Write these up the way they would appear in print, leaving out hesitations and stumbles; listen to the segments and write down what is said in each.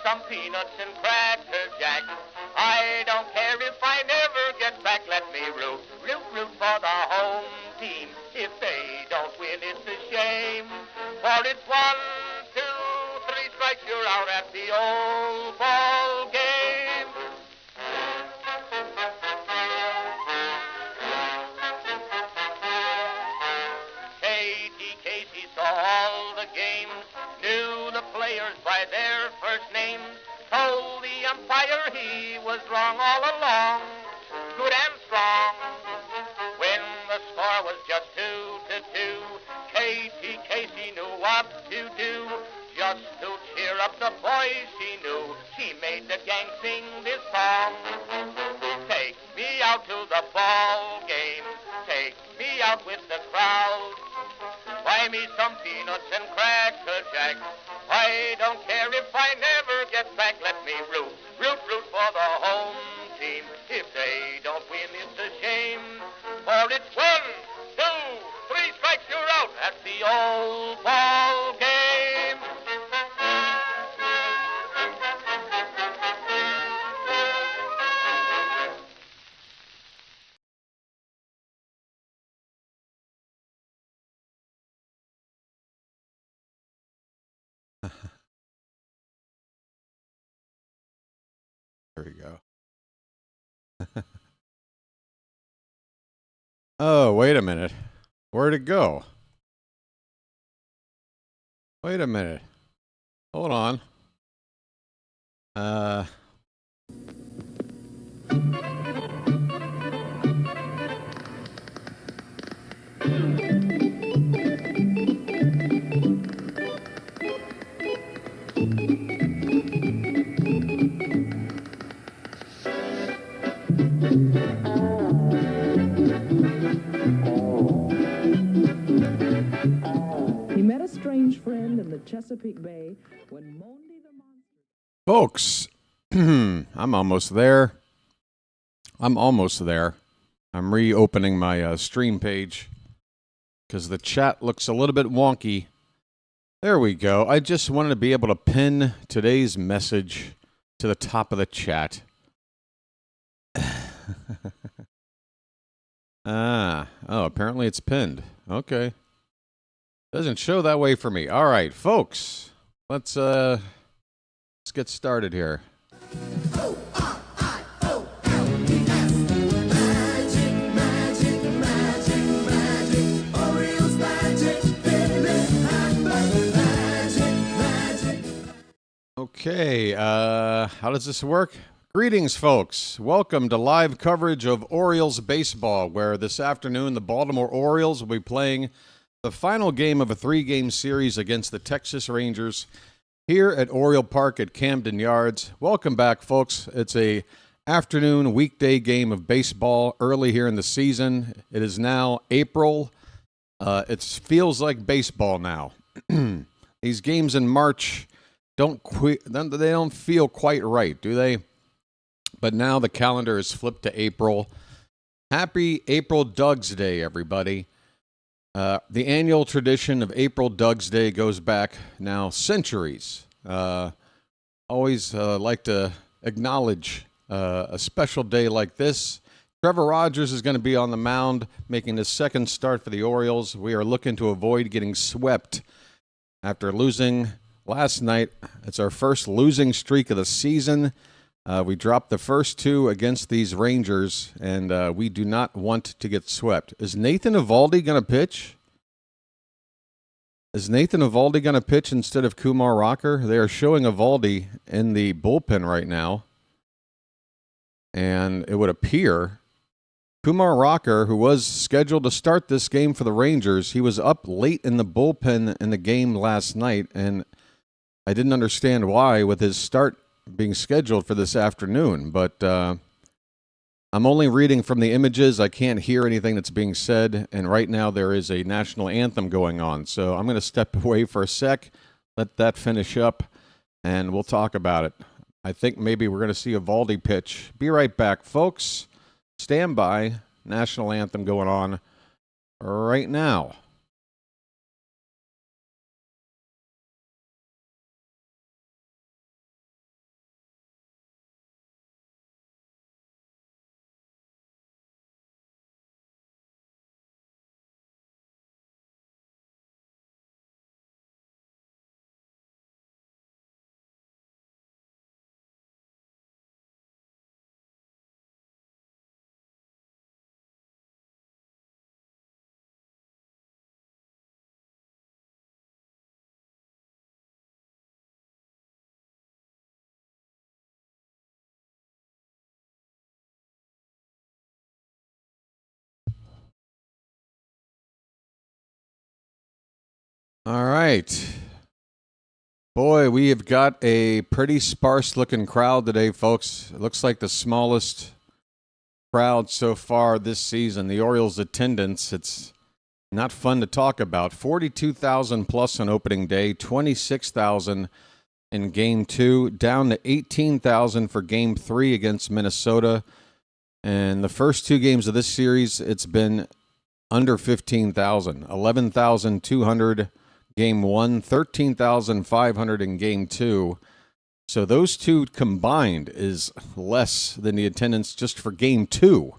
some peanuts and cracker jack. I don't care if I never get back. Let me root for the home team. If they don't win, it's a shame. For it's 1, 2, 3 strikes, you're out at the old ball game. Katie Casey saw all the games, knew the players by their first names, told the umpire he was wrong all along, good and strong. When the score was just 2-2, Katie Casey knew what to do. Just to cheer up the boys she knew, she made the gang sing this song. Take me out to the ball game, take me out with the crowd. Buy me some peanuts and cracker jack. I don't care if I never get back. Let me root for the home team. If they don't win, it's a shame. For it's 1, 2, 3 strikes, you're out at the old ball game. There we go. Oh, wait a minute. Where'd it go? Wait a minute. Hold on. He met a strange friend in the Chesapeake Bay when Monday the Monster... Folks, I'm almost there. I'm reopening my stream page because the chat looks a little bit wonky. There we go. I just wanted to be able to pin today's message to the top of the chat. Apparently it's pinned. Okay. Doesn't show that way for me. All right, folks. Let's get started here. Orioles magic, Okay, how does this work? Greetings, folks. Welcome to live coverage of Orioles baseball, where this afternoon the Baltimore Orioles will be playing the final game of a 3-game series against the Texas Rangers here at Oriole Park at Camden Yards. Welcome back, folks. It's a afternoon weekday game of baseball early here in the season. It is now April. It feels like baseball now. These games in March they don't feel quite right, do they? But now the calendar is flipped to April. Happy April Doug's Day, everybody. The annual tradition of April Doug's Day goes back now centuries. Always like to acknowledge a special day like this. Trevor Rogers is going to be on the mound, making his second start for the Orioles. We are looking to avoid getting swept after losing last night. It's our first losing streak of the season. We dropped the first 2 against these Rangers, and we do not want to get swept. Is Nathan Eovaldi going to pitch? Is Nathan Eovaldi going to pitch instead of Kumar Rocker? They are showing Eovaldi in the bullpen right now. And it would appear Kumar Rocker, who was scheduled to start this game for the Rangers, he was up late in the bullpen in the game last night, and I didn't understand why with his start being scheduled for this afternoon, but I'm only reading from the images. I can't hear anything that's being said, and right now there is a national anthem going on, so I'm going to step away for a sec, let that finish up, and we'll talk about it. I think maybe we're going to see a Eovaldi pitch. Be right back, folks. Stand by. National anthem going on right now. All right. Boy, we have got a pretty sparse-looking crowd today, folks. It looks like the smallest crowd so far this season. The Orioles' attendance, it's not fun to talk about. 42,000 plus on opening day, 26,000 in Game 2, down to 18,000 for Game 3 against Minnesota. And the first two games of this series, it's been under 15,000, 11,200 Game 1, 13,500 in Game 2. So those two combined is less than the attendance just for Game 2.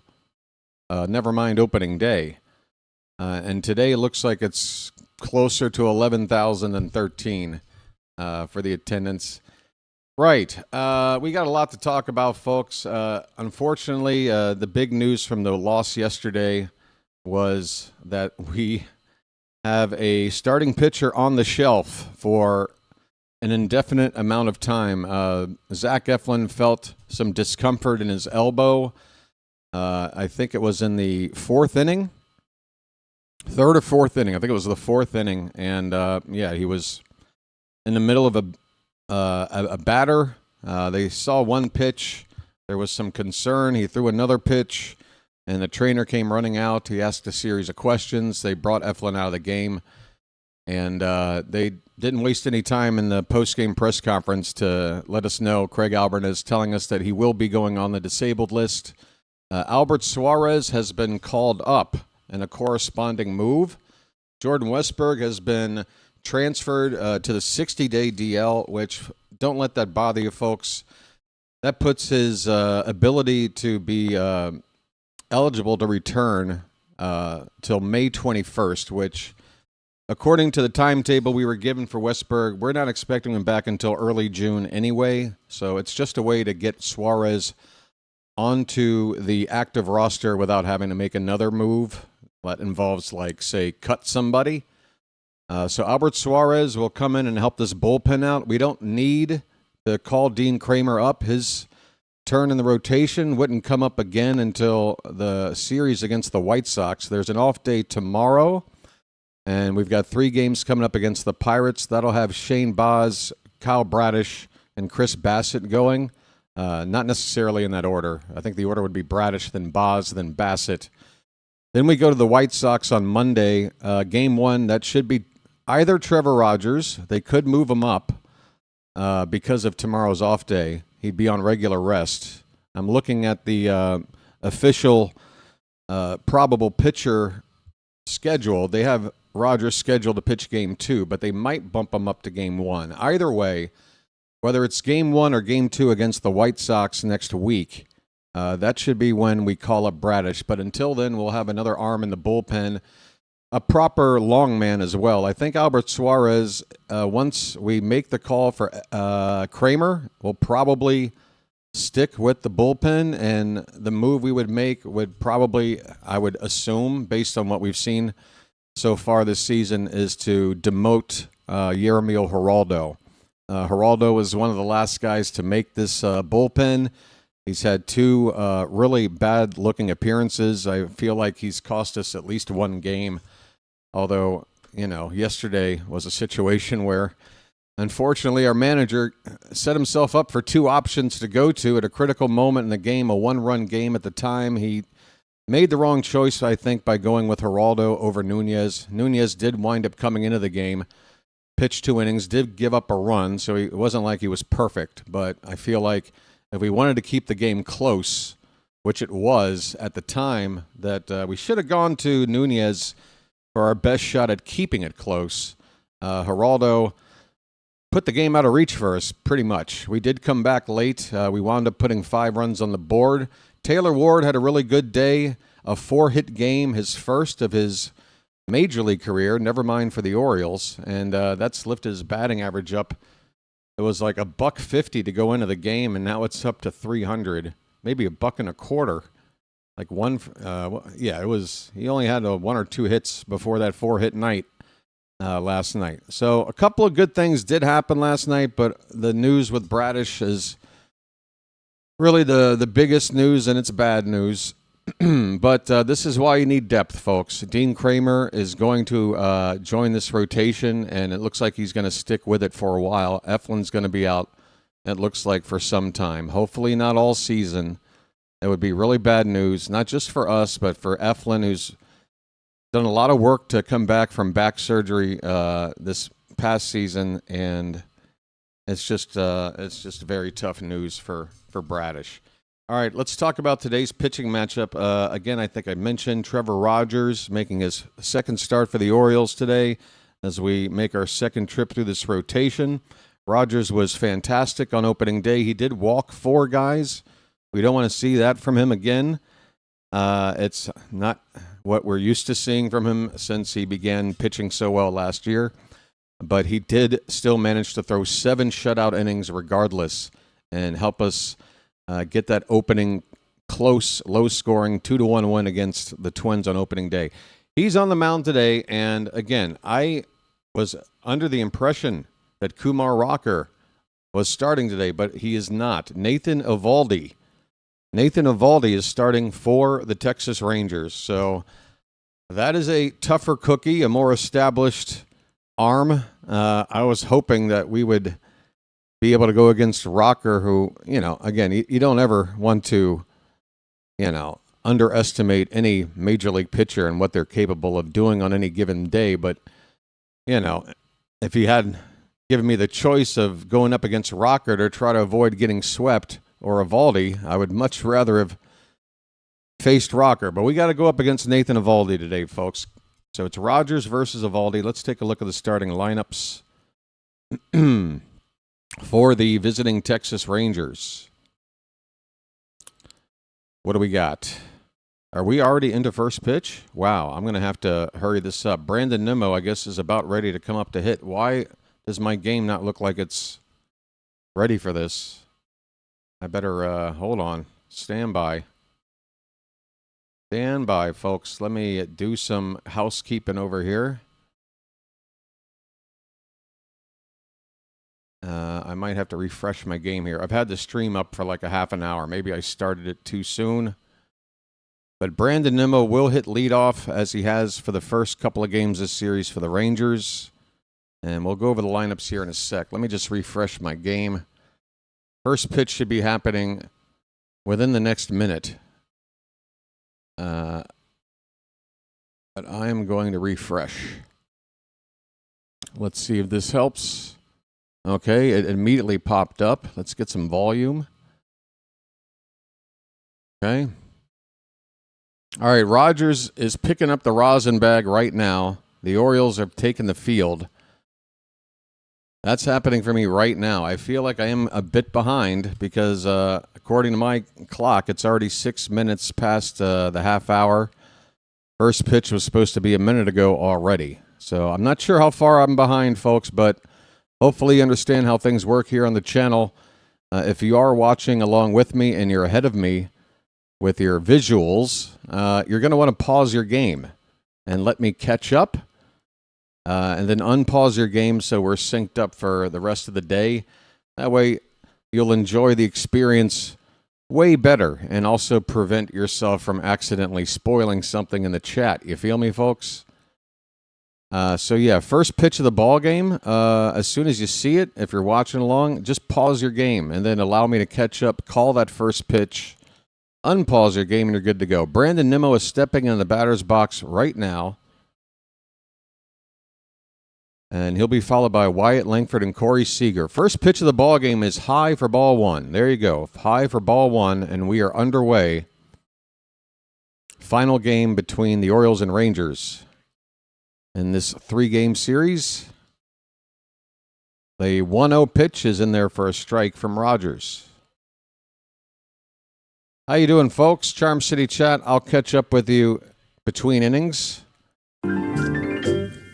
Never mind opening day. And today it looks like it's closer to 11,000 than 13 for the attendance. Right. We got a lot to talk about, folks. Unfortunately, the big news from the loss yesterday was that we have a starting pitcher on the shelf for an indefinite amount of time. Zach Eflin felt some discomfort in his elbow. I think it was in the third or fourth inning. I think it was the fourth inning. And, he was in the middle of a batter. They saw one pitch. There was some concern. He threw another pitch, and the trainer came running out. He asked a series of questions. They brought Eflin out of the game, and they didn't waste any time in the post-game press conference to let us know. Craig Albert is telling us that he will be going on the disabled list. Albert Suarez has been called up in a corresponding move. Jordan Westberg has been transferred to the 60-day DL, which, don't let that bother you, folks. That puts his ability to be eligible to return till May 21st, which, according to the timetable we were given for Westberg, we're not expecting him back until early June anyway. So it's just a way to get Suarez onto the active roster without having to make another move that involves, like, say, cut somebody. So Albert Suarez will come in and help this bullpen out. We don't need to call Dean Kramer up. His turn in the rotation wouldn't come up again until the series against the White Sox. There's an off day tomorrow, and we've got 3 games coming up against the Pirates. That'll have Shane Baz, Kyle Bradish, and Chris Bassett going. Not necessarily in that order. I think the order would be Bradish, then Baz, then Bassett. Then we go to the White Sox on Monday. Game 1, that should be either Trevor Rogers. They could move him up because of tomorrow's off day. He'd be on regular rest. I'm looking at the official probable pitcher schedule. They have Rogers scheduled to pitch Game 2, but they might bump him up to Game 1. Either way, whether it's Game 1 or Game 2 against the White Sox next week, that should be when we call up Bradish. But until then, we'll have another arm in the bullpen, a proper long man as well. I think Albert Suarez, once we make the call for Kramer, will probably stick with the bullpen, and the move we would make would probably, I would assume, based on what we've seen so far this season, is to demote Yermíl Geraldo. Geraldo was one of the last guys to make this bullpen. He's had 2 really bad-looking appearances. I feel like he's cost us at least 1 game. Although, yesterday was a situation where, unfortunately, our manager set himself up for 2 options to go to at a critical moment in the game, a 1-run game at the time. He made the wrong choice, I think, by going with Geraldo over Nunez. Nunez did wind up coming into the game, pitched 2 innings, did give up a run, so it wasn't like he was perfect. But I feel like if we wanted to keep the game close, which it was at the time, that we should have gone to Nunez for our best shot at keeping it close. Geraldo put the game out of reach for us, pretty much. We did come back late. We wound up putting 5 runs on the board. Taylor Ward had a really good day, a 4-hit game, his first of his major league career, never mind for the Orioles, and that's lifted his batting average up. It was like $150 to go into the game, and now it's up to 300, maybe $1.25. Like it was. He only had 1 or 2 hits before that 4-hit night last night. So a couple of good things did happen last night, but the news with Bradish is really the biggest news, and it's bad news. But this is why you need depth, folks. Dean Kramer is going to join this rotation, and it looks like he's going to stick with it for a while. Eflin's going to be out, it looks like, for some time. Hopefully not all season. It would be really bad news, not just for us, but for Eflin, who's done a lot of work to come back from back surgery this past season, and it's just very tough news for Bradish. All right, let's talk about today's pitching matchup. Again, I think I mentioned Trevor Rogers making his second start for the Orioles today as we make our second trip through this rotation. Rogers was fantastic on opening day. He did walk 4 guys. We don't want to see that from him again. It's not what we're used to seeing from him since he began pitching so well last year. But he did still manage to throw 7 shutout innings regardless and help us get that opening close, low-scoring 2-1 win against the Twins on opening day. He's on the mound today, and again, I was under the impression that Kumar Rocker was starting today, but he is not. Nathan Eovaldi is starting for the Texas Rangers, so that is a tougher cookie, a more established arm. I was hoping that we would be able to go against Rocker, who, again, you don't ever want to, underestimate any major league pitcher and what they're capable of doing on any given day. But, if he had given me the choice of going up against Rocker to try to avoid getting swept or Eovaldi, I would much rather have faced Rocker. But we got to go up against Nathan Eovaldi today, folks. So it's Rogers versus Eovaldi. Let's take a look at the starting lineups for the visiting Texas Rangers. What do we got? Are we already into first pitch? Wow, I'm going to have to hurry this up. Brandon Nimmo, I guess, is about ready to come up to hit. Why does my game not look like it's ready for this? I better hold on. Stand by. Stand by, folks. Let me do some housekeeping over here. I might have to refresh my game here. I've had the stream up for like a half an hour. Maybe I started it too soon. But Brandon Nimmo will hit leadoff, as he has for the first couple of games this series for the Rangers. And we'll go over the lineups here in a sec. Let me just refresh my game. First pitch should be happening within the next minute. But I am going to refresh. Let's see if this helps. Okay, it immediately popped up. Let's get some volume. Okay. All right, Rogers is picking up the rosin bag right now. The Orioles have taken the field. That's happening for me right now. I feel like I am a bit behind because, according to my clock, it's already 6 minutes past the half hour. First pitch was supposed to be a minute ago already. So I'm not sure how far I'm behind, folks, but hopefully you understand how things work here on the channel. If you are watching along with me and you're ahead of me with your visuals, you're going to want to pause your game and let me catch up. And then unpause your game so we're synced up for the rest of the day. That way you'll enjoy the experience way better and also prevent yourself from accidentally spoiling something in the chat. You feel me, folks? So yeah, first pitch of the ball game. As soon as you see it, if you're watching along, just pause your game and then allow me to catch up, call that first pitch, unpause your game, and you're good to go. Brandon Nimmo is stepping in the batter's box right now. And he'll be followed by Wyatt Langford and Corey Seager. First pitch of the ball game is high for ball one. There you go. High for ball one, and we are underway. Final game between the Orioles and Rangers in this 3-game series. The 1-0 pitch is in there for a strike from Rogers. How you doing, folks? Charm City Chat. I'll catch up with you between innings.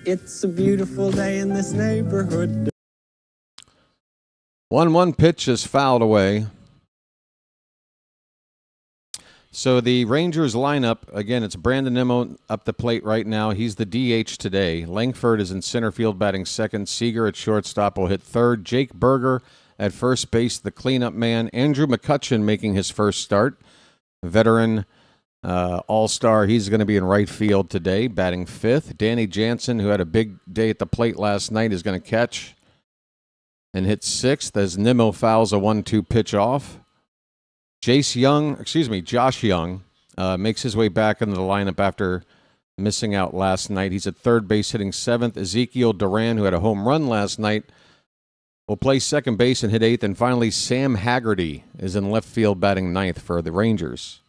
It's a beautiful day in this neighborhood. 1-1 pitch is fouled away. So the Rangers lineup, again, it's Brandon Nimmo up the plate right now. He's the DH today. Langford is in center field batting second. Seager at shortstop will hit third. Jake Berger at first base, the cleanup man. Andrew McCutchen making his first start. Veteran All-star. He's going to be in right field today, batting fifth. Danny Jansen, who had a big day at the plate last night, is going to catch and hit sixth as Nimmo fouls a 1-2 pitch off. Josh Young, makes his way back into the lineup after missing out last night. He's at third base hitting seventh. Ezekiel Duran, who had a home run last night, will play second base and hit eighth. And finally, Sam Haggerty is in left field batting ninth for the Rangers.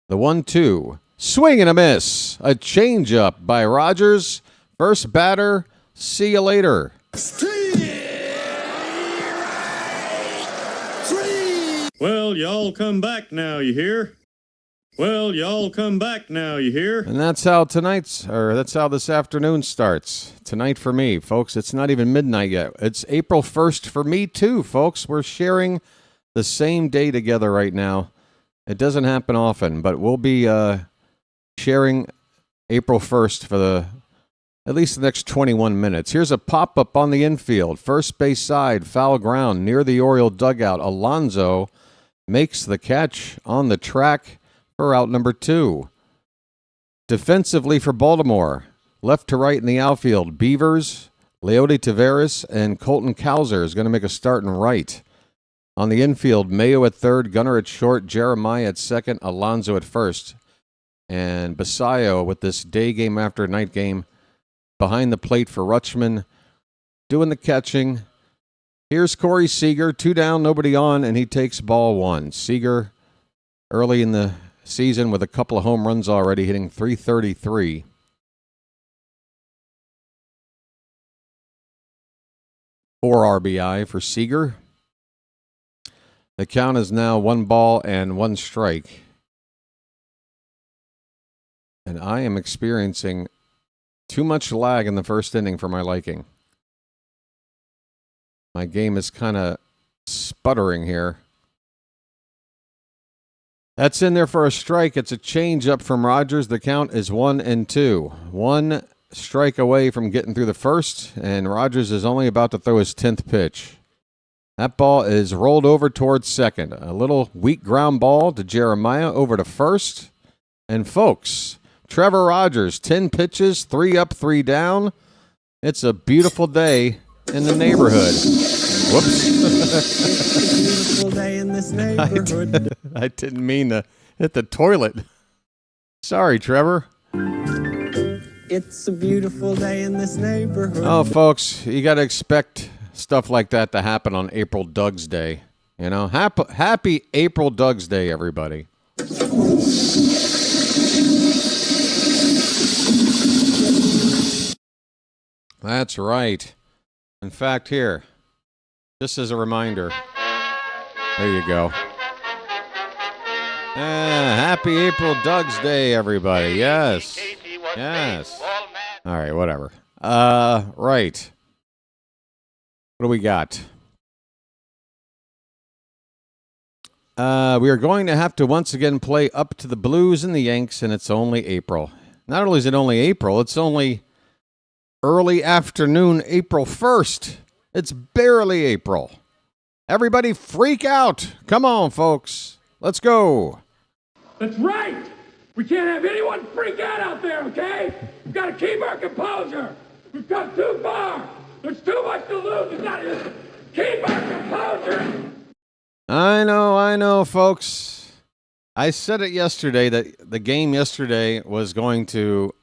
The 1-2, swing and a miss. A changeup by Rogers. First batter, see you later. Well, y'all come back now, you hear? Well, y'all come back now, you hear? And that's how this afternoon starts. Tonight for me, folks. It's not even midnight yet. It's April 1st for me too, folks. We're sharing the same day together right now. It doesn't happen often, but we'll be sharing April 1st for at least the next 21 minutes. Here's a pop-up on the infield. First base side, foul ground near the Oriole dugout. Alonso makes the catch on the track for out number 2. Defensively for Baltimore, left to right in the outfield, Beavers, Leody Taveras, and Colton Cowser is going to make a start in right. On the infield, Mayo at third, Gunnar at short, Jeremiah at second, Alonso at first. And Basallo with this day game after night game behind the plate for Rutschman, doing the catching. Here's Corey Seager, 2 down, nobody on, and he takes ball 1. Seager early in the season with a couple of home runs already, hitting .333. Four RBI for Seager. The count is now 1 ball and 1 strike. And I am experiencing too much lag in the first inning for my liking. My game is kind of sputtering here. That's in there for a strike. It's a change-up from Rogers. The count is 1-2. 1 strike away from getting through the first, and Rogers is only about to throw his 10th pitch. That ball is rolled over towards second. A little weak ground ball to Jeremiah over to first. And folks, Trevor Rogers, 10 pitches, 3 up, 3 down. It's a beautiful day in the neighborhood. Whoops. It's a beautiful day in this neighborhood. I didn't mean to hit the toilet. Sorry, Trevor. It's a beautiful day in this neighborhood. Oh, folks, you got to expect stuff like that to happen on April Doug's Day. You know, happy April Doug's Day, everybody. That's right. In fact, here, just as a reminder, there you go. Happy April Doug's Day, everybody. Yes. Yes. All right, whatever. Right. What do we got? We are going to have to once again play up to the Blues and the Yanks, and it's only April. Not only is it only April, it's only early afternoon, April 1st. It's barely April. Everybody freak out. Come on, folks. Let's go. That's right. We can't have anyone freak out there, okay? We've got to keep our composure. We've come too far. There's too much to lose. We've got to keep our composure. I know, folks. I said it yesterday that the game yesterday was going to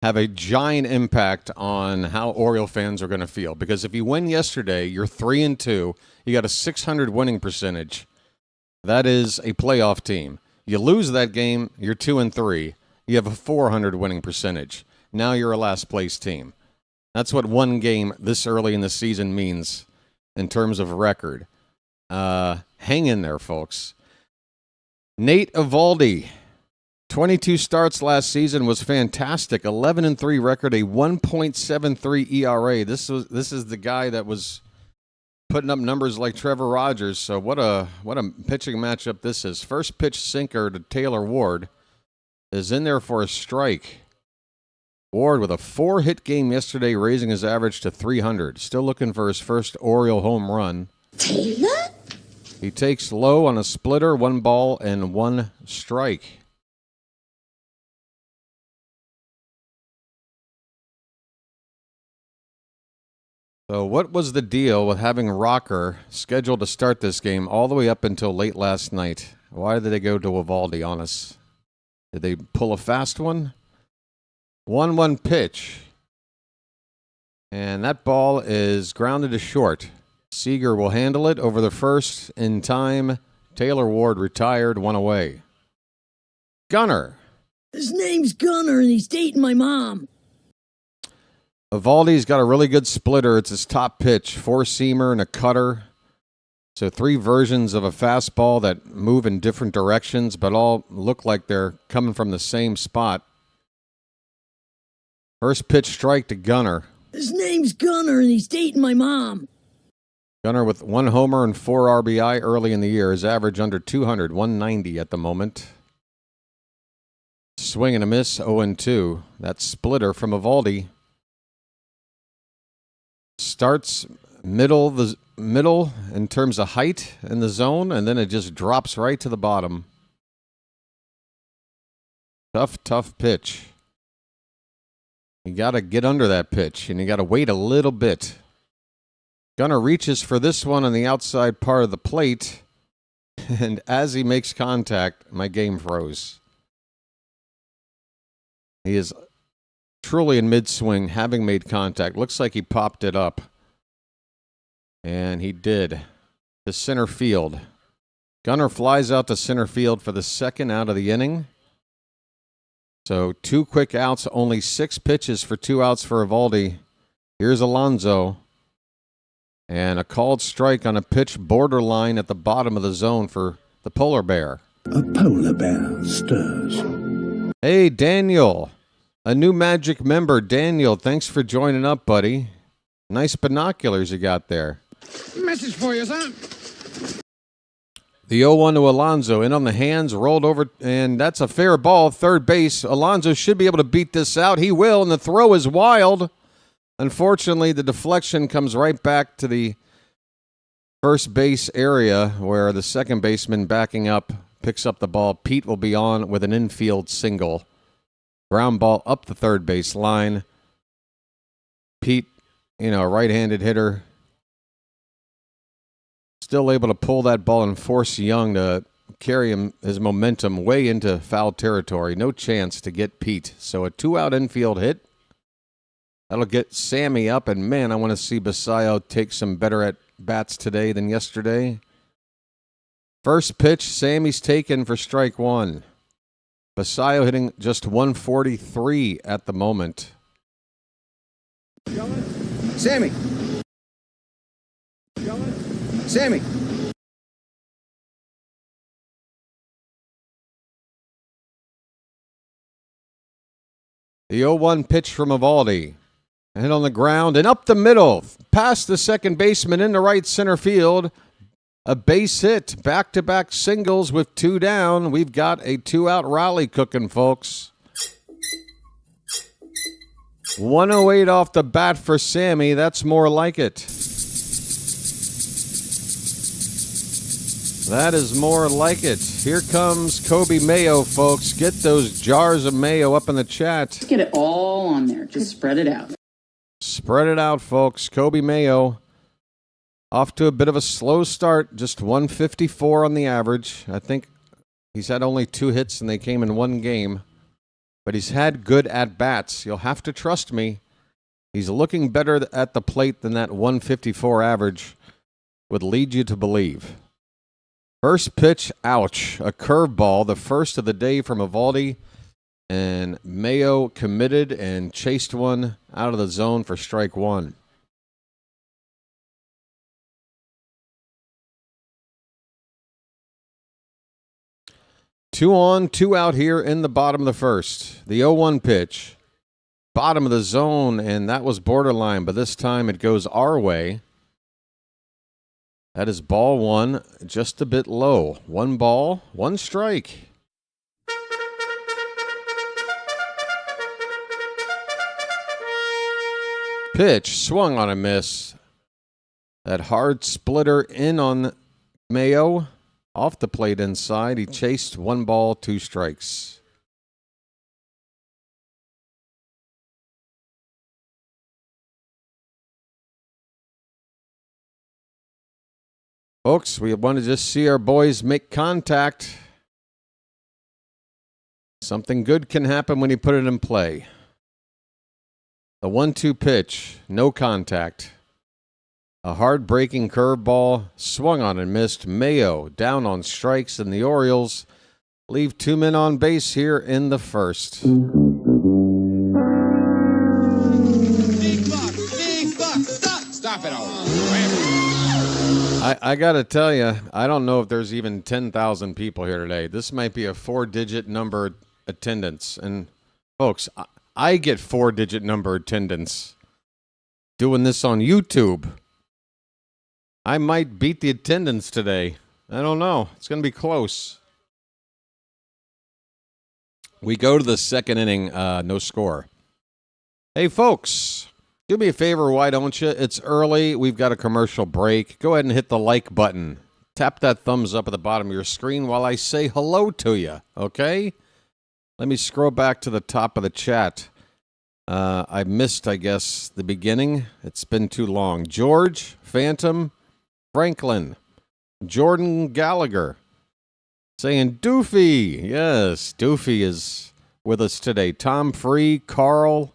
have a giant impact on how Oriole fans are going to feel. Because if you win yesterday, you're 3-2. You got a .600 winning percentage. That is a playoff team. You lose that game, you're 2-3. You have a .400 winning percentage. Now you're a last place team. That's what one game this early in the season means in terms of record. Hang in there, folks. Nate Eovaldi, 22 starts last season, was fantastic. 11-3 record, a 1.73 ERA. This is the guy that was putting up numbers like Trevor Rogers. So what a pitching matchup this is. First pitch sinker to Taylor Ward is in there for a strike. Ward with a 4-hit game yesterday, raising his average to 300. Still looking for his first Oriole home run. Taylor? He takes low on a splitter, 1 ball and 1 strike. So what was the deal with having Rocker scheduled to start this game all the way up until late last night? Why did they go to Eovaldi on us? Did they pull a fast one? 1-1 pitch. And that ball is grounded to short. Seager will handle it over the first in time. Taylor Ward retired, one away. Gunner. His name's Gunner, and he's dating my mom. Eovaldi's got a really good splitter. It's his top pitch, four-seamer and a cutter. So 3 versions of a fastball that move in different directions, but all look like they're coming from the same spot. First pitch strike to Gunner. His name's Gunner, and he's dating my mom. Gunner with 1 homer and 4 RBI early in the year. His average under 200, 190 at the moment. Swing and a miss, 0-2. That splitter from Eovaldi. Starts middle in terms of height in the zone, and then it just drops right to the bottom. Tough pitch. You got to get under that pitch, and you got to wait a little bit. Gunner reaches for this one on the outside part of the plate, and as he makes contact, my game froze. He is truly in mid-swing, having made contact. Looks like he popped it up. And he did. To center field. Gunner flies out to center field for the second out of the inning. So 2 quick outs, only 6 pitches for 2 outs for Eovaldi. Here's Alonso. And a called strike on a pitch borderline at the bottom of the zone for the polar bear. A polar bear stirs. Hey, Daniel. A new Magic member. Daniel, thanks for joining up, buddy. Nice binoculars you got there. Message for you, son. The 0-1 to Alonso. In on the hands, rolled over, and that's a fair ball. Third base. Alonso should be able to beat this out. He will, and the throw is wild. Unfortunately, the deflection comes right back to the first base area where the second baseman backing up picks up the ball. Pete will be on with an infield single. Ground ball up the third base line. Pete, a right-handed hitter, still able to pull that ball and force Young to carry his momentum way into foul territory. No chance to get Pete. So a 2-out infield hit. That'll get Sammy up, and man, I want to see Basallo take some better at-bats today than yesterday. First pitch, Sammy's taken for strike 1. Basallo hitting just 143 at the moment. Sammy. Sammy. The 0-1 pitch from Eovaldi. Hit on the ground and up the middle, past the second baseman into right center field. A base hit, back-to-back singles with 2 down. We've got a 2-out rally cooking, folks. 108 off the bat for Sammy. That's more like it. That is more like it. Here comes Kobe Mayo, folks. Get those jars of mayo up in the chat. Just get it all on there. Just spread it out. Spread it out, folks. Kobe Mayo off to a bit of a slow start. Just 154 on the average. I think he's had only 2 hits and they came in 1 game. But he's had good at-bats. You'll have to trust me. He's looking better at the plate than that 154 average would lead you to believe. First pitch, ouch. A curveball, the first of the day from Eovaldi. And Mayo committed and chased one out of the zone for strike 1. Two on, 2 out here in the bottom of the first. The 0-1 pitch. Bottom of the zone, and that was borderline, but this time it goes our way. That is ball 1, just a bit low. 1 ball, 1 strike. Pitch, swung on a miss. That hard splitter in on Mayo. Off the plate inside. He chased 1 ball, 2 strikes. Folks, we want to just see our boys make contact. Something good can happen when you put it in play. The 1-2 pitch, no contact. A hard-breaking curveball, swung on and missed. Mayo down on strikes, and the Orioles leave 2 men on base here in the first. Big buck, stop it all. I got to tell you, I don't know if there's even 10,000 people here today. This might be a 4-digit number attendance. And, folks, I get 4-digit number attendance doing this on YouTube. I might beat the attendance today. I don't know. It's going to be close. We go to the second inning, no score. Hey, folks, do me a favor, why don't you? It's early. We've got a commercial break. Go ahead and hit the like button. Tap that thumbs up at the bottom of your screen while I say hello to you, okay? Let me scroll back to the top of the chat. I missed, I guess, the beginning. It's been too long. George, Phantom, Franklin, Jordan Gallagher, saying Doofy. Yes, Doofy is with us today. Tom Free, Carl,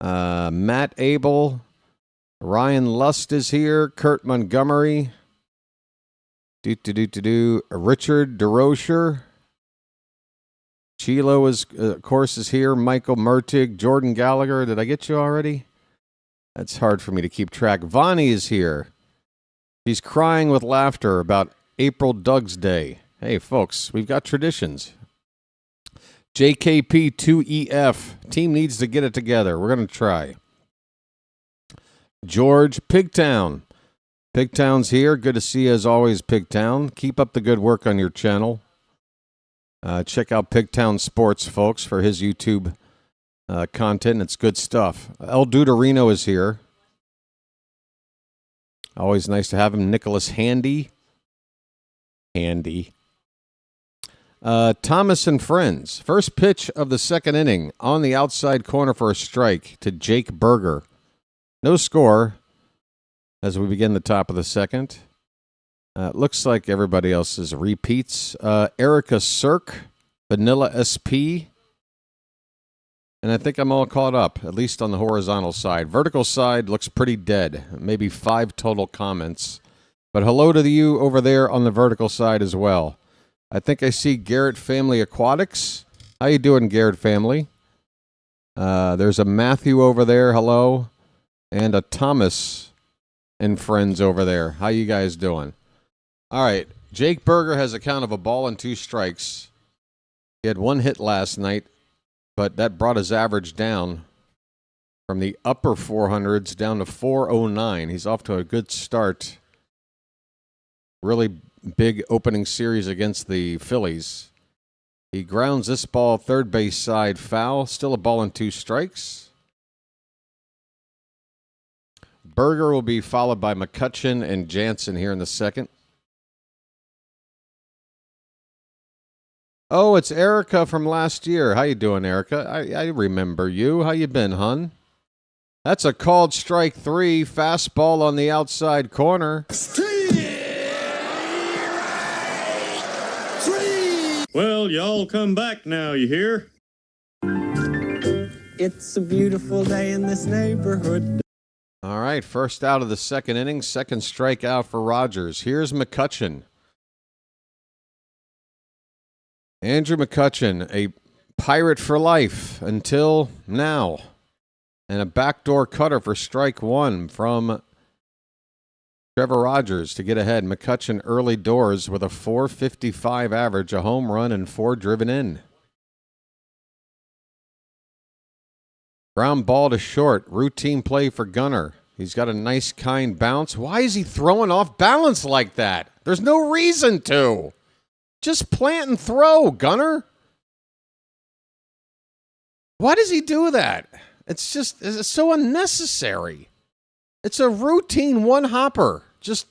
Matt Abel, Ryan Lust is here. Kurt Montgomery, Richard DeRocher, Chilo is, of course, is here. Michael Mertig, Jordan Gallagher. Did I get you already? That's hard for me to keep track. Vonnie is here. He's crying with laughter about April Doug's Day. Hey, folks, we've got traditions. JKP2EF. Team needs to get it together. We're going to try. George Pigtown. Pigtown's here. Good to see you as always, Pigtown. Keep up the good work on your channel. Check out Pigtown Sports, folks, for his YouTube content. It's good stuff. El Duderino is here. Always nice to have him. Nicholas Handy. Thomas and friends. First pitch of the second inning on the outside corner for a strike to Jake Berger. No score as we begin the top of the second. Looks like everybody else's repeats. Erica Cirque, Vanilla SP. And I think I'm all caught up, at least on the horizontal side. Vertical side looks pretty dead. Maybe 5 total comments. But hello to you over there on the vertical side as well. I think I see Garrett Family Aquatics. How you doing, Garrett Family? There's a Matthew over there. Hello. And a Thomas and friends over there. How you guys doing? All right. Jake Berger has a count of 1-2 strikes. He had 1 hit last night, but that brought his average down from the upper 400s down to 409. He's off to a good start. Really big opening series against the Phillies. He grounds this ball third base side foul. Still 1-2 strikes. Berger will be followed by McCutchen and Jansen here in the second. Oh, it's Erica from last year. How you doing, Erica? I remember you. How you been, hun? That's a called strike 3. Fastball on the outside corner. Well, y'all come back now, you hear? It's a beautiful day in this neighborhood. All right, first out of the second inning. Second strikeout for Rogers. Here's McCutchen. Andrew McCutchen, a Pirate for life until now. And a backdoor cutter for strike 1 from Trevor Rogers to get ahead. McCutchen early doors with a .455 average, a home run, and 4 driven in. Ground ball to short. Routine play for Gunnar. He's got a nice, kind bounce. Why is he throwing off balance like that? There's no reason to. Just plant and throw, Gunnar. Why does he do that? It's so unnecessary. It's a routine one-hopper. Just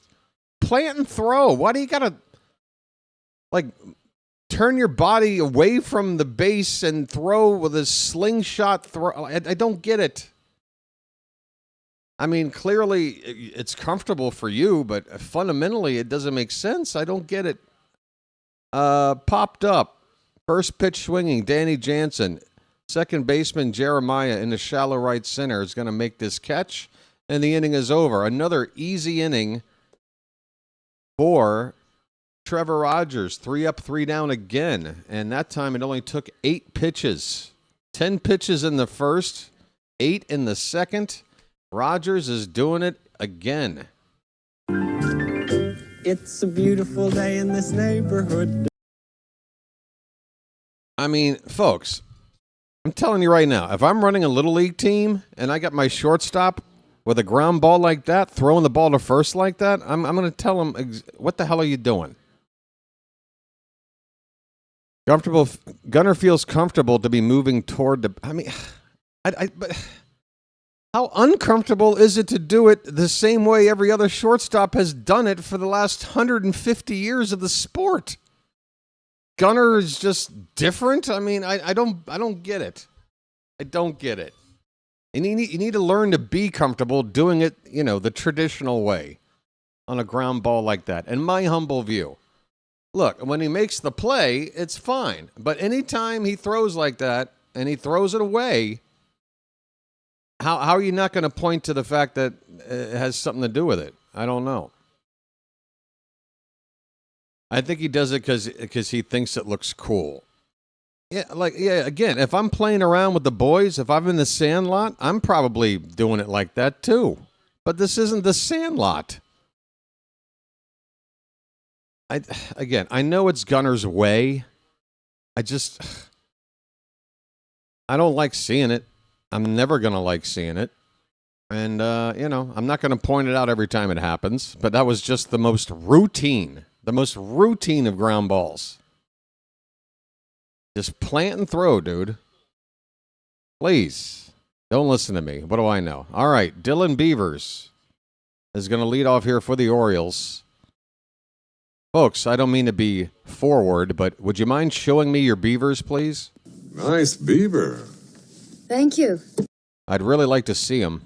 plant and throw. Why do you got to, turn your body away from the base and throw with a slingshot throw? I don't get it. I mean, clearly it's comfortable for you, but fundamentally it doesn't make sense. I don't get it. Popped up. First pitch swinging, Danny Jansen. Second baseman Jeremiah in the shallow right center is going to make this catch, and the inning is over. Another easy inning for Trevor Rogers. 3 up, 3 down again, and that time it only took 8 pitches. 10 pitches in the first, 8 in the second. Rogers is doing it again. It's a beautiful day in this neighborhood. I mean, folks, I'm telling you right now, if I'm running a Little League team and I got my shortstop with a ground ball like that, throwing the ball to first like that, I'm going to tell him, what the hell are you doing? Comfortable. Gunnar feels comfortable to be moving toward the... I mean, but how uncomfortable is it to do it the same way every other shortstop has done it for the last 150 years of the sport? Gunnar is just different. I mean, I don't get it. I don't get it. And you need to learn to be comfortable doing it, the traditional way on a ground ball like that. In my humble view, look, when he makes the play, it's fine. But anytime he throws like that and he throws it away, how are you not going to point to the fact that it has something to do with it? I don't know. I think he does it because he thinks it looks cool. Again, if I'm playing around with the boys, if I'm in the Sandlot, I'm probably doing it like that too. But this isn't the Sandlot. I know it's Gunnar's way. I don't like seeing it. I'm never going to like seeing it. And, I'm not going to point it out every time it happens, but that was just the most routine of ground balls. Just plant and throw, dude. Please. Don't listen to me. What do I know? All right, Dylan Beavers is going to lead off here for the Orioles. Folks, I don't mean to be forward, but would you mind showing me your beavers, please? Nice beaver. Thank you. I'd really like to see him.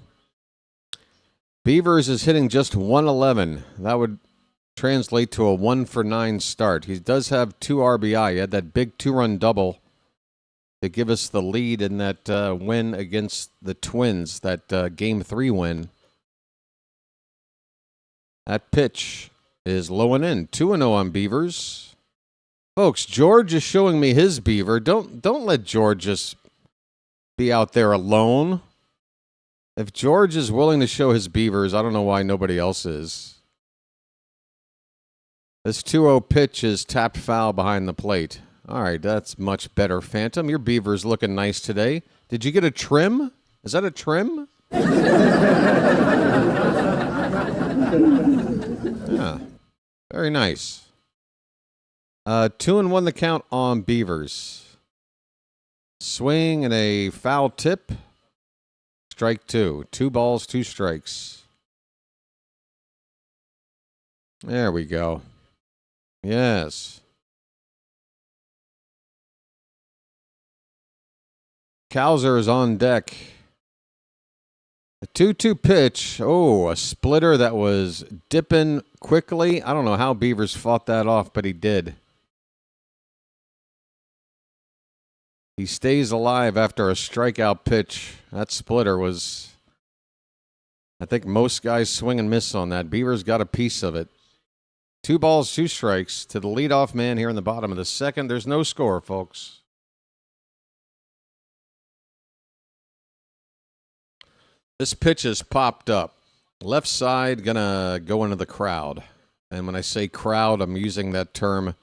Beavers is hitting just 111. That would translate to a 1-for-9 start. He does have 2 RBI. He had that big 2-run double to give us the lead in that win against the Twins, that Game 3 win. That pitch is low and in. 2-0 on Beavers. Folks, George is showing me his beaver. Don't let George just be out there alone. If George is willing to show his beavers, I don't know why nobody else is. This 2-0 pitch is tapped foul behind the plate. All right, that's much better, Phantom. Your beaver's looking nice today. Did you get a trim? Is that a trim? Yeah, very nice. 2-1 the count on Beavers. Swing and a foul tip. Strike 2. 2 balls, 2 strikes. There we go. Yes. Cowser is on deck. A 2-2 pitch. Oh, a splitter that was dipping quickly. I don't know how Beavers fought that off, but he did. He stays alive after a strikeout pitch. That splitter was, I think most guys swing and miss on that. Beavers got a piece of it. 2 balls, 2 strikes to the leadoff man here in the bottom of the second. There's no score, folks. This pitch has popped up. Left side gonna go into the crowd. And when I say crowd, I'm using that term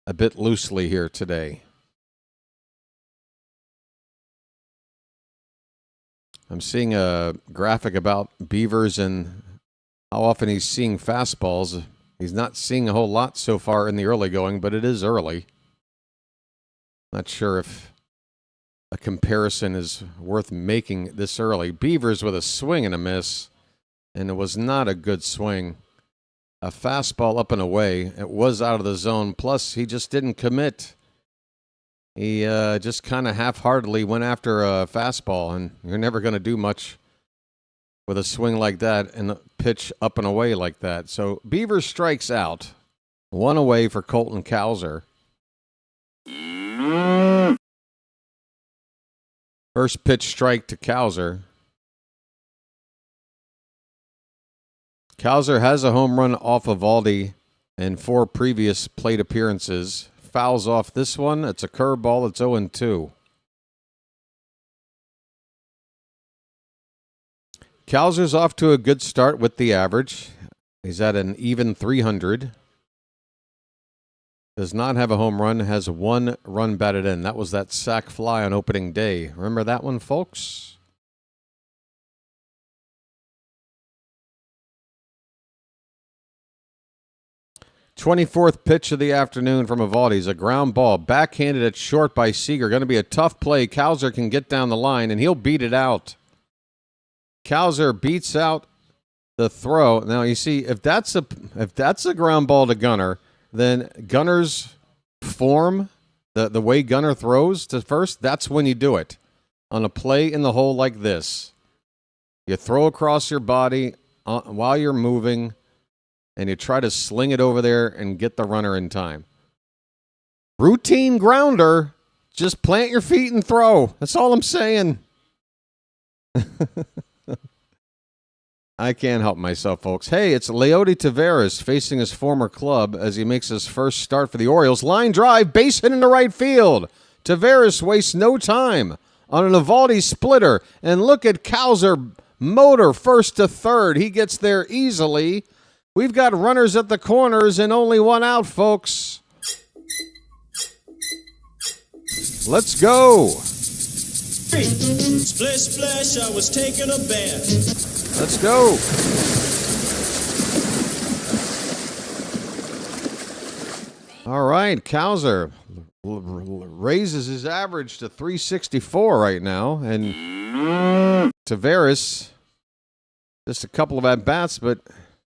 a bit loosely here today. I'm seeing a graphic about Beavers and how often he's seeing fastballs. He's not seeing a whole lot so far in the early going, but it is early. Not sure if a comparison is worth making this early. Beavers with a swing and a miss, and it was not a good swing. A fastball up and away. It was out of the zone, plus he just didn't commit. He just kind of half-heartedly went after a fastball, and you're never going to do much with a swing like that and a pitch up and away like that. So Beaver strikes out. 1 away for Colton Cowser. First pitch strike to Cowser. Cowser has a home run off of Valdi in 4 previous plate appearances. Fouls off this one. It's a curveball. It's 0-2. Cowser's off to a good start with the average. He's at an even 300. Does not have a home run. Has 1 run batted in. That was that sac fly on opening day. Remember that one, folks? '24th pitch of the afternoon from Evaldi's a ground ball, backhanded at short by Seager. Going to be a tough play. Cowser can get down the line, and he'll beat it out. Cowser beats out the throw. Now you see, if that's a ground ball to Gunnar, then Gunnar's form, the way Gunnar throws to first, that's when you do it. On a play in the hole like this, you throw across your body while you're moving, and you try to sling it over there and get the runner in time. Routine grounder, just plant your feet and throw. That's all I'm saying. I can't help myself, folks. Hey, it's Leody Taveras facing his former club as he makes his first start for the Orioles. Line drive, base hit into right field. Taveras wastes no time on an Evaldi splitter. And look at Cowser motor first to third. He gets there easily. We've got runners at the corners and only 1 out, folks. Let's go. Splish, splash, I was taking a bath. Let's go. All right, Cowser raises his average to 364 right now. And Taveras, just a couple of at-bats, but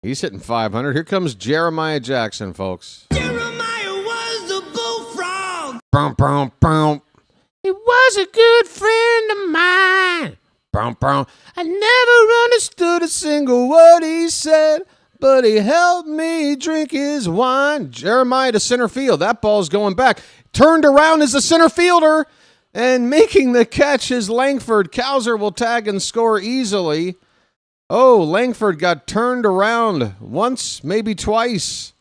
he's hitting 500. Here comes Jeremiah Jackson, folks. Jeremiah was the bullfrog. Boom, boom, boom. He was a good friend of mine. Boom, boom. I never understood a single word he said, but he helped me drink his wine. Jeremiah to center field. That ball's going back. Turned around as the center fielder, and making the catch is Langford. Cowser will tag and score easily. Oh, Langford got turned around once, maybe twice,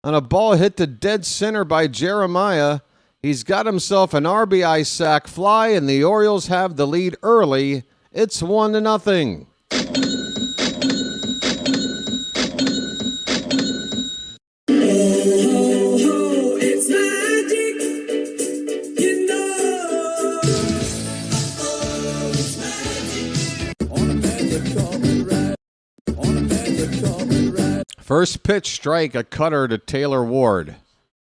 on a ball hit to dead center by Jeremiah. He's got himself an RBI sac fly, and the Orioles have the lead early. It's 1-0. It's magic, you know. It's magic. On a magic carpet ride. On a magic carpet ride. First pitch strike, a cutter to Taylor Ward.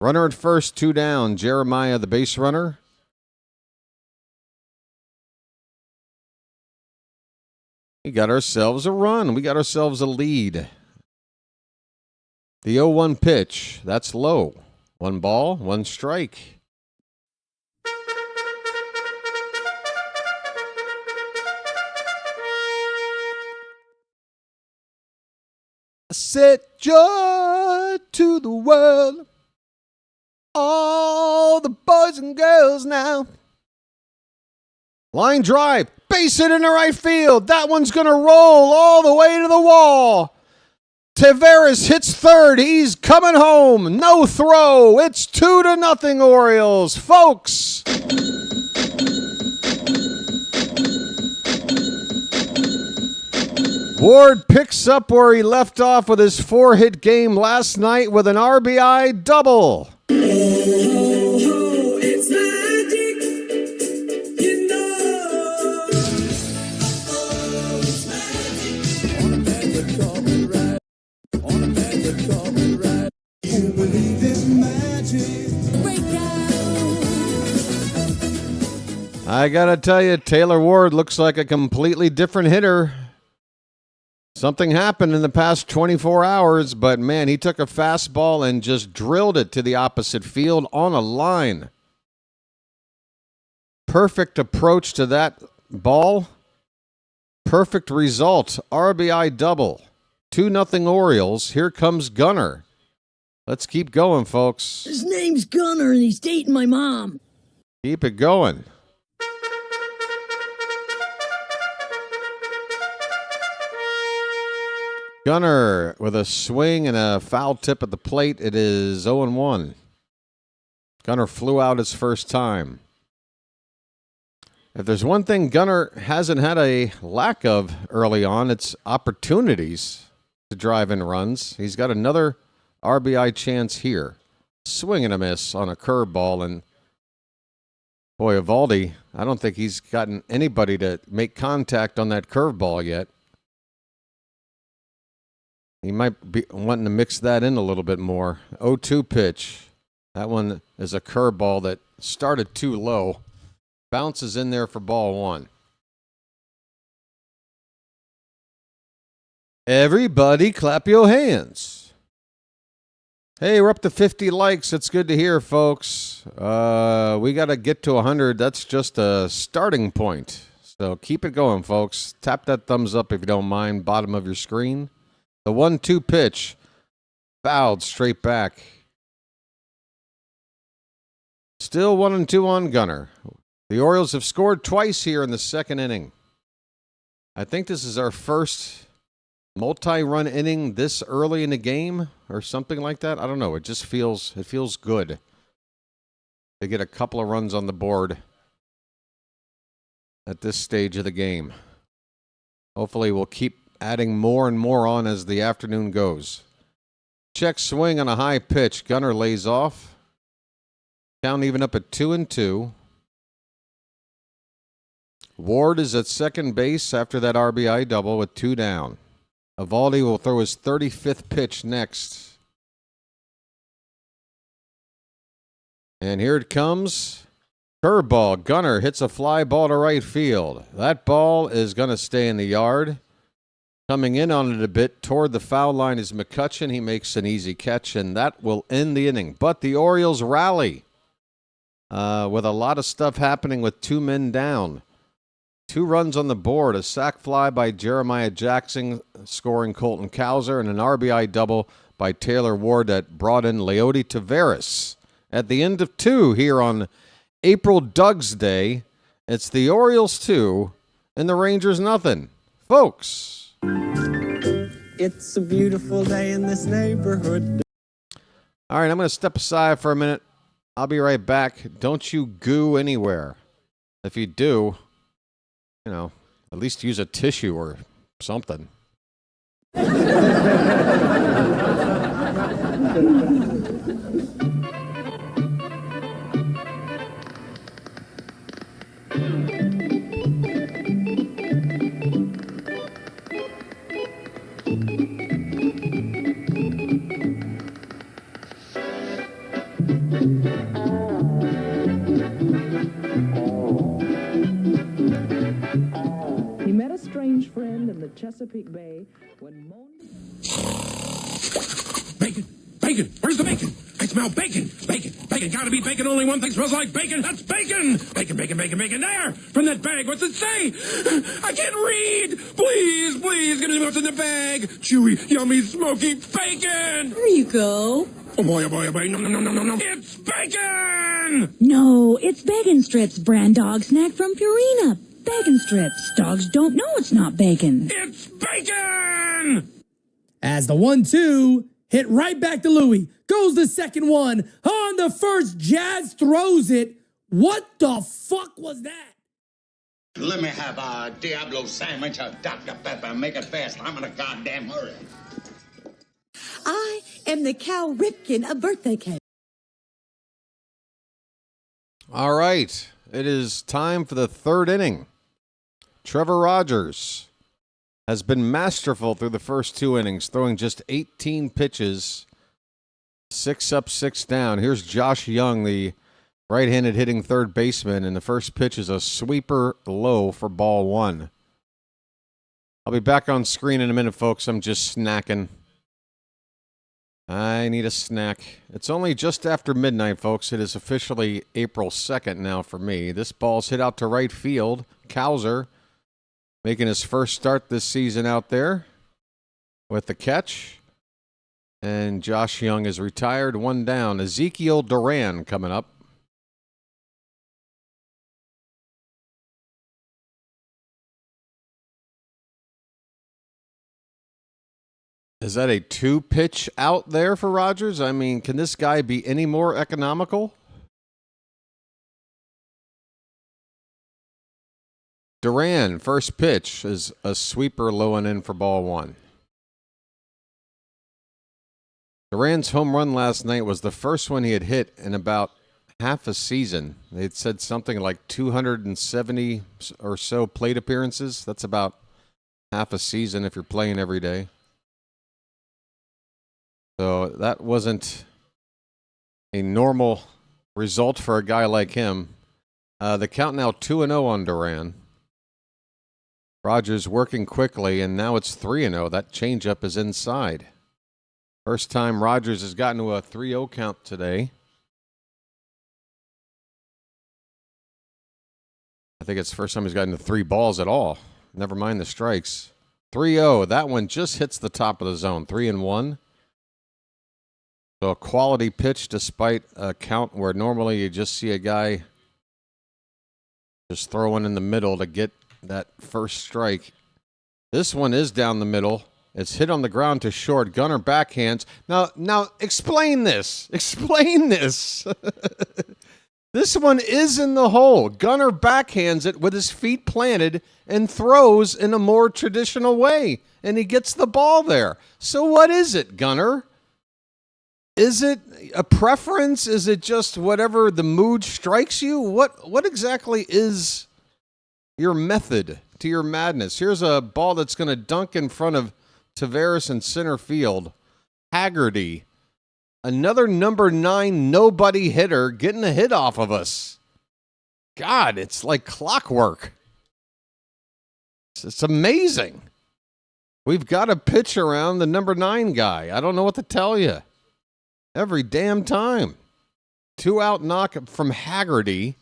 Runner at first, 2 down. Jeremiah, the base runner. We got ourselves a run. We got ourselves a lead. The 0-1 pitch, that's low. 1 ball, 1 strike. I said joy to the world. All the boys and girls now. Line drive. Base hit into right field. That one's going to roll all the way to the wall. Taveras hits third. He's coming home. No throw. It's 2-0 Orioles, folks. Ward picks up where he left off with his 4-hit game last night with an RBI double. It's magic, you know. It's magic. On a magic carpet ride. On a magic carpet ride. You believe in magic. I gotta tell you, Taylor Ward looks like a completely different hitter. Something happened in the past 24 hours, but man, he took a fastball and just drilled it to the opposite field on a line. Perfect approach to that ball. Perfect result. RBI double. 2-0 Orioles. Here comes Gunner. Let's keep going, folks. His name's Gunner, and he's dating my mom. Keep it going. Gunner with a swing and a foul tip at the plate. It is 0-1. Gunner flew out his first time. If there's one thing Gunner hasn't had a lack of early on, it's opportunities to drive in runs. He's got another RBI chance here. Swing and a miss on a curveball, and boy, Evaldi, I don't think he's gotten anybody to make contact on that curveball yet. He might be wanting to mix that in a little bit more. 0-2 pitch. That one is a curveball that started too low. Bounces in there for ball one. Everybody clap your hands. Hey, we're up to 50 likes. It's good to hear, folks. We got to get to 100. That's just a starting point. So keep it going, folks. Tap that thumbs up if you don't mind, bottom of your screen. The 1-2 pitch. Fouled straight back. Still 1-2 on Gunner. The Orioles have scored twice here in the second inning. I think this is our first multi-run inning this early in the game or something like that. I don't know. It just feels good to get a couple of runs on the board at this stage of the game. Hopefully we'll keep adding more and more on as the afternoon goes. Check swing on a high pitch. Gunner lays off. Count even up at 2-2. Ward is at second base after that RBI double with 2 down. Evaldi will throw his 35th pitch next. And here it comes. Curveball. Gunner hits a fly ball to right field. That ball is going to stay in the yard. Coming in on it a bit toward the foul line is McCutchen. He makes an easy catch, and that will end the inning. But the Orioles rally with a lot of stuff happening with 2 men down. 2 runs on the board, a sac fly by Jeremiah Jackson, scoring Colton Cowser, and an RBI double by Taylor Ward that brought in Leody Taveras. At the end of 2 here on April Doug's Day, it's the Orioles 2 and the Rangers nothing. Folks. It's a beautiful day in this neighborhood. All right, I'm going to step aside for a minute. I'll be right back. Don't you goo anywhere. If you do, at least use a tissue or something. He met a strange friend in the Chesapeake Bay when Bacon! Bacon! Where's the bacon? I smell bacon! Bacon! Bacon! Gotta be bacon! Only one thing smells like bacon! That's bacon! Bacon! Bacon! Bacon! Bacon! There! From that bag! What's it say? I can't read! Please! Please! Give me what's in the bag! Chewy, yummy, smoky bacon! There you go. Oh boy, oh boy, oh boy. No, no, no, no, no, no. It's bacon! No, it's Bacon Strips, brand dog snack from Purina. Bacon Strips. Dogs don't know it's not bacon. It's bacon! As the 1-2 hit right back to Louie. Goes the second one. On the first, Jazz throws it. What the fuck was that? Let me have a Diablo sandwich, a Dr. Pepper. Make it fast. I'm in a goddamn hurry. I am the Cal Ripken of birthday cake. All right. It is time for the third inning. Trevor Rogers has been masterful through the first 2 innings, throwing just 18 pitches, 6 up, 6 down. Here's Josh Young, the right-handed hitting third baseman, and the first pitch is a sweeper low for ball 1. I'll be back on screen in a minute, folks. I'm just snacking. I need a snack. It's only just after midnight, folks. It is officially April 2nd now for me. This ball's hit out to right field. Cowser making his first start this season out there with the catch. And Josh Young is retired, 1 down. Ezekiel Duran coming up. Is that a 2-pitch out there for Rogers? I mean, can this guy be any more economical? Duran, first pitch is a sweeper low and in for ball 1. Duran's home run last night was the first one he had hit in about half a season. They'd said something like 270 or so plate appearances. That's about half a season if you're playing every day. So that wasn't a normal result for a guy like him. The count now 2-0 on Duran. Rogers working quickly, and now it's 3-0. That changeup is inside. First time Rogers has gotten to a 3-0 count today. I think it's the first time he's gotten to 3 balls at all. Never mind the strikes. 3-0. That one just hits the top of the zone. 3-1. So a quality pitch despite a count where normally you just see a guy just throwing in the middle to get that first strike. This one is down the middle. It's hit on the ground to short. Gunner backhands. Now explain this. Explain this. This one is in the hole. Gunner backhands it with his feet planted and throws in a more traditional way. And he gets the ball there. So what is it, Gunner? Is it a preference? Is it just whatever the mood strikes you? What exactly is your method to your madness? Here's a ball that's going to dunk in front of Taveras in center field. Haggerty, another number 9 nobody hitter, getting a hit off of us. God, it's like clockwork. It's amazing. We've got to pitch around the number 9 guy. I don't know what to tell you. Every damn time. 2-out knock from Haggerty.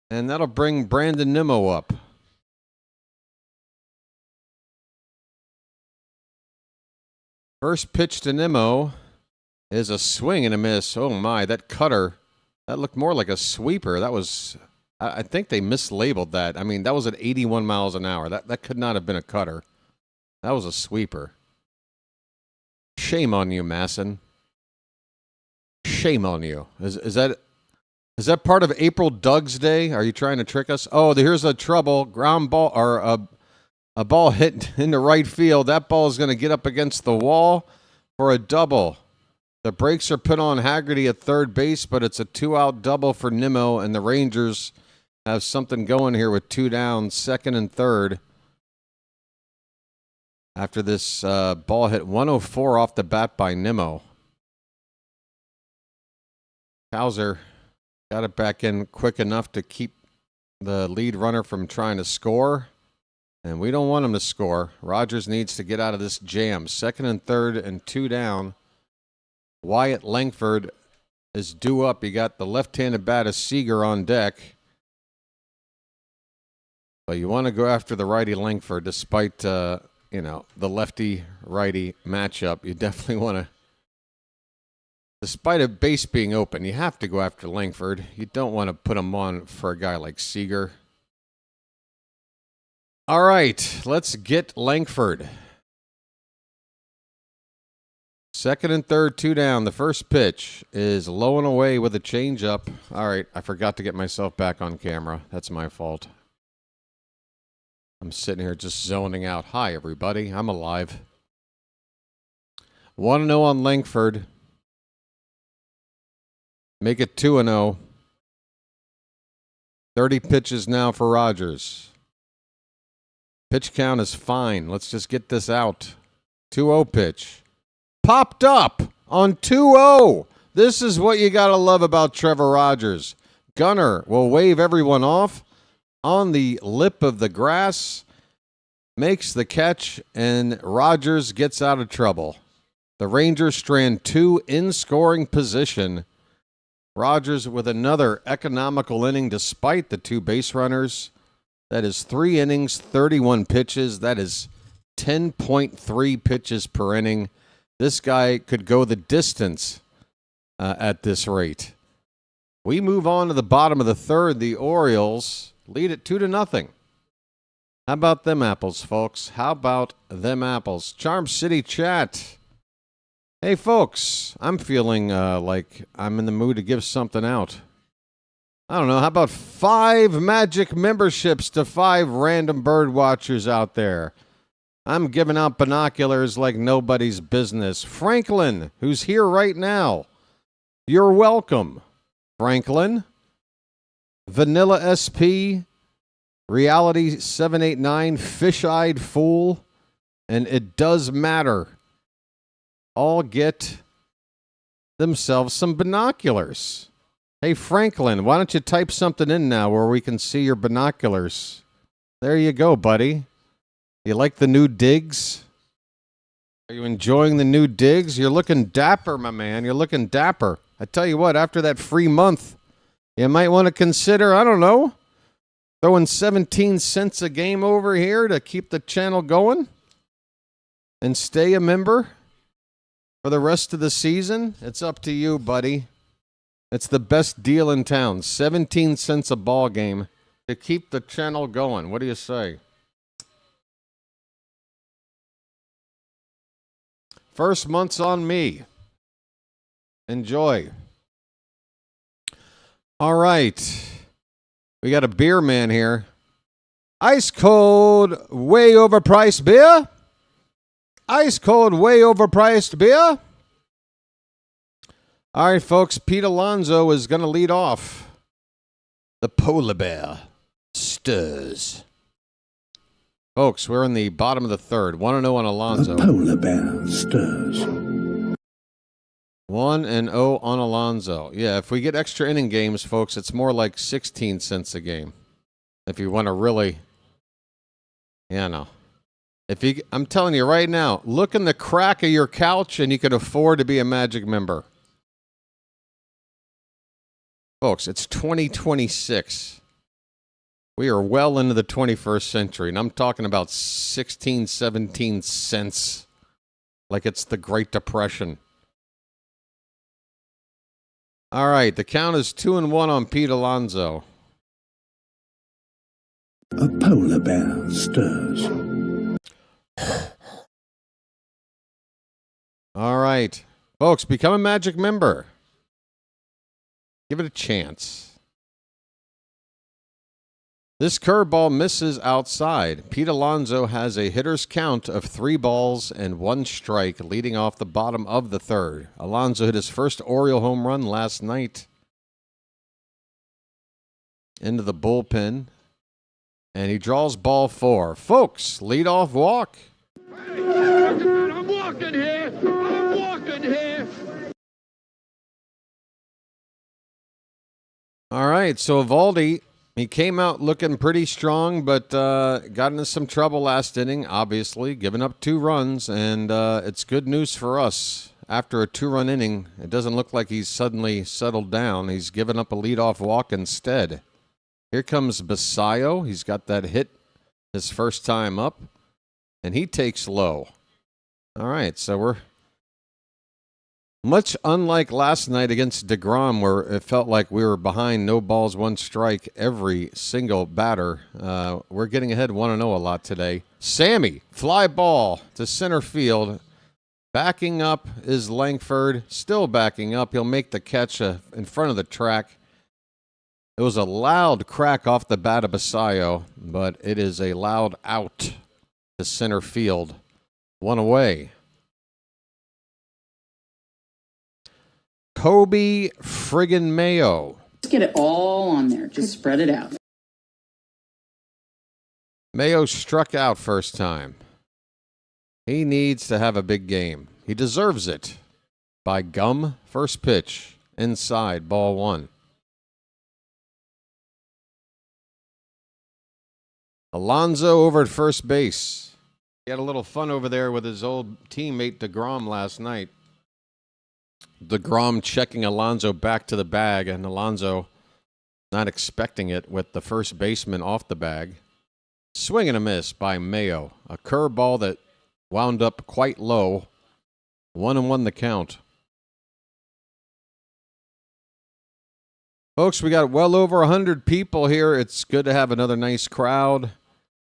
And that'll bring Brandon Nimmo up. First pitch to Nimmo is a swing and a miss. Oh my, that cutter, that looked more like a sweeper. That was, I think they mislabeled that. I mean, that was at 81 miles an hour. That could not have been a cutter. That was a sweeper. Shame on you, Masson. Shame on you. Is that part of April Doug's Day? Are you trying to trick us? Oh, here's a trouble. Ground ball, or a ball hit into right field. That ball is going to get up against the wall for a double. The brakes are put on Haggerty at third base, but it's a 2-out double for Nimmo, and the Rangers have something going here with 2 down, second and third. After this ball hit 104 off the bat by Nimmo. Hauser got it back in quick enough to keep the lead runner from trying to score. And we don't want him to score. Rogers needs to get out of this jam. Second and third and 2 down. Wyatt Langford is due up. You got the left-handed bat of Seager on deck. But you want to go after the righty Langford despite, the lefty-righty matchup. You definitely want to, despite a base being open, you have to go after Langford. You don't want to put him on for a guy like Seager. All right, let's get Langford. Second and third, 2 down. The first pitch is low and away with a changeup. All right, I forgot to get myself back on camera. That's my fault. I'm sitting here just zoning out. Hi, everybody. I'm alive. 1-0 on Langford. Make it 2-0. 30 pitches now for Rogers. Pitch count is fine. Let's just get this out. 2-0 pitch. Popped up on 2-0. This is what you got to love about Trevor Rogers. Gunner will wave everyone off on the lip of the grass, makes the catch, and Rogers gets out of trouble. The Rangers strand 2 in scoring position. Rogers with another economical inning despite the 2 base runners. That is 3 innings, 31 pitches. That is 10.3 pitches per inning. This guy could go the distance at this rate. We move on to the bottom of the third. The Orioles lead it 2-0. How about them apples, folks? How about them apples? Charm City chat. Hey, folks, I'm feeling like I'm in the mood to give something out. I don't know. How about 5 magic memberships to 5 random bird watchers out there? I'm giving out binoculars like nobody's business. Franklin, who's here right now, you're welcome. Franklin, Vanilla SP, Reality 789, Fish-Eyed Fool, and It Does Matter all get themselves some binoculars. Hey, Franklin, why don't you type something in now where we can see your binoculars? There you go, buddy. You like the new digs? Are you enjoying the new digs? You're looking dapper, my man. You're looking dapper. I tell you what, after that free month, you might want to consider, I don't know, throwing 17 cents a game over here to keep the channel going and stay a member for the rest of the season. It's up to you, buddy. It's the best deal in town. 17 cents a ball game to keep the channel going. What do you say? First month's on me. Enjoy. All right. We got a beer man here. Ice cold, way overpriced beer. Ice cold, way overpriced beer. All right, folks. Pete Alonso is going to lead off. The polar bear stirs. Folks, we're in the bottom of the third. 1-0 on Alonso. The polar bear stirs. 1-0 on Alonso. Yeah, if we get extra inning games, folks, it's more like 16 cents a game. If you want to really, no. I'm telling you right now, look in the crack of your couch and you can afford to be a Magic member. Folks, it's 2026. We are well into the 21st century, and I'm talking about 16, 17 cents, like it's the Great Depression. All right, the count is 2-1 on Pete Alonso. A polar bear stirs. All right, folks, become a Magic member. Give it a chance. This curveball misses outside. Pete Alonso has a hitter's count of 3 balls and 1 strike leading off the bottom of the third. Alonso hit his first Oriole home run last night into the bullpen, and he draws ball 4. Folks, leadoff walk. I'm walking here. I'm walking here. All right, so Evaldi, he came out looking pretty strong, but got into some trouble last inning, obviously, giving up 2 runs, and it's good news for us. After a 2-run inning, it doesn't look like he's suddenly settled down. He's given up a leadoff walk instead. Here comes Basallo. He's got that hit his first time up, and he takes low. All right, so we're much unlike last night against DeGrom, where it felt like we were behind, no balls, 1 strike every single batter. We're getting ahead 1-0 a lot today. Sammy, fly ball to center field. Backing up is Langford, still backing up. He'll make the catch in front of the track. It was a loud crack off the bat of Basallo, but it is a loud out to center field. 1 away. Kobe friggin' Mayo. Let's get it all on there. Just spread it out. Mayo struck out first time. He needs to have a big game. He deserves it. By gum, first pitch. Inside, ball 1. Alonso over at first base. He had a little fun over there with his old teammate DeGrom last night. DeGrom checking Alonso back to the bag, and Alonso not expecting it with the first baseman off the bag. Swing and a miss by Mayo. A curveball that wound up quite low. 1-1 the count. Folks, we got well over 100 people here. It's good to have another nice crowd,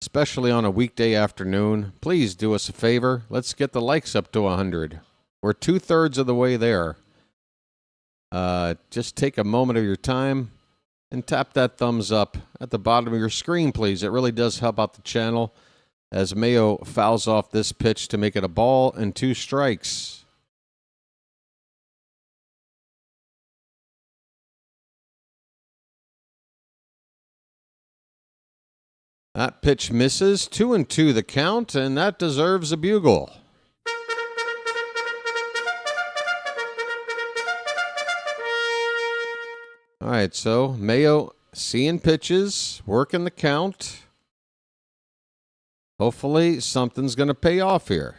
especially on a weekday afternoon. Please do us a favor. Let's get the likes up to 100. We're 2/3 of the way there. Just take a moment of your time and tap that thumbs up at the bottom of your screen, please. It really does help out the channel as Mayo fouls off this pitch to make it a ball and 2 strikes. That pitch misses. 2-2 the count, and that deserves a bugle. All right, so Mayo seeing pitches, working the count. Hopefully something's going to pay off here.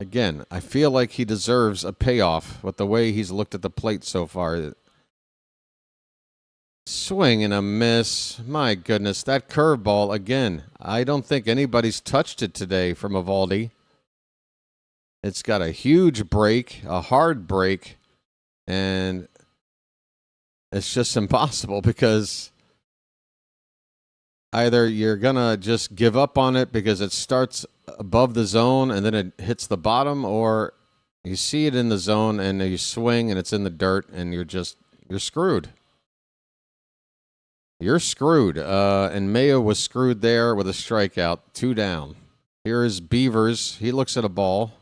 Again, I feel like he deserves a payoff with the way he's looked at the plate so far. Swing and a miss. My goodness, that curveball again. I don't think anybody's touched it today from Eovaldi. It's got a huge break, a hard break, and it's just impossible because either you're going to just give up on it because it starts above the zone and then it hits the bottom, or you see it in the zone and you swing and it's in the dirt and you're screwed. You're screwed. And Mayo was screwed there with a strikeout. 2 down. Here is Beavers. He looks at a ball.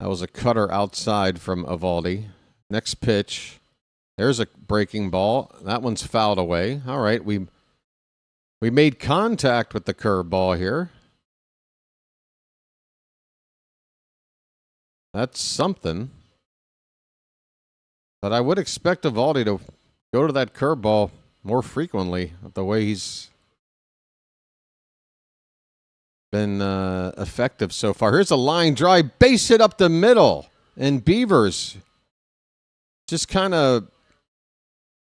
That was a cutter outside from Eovaldi. Next pitch. There's a breaking ball. That one's fouled away. All right, we made contact with the curveball here. That's something. But I would expect Eovaldi to go to that curveball more frequently the way he's been effective so far. Here's a line drive, base hit up the middle. And Beavers just kind of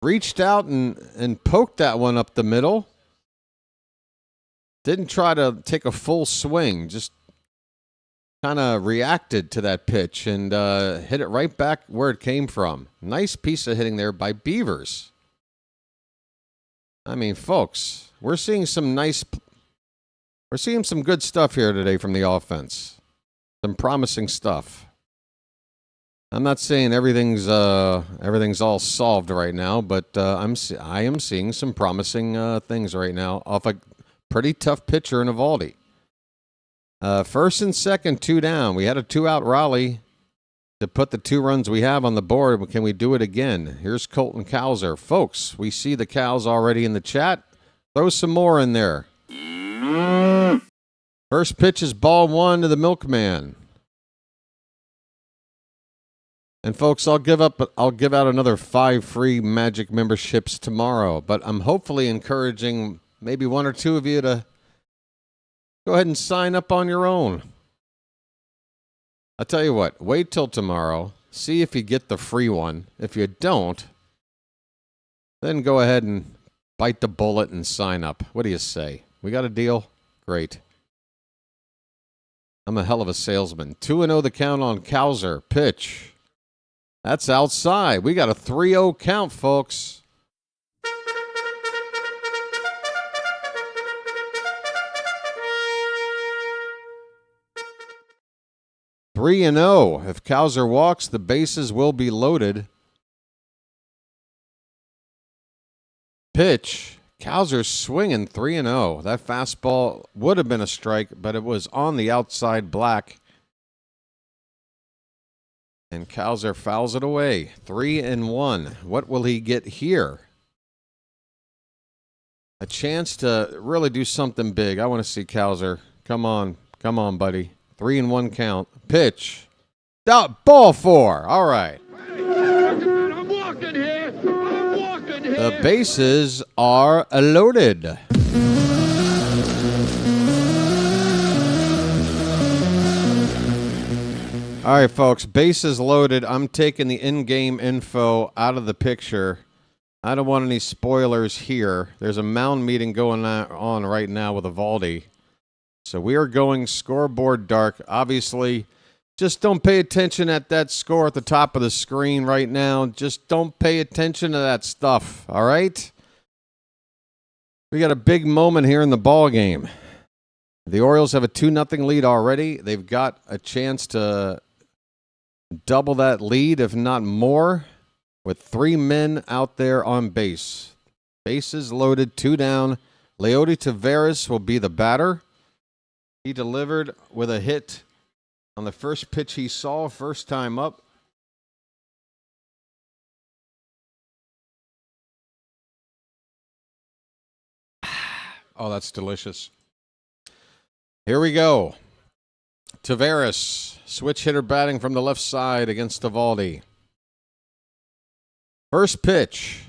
reached out and poked that one up the middle. Didn't try to take a full swing, just kind of reacted to that pitch and hit it right back where it came from. Nice piece of hitting there by Beavers. I mean, folks, we're seeing some good stuff here today from the offense. Some promising stuff. I'm not saying everything's all solved right now, but I am seeing some promising things right now off a pretty tough pitcher in Eovaldi. First and second, 2 down. We had a 2-out rally to put the 2 runs we have on the board. Can we do it again? Here's Colton Cowser. Folks, we see the cows already in the chat. Throw some more in there. First pitch is ball 1 to the Milkman. And folks, I'll give out another 5 free Magic memberships tomorrow, but I'm hopefully encouraging maybe 1 or 2 of you to go ahead and sign up on your own. I'll tell you what, wait till tomorrow, see if you get the free one. If you don't, then go ahead and bite the bullet and sign up. What do you say? We got a deal? Great. I'm a hell of a salesman. 2-0 the count on Cowser. Pitch. That's outside. We got a 3-0 count, folks. Three and 0. If Cowser walks, the bases will be loaded. Pitch. Cowser swinging 3-0. That fastball would have been a strike, but it was on the outside black. And Cowser fouls it away. 3-1. What will he get here? A chance to really do something big. I want to see Cowser. Come on, buddy. 3-1 count. Pitch. Ball 4. All right. I'm walking here. The bases are loaded. All right, folks, bases loaded. I'm taking the in-game info out of the picture. I don't want any spoilers here. There's a mound meeting going on right now with Evaldi. So we are going scoreboard dark. Obviously, just don't pay attention at that score at the top of the screen right now. Just don't pay attention to that stuff, all right? We got a big moment here in the ball game. The Orioles have a 2-0 lead already. They've got a chance to double that lead, if not more, with 3 men out there on base. Bases loaded, 2 down. Leody Taveras will be the batter. He delivered with a hit on the first pitch he saw, first time up. Oh, that's delicious. Here we go. Taveras, switch hitter batting from the left side against Evaldi. First pitch,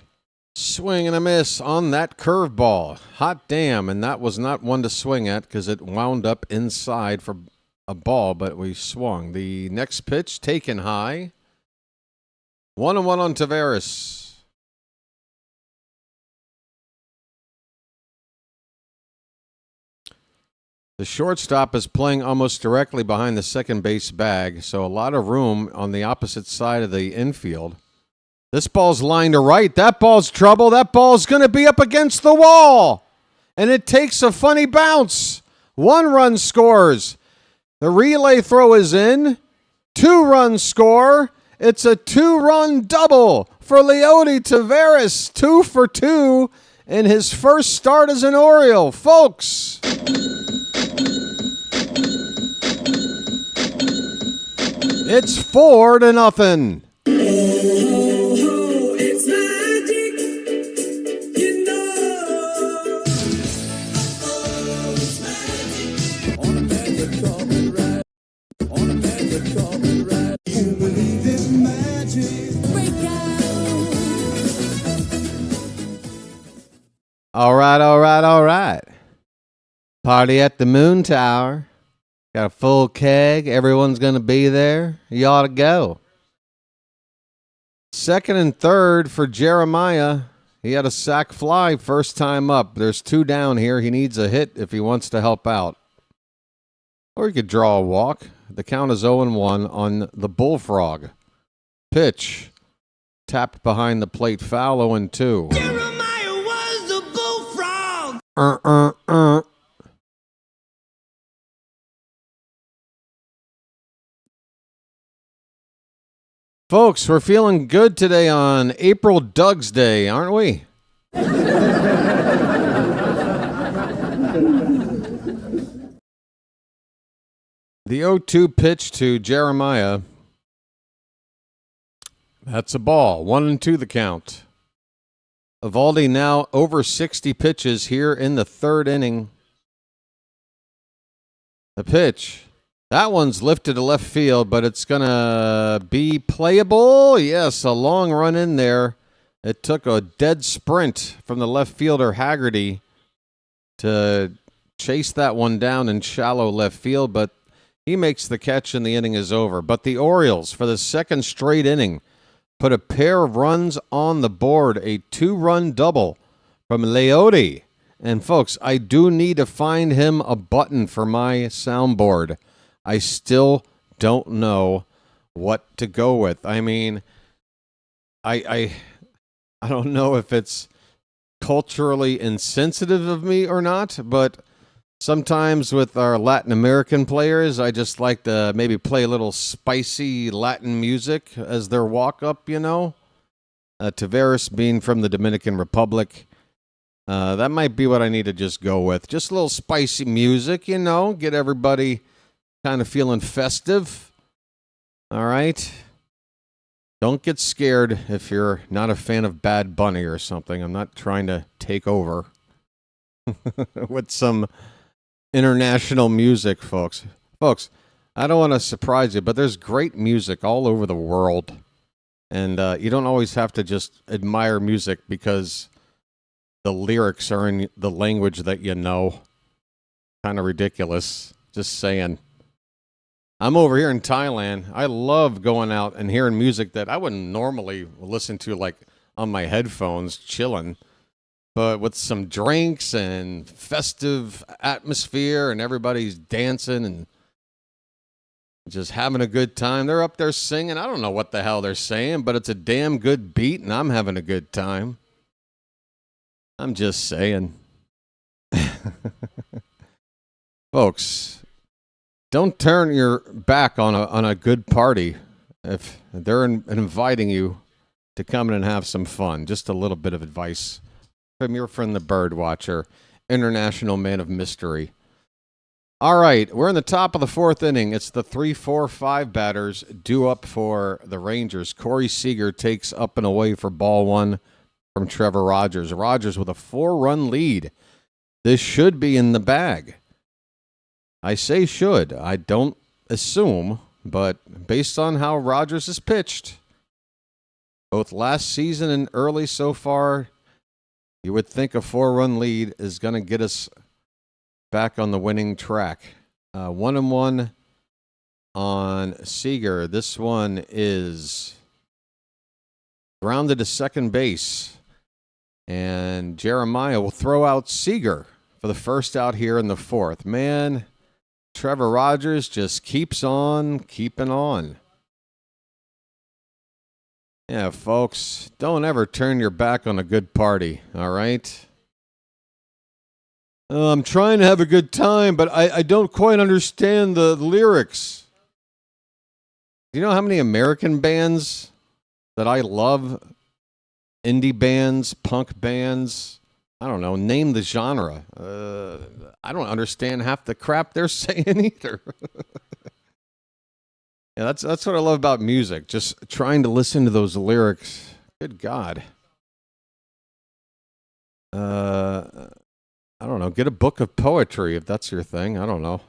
swing and a miss on that curveball. Hot damn, and that was not one to swing at because it wound up inside for a ball, but we swung. The next pitch, taken high. 1-1 on Taveras. The shortstop is playing almost directly behind the second base bag, so a lot of room on the opposite side of the infield. This ball's lined to right. That ball's trouble. That ball's going to be up against the wall. And it takes a funny bounce. 1 run scores. The relay throw is in. 2-run score. It's a 2-run double for Leody Taveras. 2 for 2 in his first start as an Oriole. Folks. It's 4-0. It's magic, you know. It's magic. On a magic carpet ride. On a magic carpet ride. You believe in magic. Break out. All right. Party at the Moon Tower. Got a full keg. Everyone's going to be there. You ought to go. Second and third for Jeremiah. He had a sac fly first time up. There's 2 down here. He needs a hit if he wants to help out. Or he could draw a walk. The count is 0-1 on the Bullfrog. Pitch. Tapped behind the plate. Foul 0-2. Jeremiah was the bullfrog. Folks, we're feeling good today on April Doug's Day, aren't we? The 0-2 pitch to Jeremiah. That's a ball. 1-2 the count. Evaldi now over 60 pitches here in the 3rd inning. The pitch. That one's lifted to left field, but it's going to be playable. Yes, a long run in there. It took a dead sprint from the left fielder, Haggerty, to chase that one down in shallow left field, but he makes the catch and the inning is over. But the Orioles, for the 2nd straight inning, put a pair of runs on the board, a 2-run double from Leody. And, folks, I do need to find him a button for my soundboard. I still don't know what to go with. I mean, I don't know if it's culturally insensitive of me or not, but sometimes with our Latin American players, I just like to maybe play a little spicy Latin music as their walk-up, you know. Taveras being from the Dominican Republic, that might be what I need to just go with. Just a little spicy music, you know, get everybody kind of feeling festive. All right. Don't get scared if you're not a fan of Bad Bunny or something. I'm not trying to take over with some international music, folks. Folks, I don't want to surprise you, but there's great music all over the world. And you don't always have to just admire music because the lyrics are in the language that you know. Kind of ridiculous. Just saying. I'm over here in Thailand. I love going out and hearing music that I wouldn't normally listen to, like on my headphones, chilling. But with some drinks and festive atmosphere and everybody's dancing and just having a good time. They're up there singing. I don't know what the hell they're saying, but it's a damn good beat, and I'm having a good time. I'm just saying. Folks, don't turn your back on a good party if they're inviting you to come in and have some fun. Just a little bit of advice from your friend the BirdWatcher, international man of mystery. All right, we're in the top of the fourth inning. It's the 3-4-5 batters due up for the Rangers. Corey Seager takes up and away for ball one from Trevor Rogers. Rogers with a 4-run lead. This should be in the bag. I say should. I don't assume, but based on how Rogers has pitched, both last season and early so far, you would think a 4-run lead is going to get us back on the winning track. 1-1 on Seager. This one is grounded to second base. And Jeremiah will throw out Seager for the first out here in the fourth. Man, Trevor Rogers just keeps on keeping on. Yeah, folks, don't ever turn your back on a good party, all right? I'm trying to have a good time, but I don't quite understand the lyrics. Do you know how many American bands that I love? Indie bands, punk bands, I don't know, name the genre. I don't understand half the crap they're saying either. Yeah, that's what I love about music, just trying to listen to those lyrics. Good God. I don't know, get a book of poetry if that's your thing. I don't know.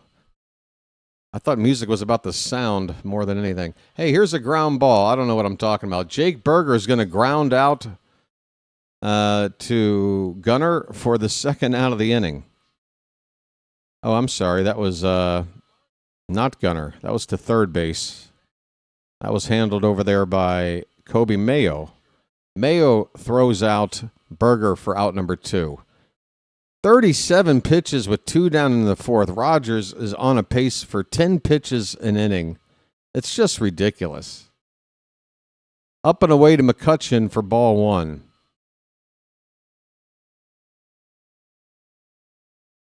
I thought music was about the sound more than anything. Hey, here's a ground ball. I don't know what I'm talking about. Jake Berger is going to ground out to Gunnar for the second out of the inning. Oh, I'm sorry. That was not Gunnar. That was to third base. That was handled over there by Kobe Mayo. Mayo throws out Berger for out number 2. 37 pitches with 2 down in the fourth. Rogers is on a pace for 10 pitches an inning. It's just ridiculous. Up and away to McCutcheon for ball one.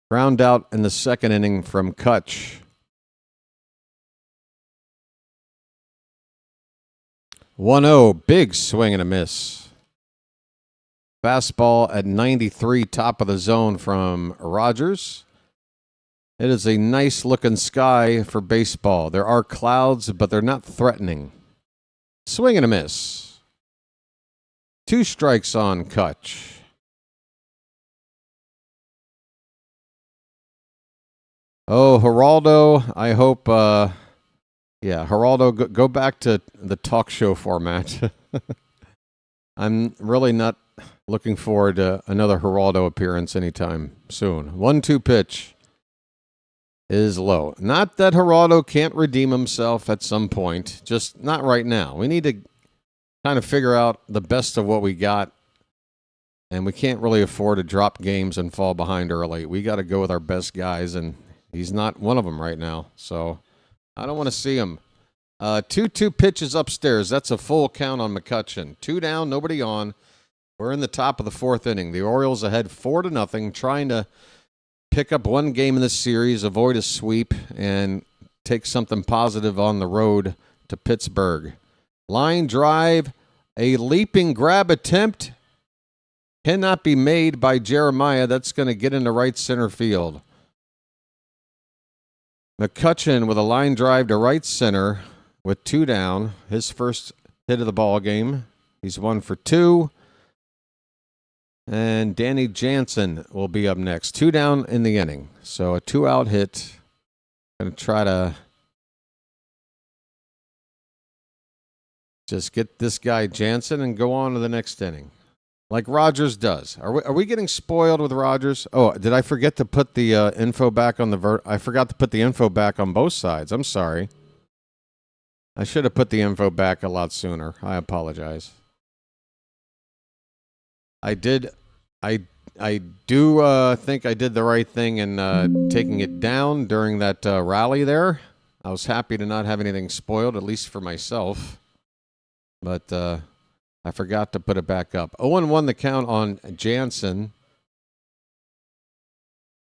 Ground out in the second inning from Kutch. 1-0, big swing and a miss. Fastball at 93, top of the zone from Rogers. It is a nice-looking sky for baseball. There are clouds, but they're not threatening. Swing and a miss. 2 strikes on Kutch. Oh, Geraldo, I hope, Geraldo, go back to the talk show format. I'm really not looking forward to another Geraldo appearance anytime soon. 1-2 pitch is low. Not that Geraldo can't redeem himself at some point, just not right now. We need to kind of figure out the best of what we got, and we can't really afford to drop games and fall behind early. We got to go with our best guys, and he's not one of them right now, so I don't want to see him. 2-2 pitches upstairs. That's a full count on McCutcheon. 2 down, nobody on. We're in the top of the fourth inning. The Orioles ahead 4-0, trying to pick up one game in this series, avoid a sweep, and take something positive on the road to Pittsburgh. Line drive, a leaping grab attempt cannot be made by Jeremiah. That's going to get into right center field. McCutcheon with a line drive to right center with 2 down. His first hit of the ball game. He's 1 for 2. And Danny Jansen will be up next. 2 down in the inning. So a 2-out hit. Going to try to just get this guy Jansen and go on to the next inning. Like Rogers does. Are we getting spoiled with Rogers? Oh, did I forget to put the info back on the I forgot to put the info back on both sides. I'm sorry. I should have put the info back a lot sooner. I apologize. I do think I did the right thing in taking it down during that rally there. I was happy to not have anything spoiled, at least for myself. But I forgot to put it back up. 0-1 the count on Jansen.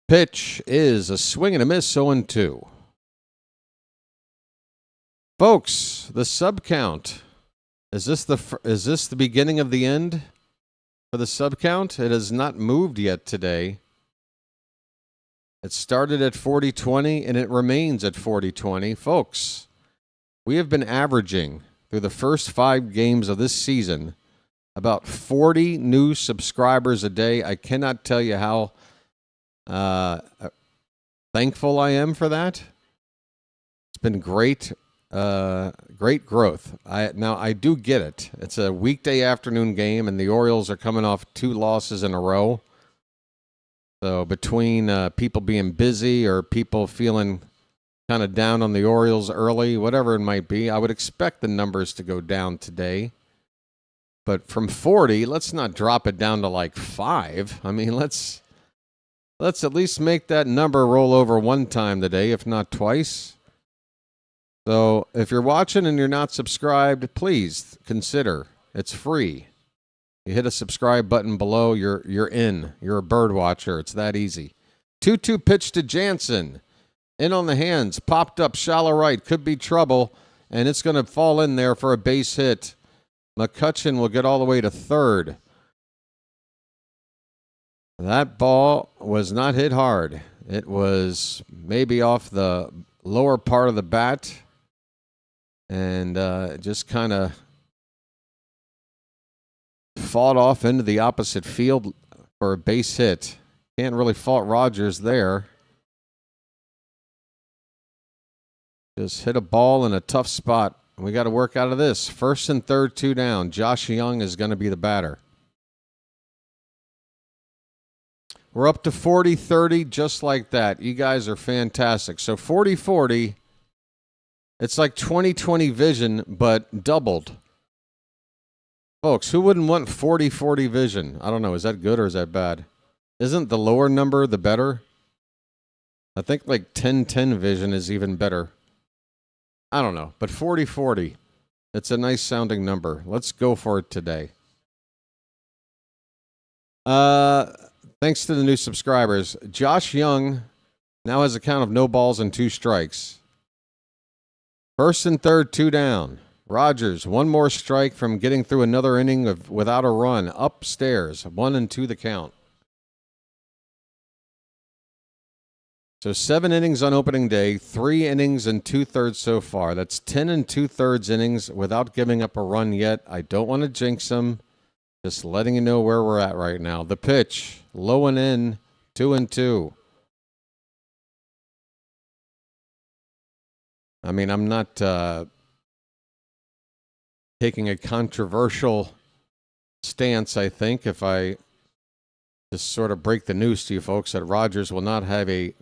Pitch is a swing and a miss, 0-2. Folks, the sub count. Is this the beginning of the end for the sub count? It has not moved yet today. It started at 40-20 and it remains at 40-20. Folks, we have been averaging through the first 5 games of this season about 40 new subscribers a day. I cannot tell you how thankful I am for that. It's been great. Great growth. I do get it. It's a weekday afternoon game, and the Orioles are coming off 2 losses in a row. So between people being busy or people feeling kind of down on the Orioles early, whatever it might be, I would expect the numbers to go down today. But from 40, let's not drop it down to like 5. I mean, let's at least make that number roll over one time today, if not twice. So if you're watching and you're not subscribed, please consider. It's free. You hit a subscribe button below, you're in. You're a bird watcher. It's that easy. 2-2 pitch to Jansen. In on the hands, popped up shallow right, could be trouble, and it's going to fall in there for a base hit. McCutcheon will get all the way to third. That ball was not hit hard. It was maybe off the lower part of the bat. And just kind of fought off into the opposite field for a base hit. Can't really fault Rogers there. Just hit a ball in a tough spot. We got to work out of this. First and third, 2 down. Josh Young is going to be the batter. We're up to 40-30 just like that. You guys are fantastic. So 40-40. It's like 20/20 vision, but doubled. Folks, who wouldn't want 40/40 vision? I don't know. Is that good or is that bad? Isn't the lower number the better? I think like 10/10 vision is even better. I don't know. But 40/40, it's a nice sounding number. Let's go for it today. Thanks to the new subscribers. Josh Young now has a count of no balls and 2 strikes. First and third, 2 down. Rogers, 1 more strike from getting through another inning without a run. Upstairs, 1-2 the count. So 7 innings on opening day, 3 innings and 2/3 so far. That's 10 2/3 innings without giving up a run yet. I don't want to jinx them. Just letting you know where we're at right now. The pitch, low and in, 2-2. I mean, I'm not taking a controversial stance, I think, if I just sort of break the news to you folks that Rogers will not have a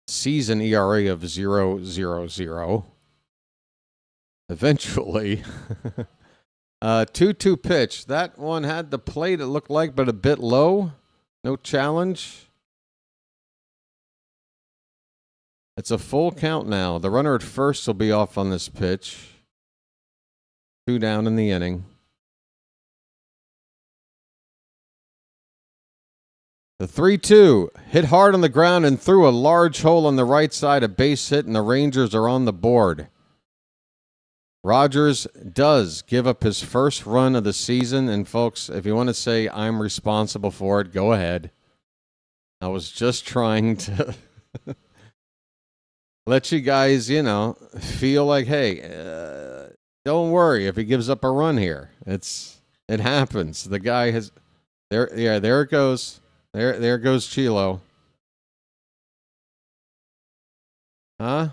season ERA of 0.00. Eventually. 2-2 pitch. That one had the plate, it looked like, but a bit low. No challenge. It's a full count now. The runner at first will be off on this pitch. 2 down in the inning. The 3-2 hit hard on the ground and through a large hole on the right side. A base hit, and the Rangers are on the board. Rogers does give up his first run of the season. And folks, if you want to say I'm responsible for it, go ahead. I was just trying to let you guys, feel like, hey, don't worry if he gives up a run here. It happens. The guy has there it goes. There goes Chilo. Huh?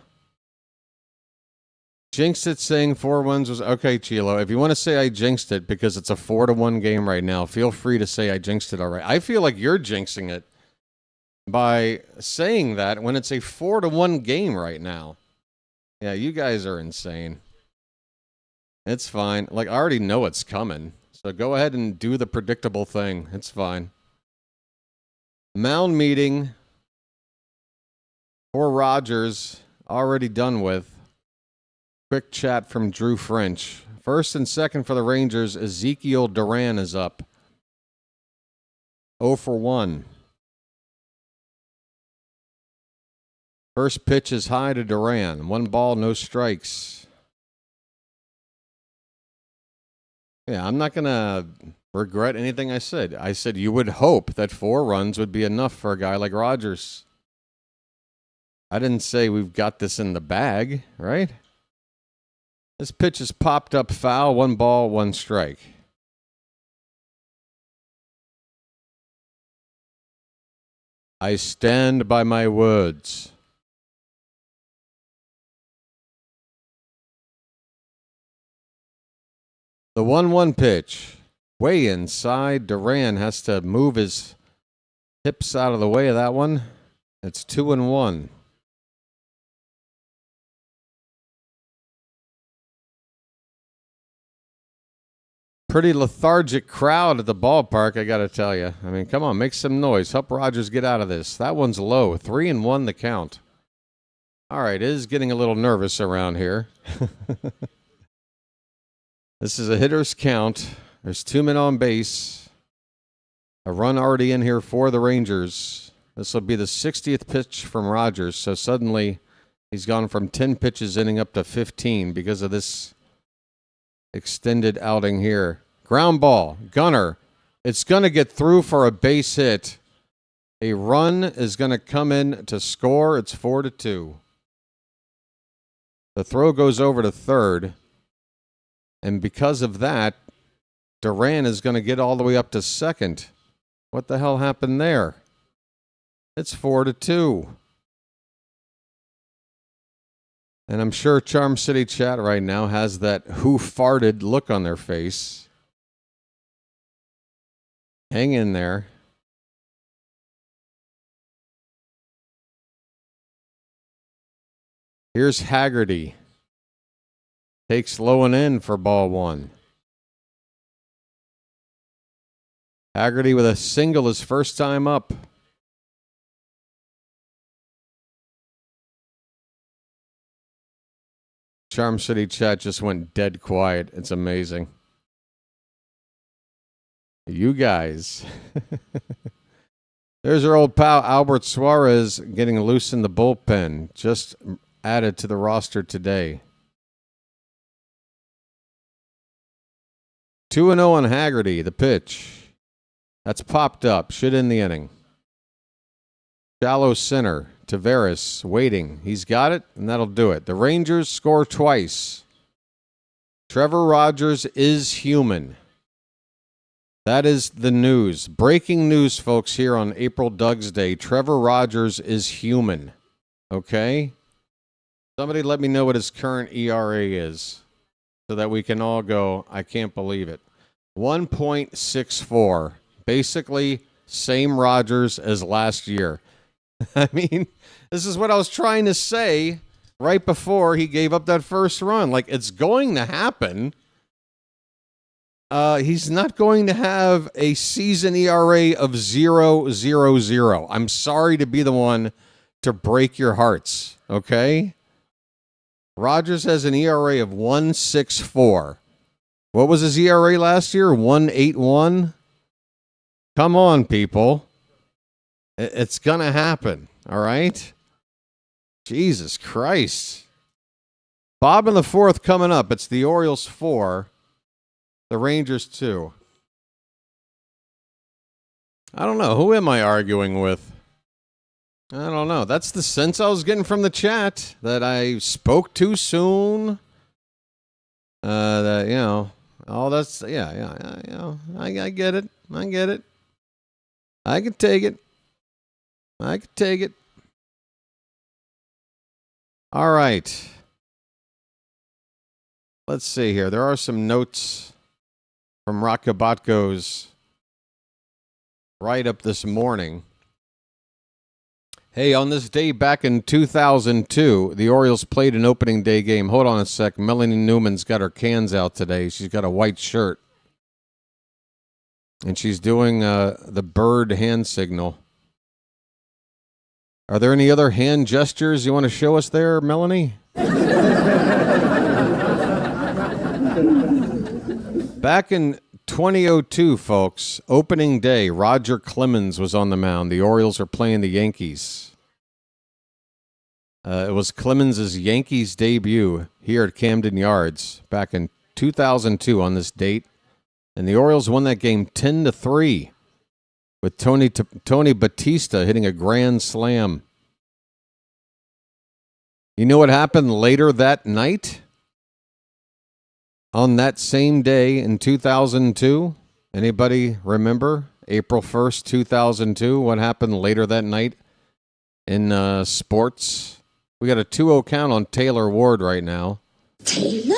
Jinxed it saying 4 runs was okay, Chilo. If you want to say I jinxed it because it's a 4-1 game right now, feel free to say I jinxed it already. I feel like you're jinxing it by saying that when it's a 4-1 game right now. Yeah, you guys are insane. It's fine. Like, I already know it's coming. So go ahead and do the predictable thing. It's fine. Mound meeting for Rogers, already done with. Quick chat from Drew French. First and second for the Rangers, Ezekiel Duran is up. 0 for 1. First pitch is high to Duran. 1 ball, no strikes. Yeah, I'm not going to regret anything I said. I said you would hope that 4 runs would be enough for a guy like Rogers. I didn't say we've got this in the bag, right? This pitch is popped up foul. 1 ball, 1 strike. I stand by my words. The 1-1 pitch. Way inside. Duran has to move his hips out of the way of that one. It's 2-1. Pretty lethargic crowd at the ballpark, I got to tell you. I mean, come on, make some noise. Help Rogers get out of this. That one's low. 3-1 the count. All right, it is getting a little nervous around here. This is a hitter's count. There's 2 men on base. A run already in here for the Rangers. This will be the 60th pitch from Rogers. So suddenly he's gone from 10 pitches inning up to 15 because of this extended outing here. Ground ball. Gunner. It's going to get through for a base hit. A run is going to come in to score. It's 4-2. The throw goes over to third. And because of that, Duran is going to get all the way up to second. What the hell happened there? It's 4-2. And I'm sure Charm City chat right now has that who farted look on their face. Hang in there. Here's Haggerty. Takes low and in for ball 1. Haggerty with a single his first time up. Charm City chat just went dead quiet. It's amazing. You guys. There's our old pal Albert Suarez getting loose in the bullpen. Just added to the roster today. 2-0 on Haggerty, the pitch. That's popped up. Should end the inning. Shallow center. Tavares waiting. He's got it, and that'll do it. The Rangers score twice. Trevor Rogers is human. That is the news. Breaking news, folks, here on April Doug's Day. Trevor Rogers is human. Okay? Somebody let me know what his current ERA is so that we can all go, I can't believe it. 1.64. Basically, same Rogers as last year. I mean, this is what I was trying to say right before he gave up that first run. Like, it's going to happen. He's not going to have a season ERA of 0.00. I'm sorry to be the one to break your hearts, okay? Rogers has an ERA of 1.64. What was his ERA last year? 1.81? Come on, people. It's going to happen, all right? Jesus Christ. Bob in the 4th coming up. It's the Orioles 4, the Rangers 2. I don't know. Who am I arguing with? I don't know. That's the sense I was getting from the chat, that I spoke too soon. That, you know, all that's, yeah, you know, I get it. I get it. I can take it. I can take it. All right. Let's see here. There are some notes from Rockabatko's write-up this morning. Hey, on this day back in 2002, the Orioles played an opening day game. Hold on a sec. Melanie Newman's got her cans out today. She's got a white shirt. And she's doing the bird hand signal. Are there any other hand gestures you want to show us there, Melanie? Back in 2002, folks, opening day, Roger Clemens was on the mound. The Orioles are playing the Yankees. It was Clemens' Yankees debut here at Camden Yards back in 2002 on this date. And the Orioles won that game 10-3 with Tony Batista hitting a grand slam. You know what happened later that night? On that same day in 2002? Anybody remember? April 1st, 2002. What happened later that night in sports? We got a 2-0 count on Taylor Ward right now. Taylor?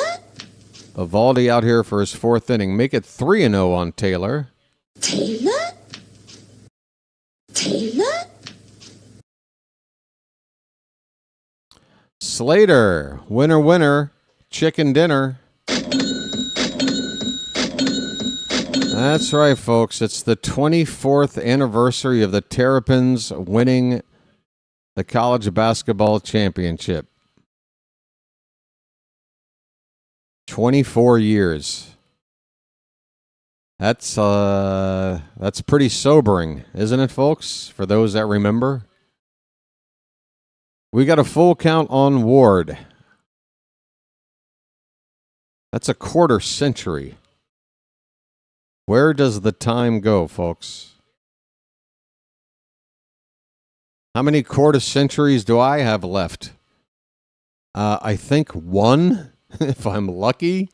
Evaldi out here for his fourth inning. Make it 3-0 on Taylor. Taylor? Taylor? Slater, winner, winner, chicken dinner. That's right, folks. It's the 24th anniversary of the Terrapins winning the college basketball championship. 24 years. That's pretty sobering, isn't it, folks? For those that remember. We got a full count on Ward. That's a quarter century. Where does the time go, folks? How many quarter centuries do I have left? I think one, if I'm lucky.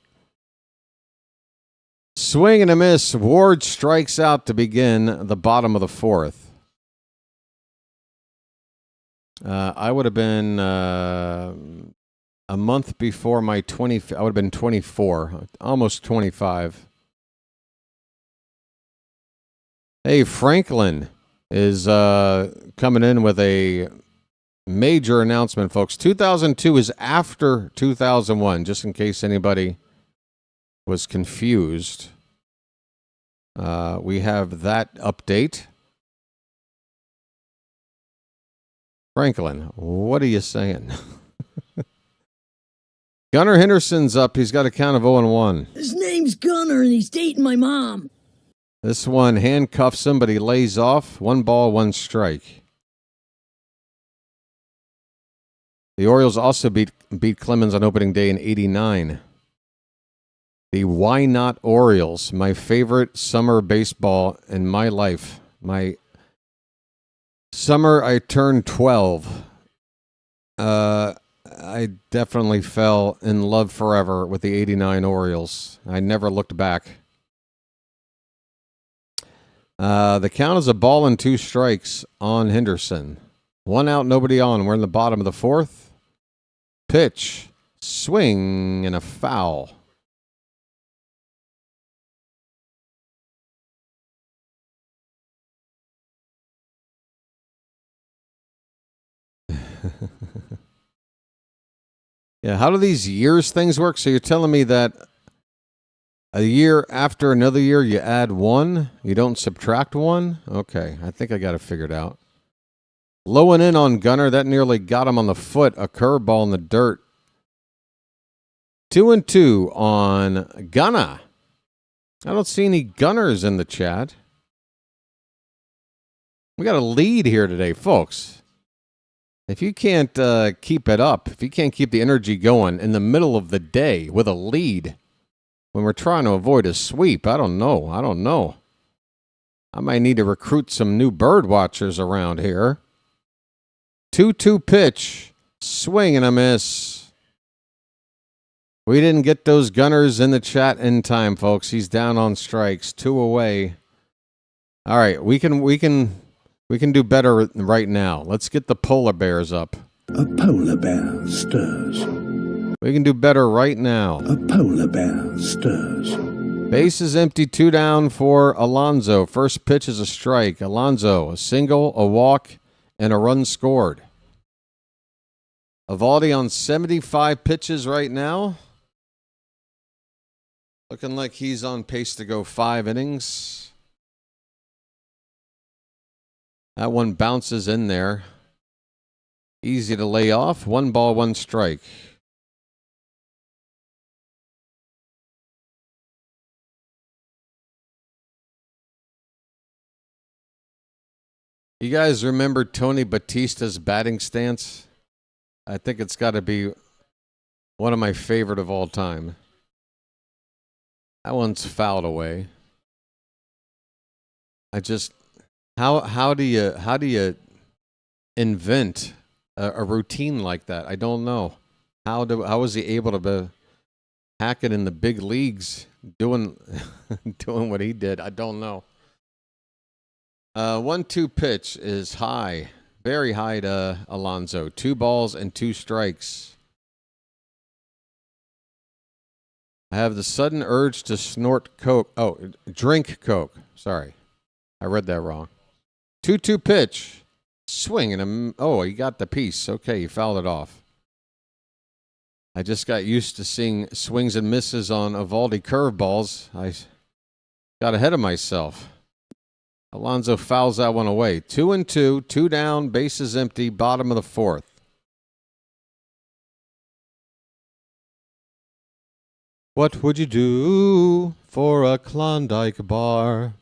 Swing and a miss. Ward strikes out to begin the bottom of the fourth. I would have been a month before my 20. I would have been 24, almost 25. Hey, Franklin is coming in with a major announcement, folks. 2002 is after 2001, just in case anybody was confused. We have that update. Franklin, what are you saying? Gunnar Henderson's up. He's got a count of 0-1. His name's Gunnar, and he's dating my mom. This one handcuffs him, but he lays off. 1 ball, 1 strike. The Orioles also beat Clemens on opening day in '89. The Why Not Orioles, my favorite summer baseball in my life. My summer I turned 12. I definitely fell in love forever with the '89 Orioles. I never looked back. The count is a ball and 2 strikes on Henderson. 1 out, nobody on. We're in the bottom of the fourth. Pitch, swing, and a foul. Yeah, how do these years things work? So you're telling me that a year after another year, you add 1? You don't subtract 1? Okay, I think I got it figured out. Low and in on Gunnar. That nearly got him on the foot. A curveball in the dirt. 2-2 on Gunnar. I don't see any Gunners in the chat. We got a lead here today, folks. If you can't keep it up, if you can't keep the energy going in the middle of the day with a lead, when we're trying to avoid a sweep, I don't know. I might need to recruit some new bird watchers around here. 2-2 pitch. Swing and a miss. We didn't get those Gunners in the chat in time, folks. He's down on strikes. 2 away. All right, we can do better right now. Let's get the polar bears up. A polar bear stirs. We can do better right now. A polar bear stirs. Base is empty, 2 down for Alonso. First pitch is a strike. Alonso, a single, a walk, and a run scored. Evaldi on 75 pitches right now. Looking like he's on pace to go 5 innings. That one bounces in there. Easy to lay off. 1 ball, 1 strike. You guys remember Tony Batista's batting stance? I think it's got to be one of my favorite of all time. That one's fouled away. I just how do you invent a routine like that? I don't know. How was he able to hack it in the big leagues doing what he did? I don't know. 1-2 pitch is high, very high to Alonso. 2 balls and 2 strikes. I have the sudden urge to snort Coke. Oh, drink Coke. Sorry. I read that wrong. 2-2 pitch. Swing and him. Oh, he got the piece. Okay, he fouled it off. I just got used to seeing swings and misses on Evaldi curveballs. I got ahead of myself. Alonso fouls that one away. 2-2, 2 down, bases empty, bottom of the 4th. What would you do for a Klondike bar?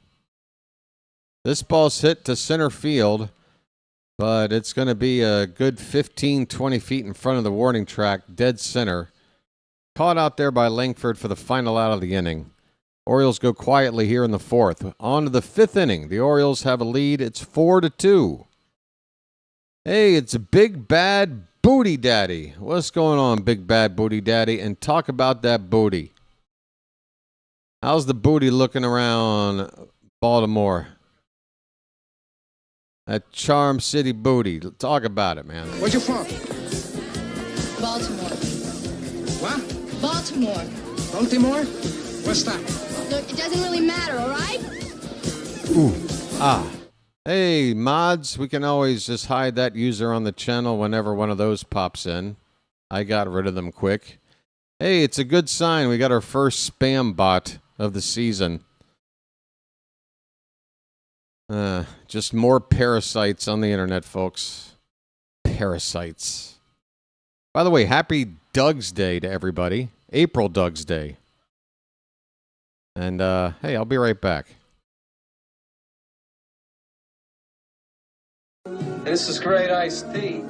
This ball's hit to center field, but it's going to be a good 15, 20 feet in front of the warning track, dead center. Caught out there by Langford for the final out of the inning. Orioles go quietly here in the 4th. On to the 5th inning. The Orioles have a lead. It's 4-2. Hey, it's a Big Bad Booty Daddy. What's going on, Big Bad Booty Daddy? And talk about that booty. How's the booty looking around Baltimore? That Charm City booty. Talk about it, man. Where you from? Baltimore. What? Baltimore. Baltimore? What's that? Look, it doesn't really matter, all right? Ooh. Ah. Hey, mods, we can always just hide that user on the channel whenever one of those pops in. I got rid of them quick. Hey, it's a good sign. We got our first spam bot of the season. Just more parasites on the internet, folks. Parasites. By the way, happy Doug's Day to everybody. April Doug's Day. And, hey, I'll be right back. This is great iced tea.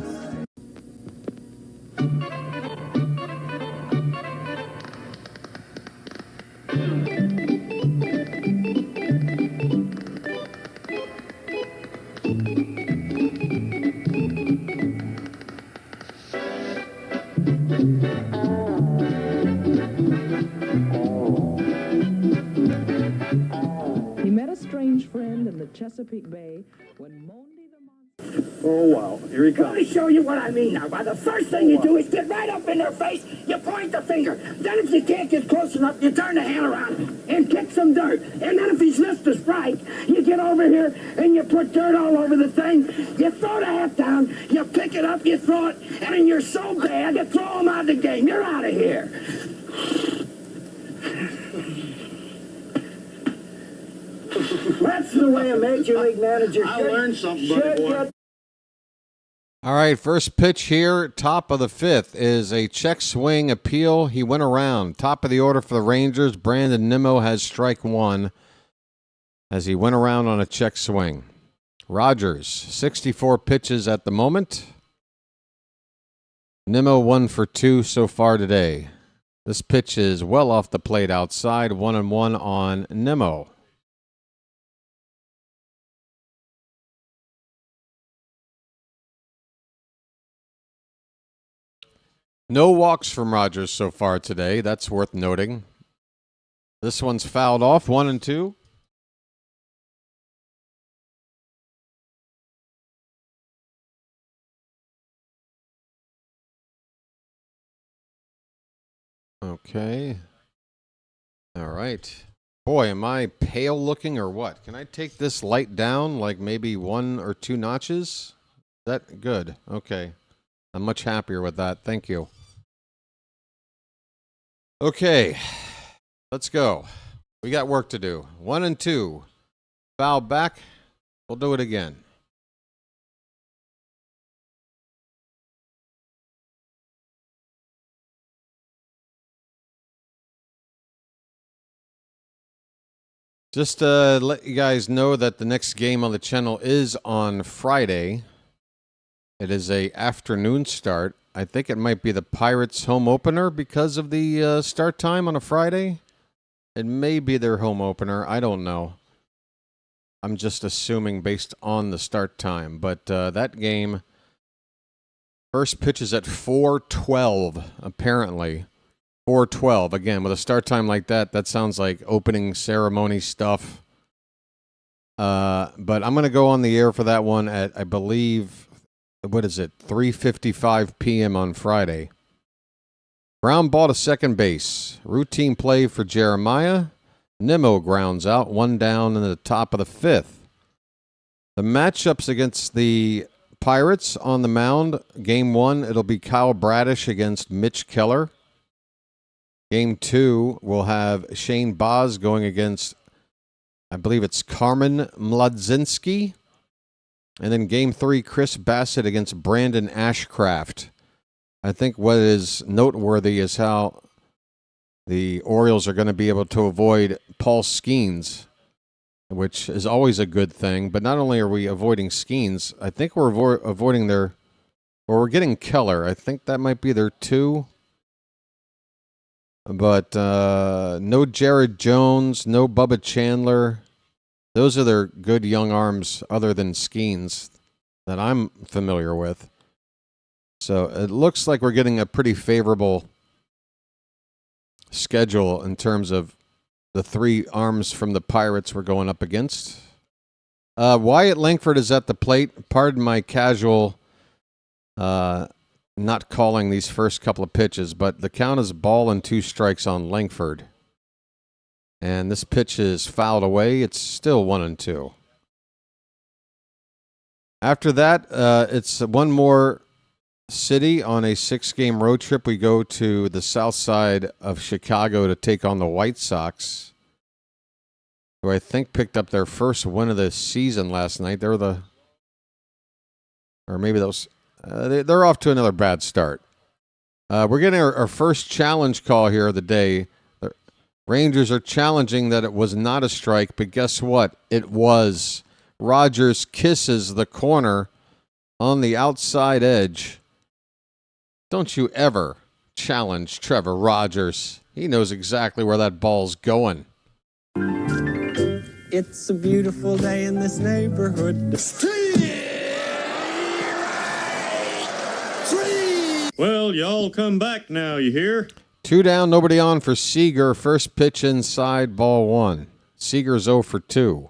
He met a strange friend in the Chesapeake Bay when Monday the Monster... Oh, wow. Here he comes. Let me show you what I mean now. By the first thing you do is get right up in their face, you point the finger. Then if you can't get close enough, you turn the hand around and kick some dirt. And then if he's missed a strike, you get over here and you put dirt all over the thing. You throw the hat down, you pick it up, you throw it, and then you're so bad, you throw him out of the game. You're out of here. That's the way a major league manager should. I learned something, buddy boy. All right, first pitch here, top of the 5th, is a check swing appeal. He went around. Top of the order for the Rangers. Brandon Nimmo has strike 1 as he went around on a check swing. Rogers, 64 pitches at the moment. Nimmo 1 for 2 so far today. This pitch is well off the plate outside, 1-1 on Nimmo. No walks from Rogers so far today. That's worth noting. This one's fouled off, 1-2. Okay. All right. Boy, am I pale looking or what? Can I take this light down like maybe 1 or 2 notches? that good? Okay. I'm much happier with that. Thank you. Okay. Let's go. We got work to do. 1 and 2. Foul back. We'll do it again. Just to let you guys know that the next game on the channel is on Friday. It is a afternoon start. I think it might be the Pirates home opener because of the start time on a Friday. It may be their home opener. I don't know. I'm just assuming based on the start time. But that game, first pitch is at 4:12, apparently. 4:12. Again, with a start time like that, that sounds like opening ceremony stuff. But I'm going to go on the air for that one at, I believe, what is it, 3:55 p.m. on Friday. Ground ball to second base. Routine play for Jeremiah. Nimmo grounds out, 1 down in the top of the 5th. The matchups against the Pirates on the mound. Game 1, it'll be Kyle Bradish against Mitch Keller. Game 2, we'll have Shane Baz going against, I believe it's Carmen Mladzinski. And then Game 3, Chris Bassett against Brandon Ashcraft. I think what is noteworthy is how the Orioles are going to be able to avoid Paul Skeens, which is always a good thing. But not only are we avoiding Skeens, I think we're avoiding their, or we're getting Keller. I think that might be their 2. But no Jared Jones, no Bubba Chandler. Those are their good young arms other than Skeens that I'm familiar with. So it looks like we're getting a pretty favorable schedule in terms of the 3 arms from the Pirates we're going up against. Wyatt Langford is at the plate. Pardon my casual not calling these first couple of pitches, but the count is ball and 2 strikes on Langford. And this pitch is fouled away. It's still 1 and 2. After that, it's one more city on a 6-game road trip. We go to the south side of Chicago to take on the White Sox, who I think picked up their first win of the season last night. They're the, or maybe those, they're off to another bad start. We're getting our first challenge call here of the day. The Rangers are challenging that it was not a strike, but guess what? It was. Rogers kisses the corner on the outside edge. Don't you ever challenge Trevor Rogers. He knows exactly where that ball's going. It's a beautiful day in this neighborhood. Well, y'all come back now, you hear? 2 down, nobody on for Seager. First pitch inside, ball 1. Seager's 0 for 2.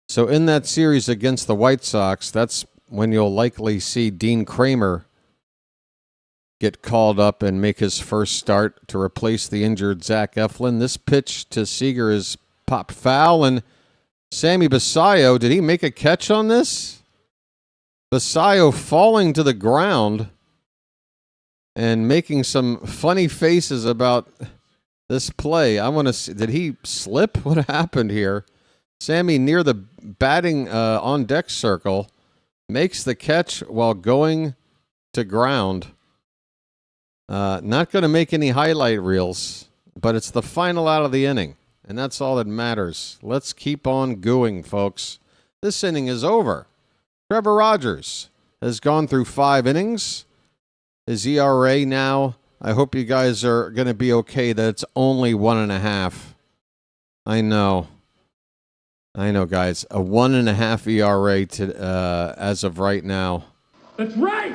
So in that series against the White Sox, that's when you'll likely see Dean Kramer get called up and make his first start to replace the injured Zach Eflin. This pitch to Seager is popped foul, and Sammy Basallo, did he make a catch on this? Basallo falling to the ground and making some funny faces about this play. I want to see, did he slip? What happened here? Sammy near the batting on deck circle makes the catch while going to ground. Not going to make any highlight reels, but it's the final out of the inning, and that's all that matters. Let's keep on gooing, folks. This inning is over. Trevor Rogers has gone through 5 innings. His ERA now, I hope you guys are going to be okay that it's only 1.5. I know, guys. A 1.5 ERA as of right now. That's right.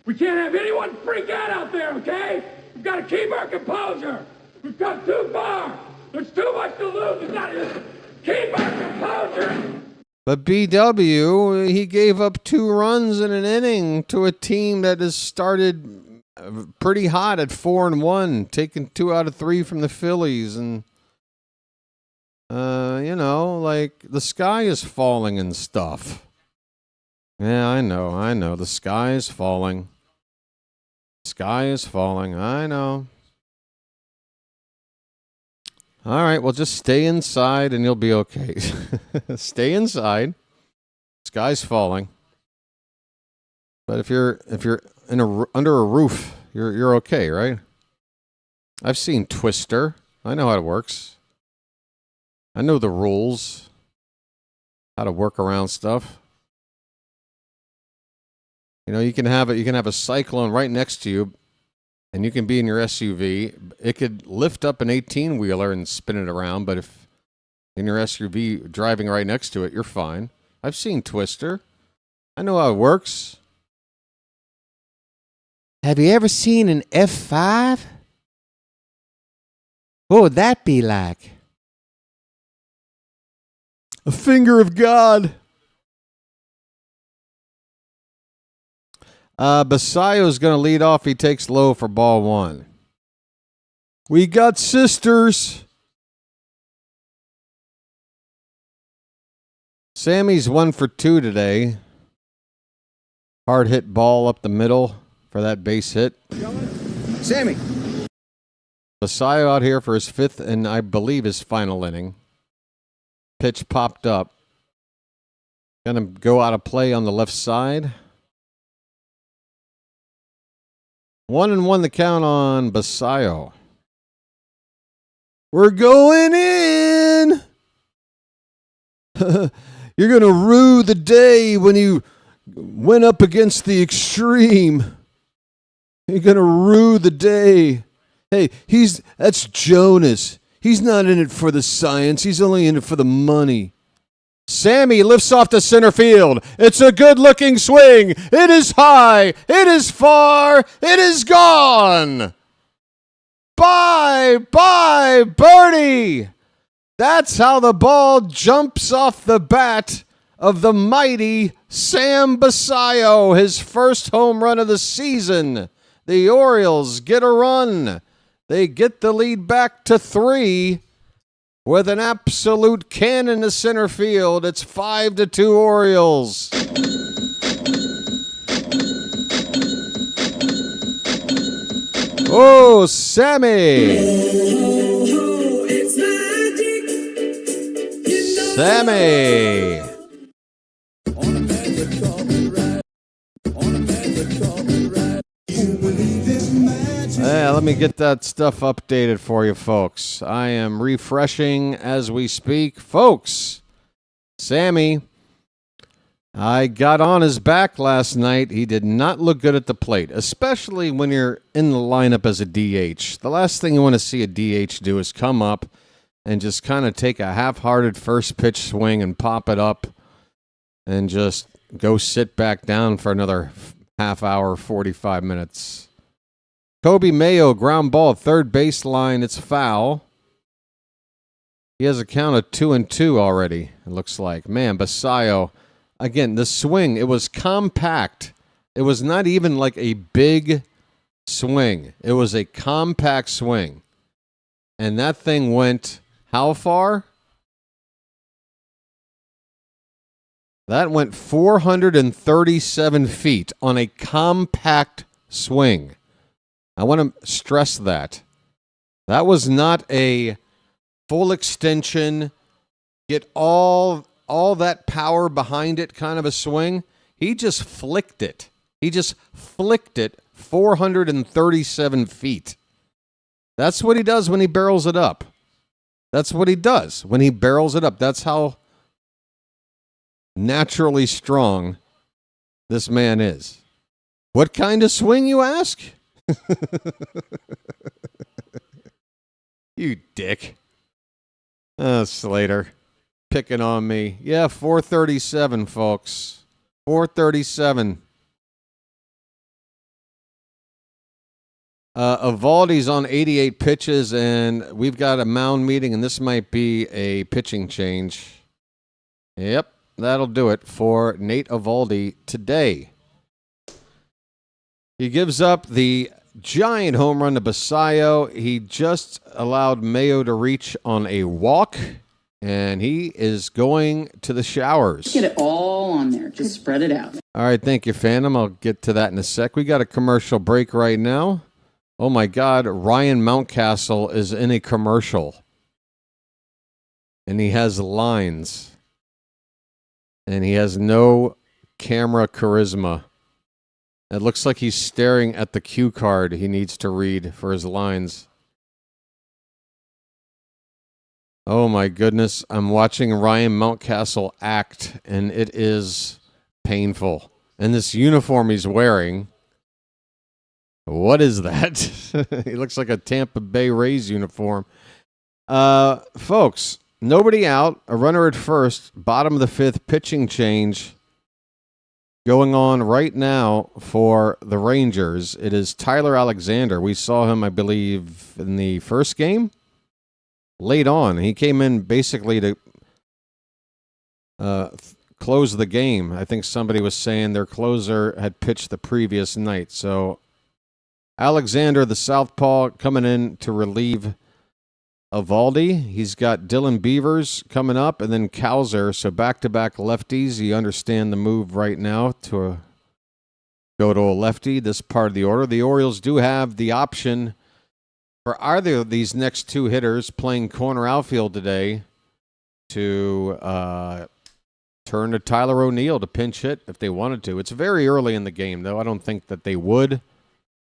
We can't have anyone freak out there, okay? We've got to keep our composure. We've come too far. There's too much to lose. We've got to just keep our composure. But BW, he gave up 2 runs in an inning to a team that has started pretty hot at 4-1, taking 2 out of 3 from the Phillies, and Like the sky is falling and stuff. Yeah, I know. The sky is falling. Sky is falling. I know. All right, well, just stay inside and you'll be okay. Stay inside. Sky's falling. But if you're under a roof, you're okay, right? I've seen Twister. I know how it works. I know the rules. How to work around stuff. You can have a cyclone right next to you, and you can be in your SUV. It could lift up an 18-wheeler and spin it around, but if in your SUV driving right next to it, you're fine. I've seen Twister. I know how it works. Have you ever seen an F5? What would that be like? A finger of God. Basallo's going to lead off. He takes low for ball one. We got sisters. Sammy's 1 for 2 today. Hard hit ball up the middle for that base hit. Sammy. Basallo out here for his 5th and I believe his final inning. Pitch popped up. Going to go out of play on the left side. 1-1 the count on Basallo. We're going in. You're going to rue the day when you went up against the extreme. You're going to rue the day. Hey, that's Jonas. He's not in it for the science. He's only in it for the money. Sammy lifts off to center field. It's a good-looking swing. It is high. It is far. It is gone. Bye, birdie. That's how the ball jumps off the bat of the mighty Sam Basallo, his first home run of the season. The Orioles get a run. They get the lead back to 3 with an absolute cannon to center field. It's 5-2 Orioles. Oh, Sammy. It's magic. Sammy. On a magic carpet ride. On a magic carpet ride. You believe in magic. Yeah, let me get that stuff updated for you, folks. I am refreshing as we speak. Folks, Sammy, I got on his back last night. He did not look good at the plate, especially when you're in the lineup as a DH. The last thing you want to see a DH do is come up and just kind of take a half-hearted first pitch swing and pop it up and just go sit back down for another half hour, 45 minutes. Kobe Mayo, ground ball, third baseline. It's foul. He has a count of 2-2 already, it looks like. Man, Basallo, again, the swing, it was compact. It was not even like a big swing. It was a compact swing. And that thing went how far? That went 437 feet on a compact swing. I want to stress that. That was not a full extension, get all that power behind it kind of a swing. He just flicked it. He just flicked it 437 feet. That's what he does when he barrels it up. That's what he does when he barrels it up. That's how naturally strong this man is. What kind of swing, you ask? You dick. Slater. Picking on me. Yeah, 437, folks. 437. Evaldi's on 88 pitches, and we've got a mound meeting, and this might be a pitching change. Yep, that'll do it for Nate Evaldi today. He gives up the giant home run to Basallo. He just allowed Mayo to reach on a walk. And he is going to the showers. Get it all on there. Just spread it out. All right, thank you, Phantom. I'll get to that in a sec. We got a commercial break right now. Oh, my God. Ryan Mountcastle is in a commercial. And he has lines. And he has no camera charisma. It looks like he's staring at the cue card he needs to read for his lines. Oh, my goodness. I'm watching Ryan Mountcastle act, and it is painful. And this uniform he's wearing, what is that? He looks like a Tampa Bay Rays uniform. Folks, nobody out, a runner at first, bottom of the fifth, pitching change going on right now for the Rangers. It is Tyler Alexander. We saw him, I believe, in the first game. Late on. He came in basically to close the game. I think somebody was saying their closer had pitched the previous night. So Alexander, the southpaw, coming in to relieve Eovaldi. He's got Dylan Beavers coming up, and then Cowser. So back-to-back lefties. You understand the move right now to go to a lefty, this part of the order. The Orioles do have the option for either of these next two hitters playing corner outfield today to turn to Tyler O'Neill to pinch hit if they wanted to. It's very early in the game, though. I don't think that they would.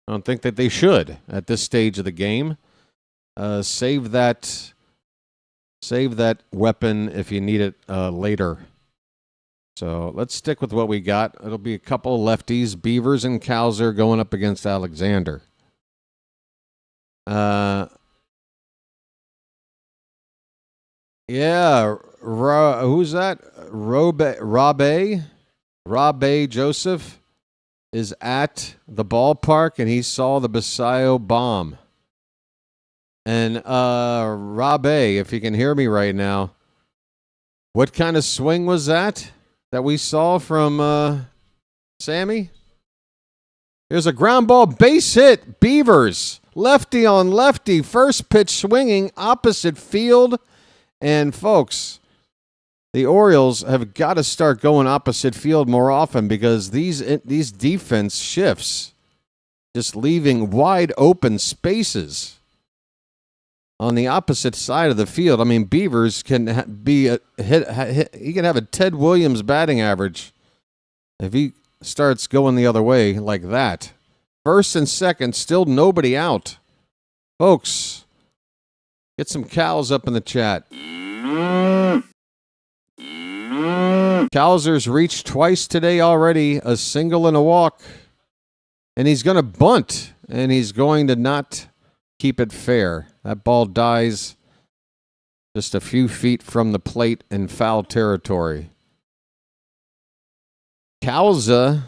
I don't think that they should at this stage of the game. Save that weapon if you need it later. So let's stick with what we got. It'll be a couple of lefties, Beavers and Cowser going up against Alexander. Who's that? Robe Joseph is at the ballpark, and he saw the Basallo bomb. And Robe, if you can hear me right now, what kind of swing was that we saw from Sammy? There's a ground ball base hit. Beavers. Lefty on lefty, first pitch swinging, opposite field. And, folks, the Orioles have got to start going opposite field more often because these defense shifts, just leaving wide open spaces on the opposite side of the field. I mean, Beavers can be a hit. He can have a Ted Williams batting average if he starts going the other way like that. First and second, still nobody out. Folks, get some cows up in the chat. Cowser's reached twice today already, a single and a walk. And he's going to bunt, and he's going to not keep it fair. That ball dies just a few feet from the plate in foul territory. Cowser.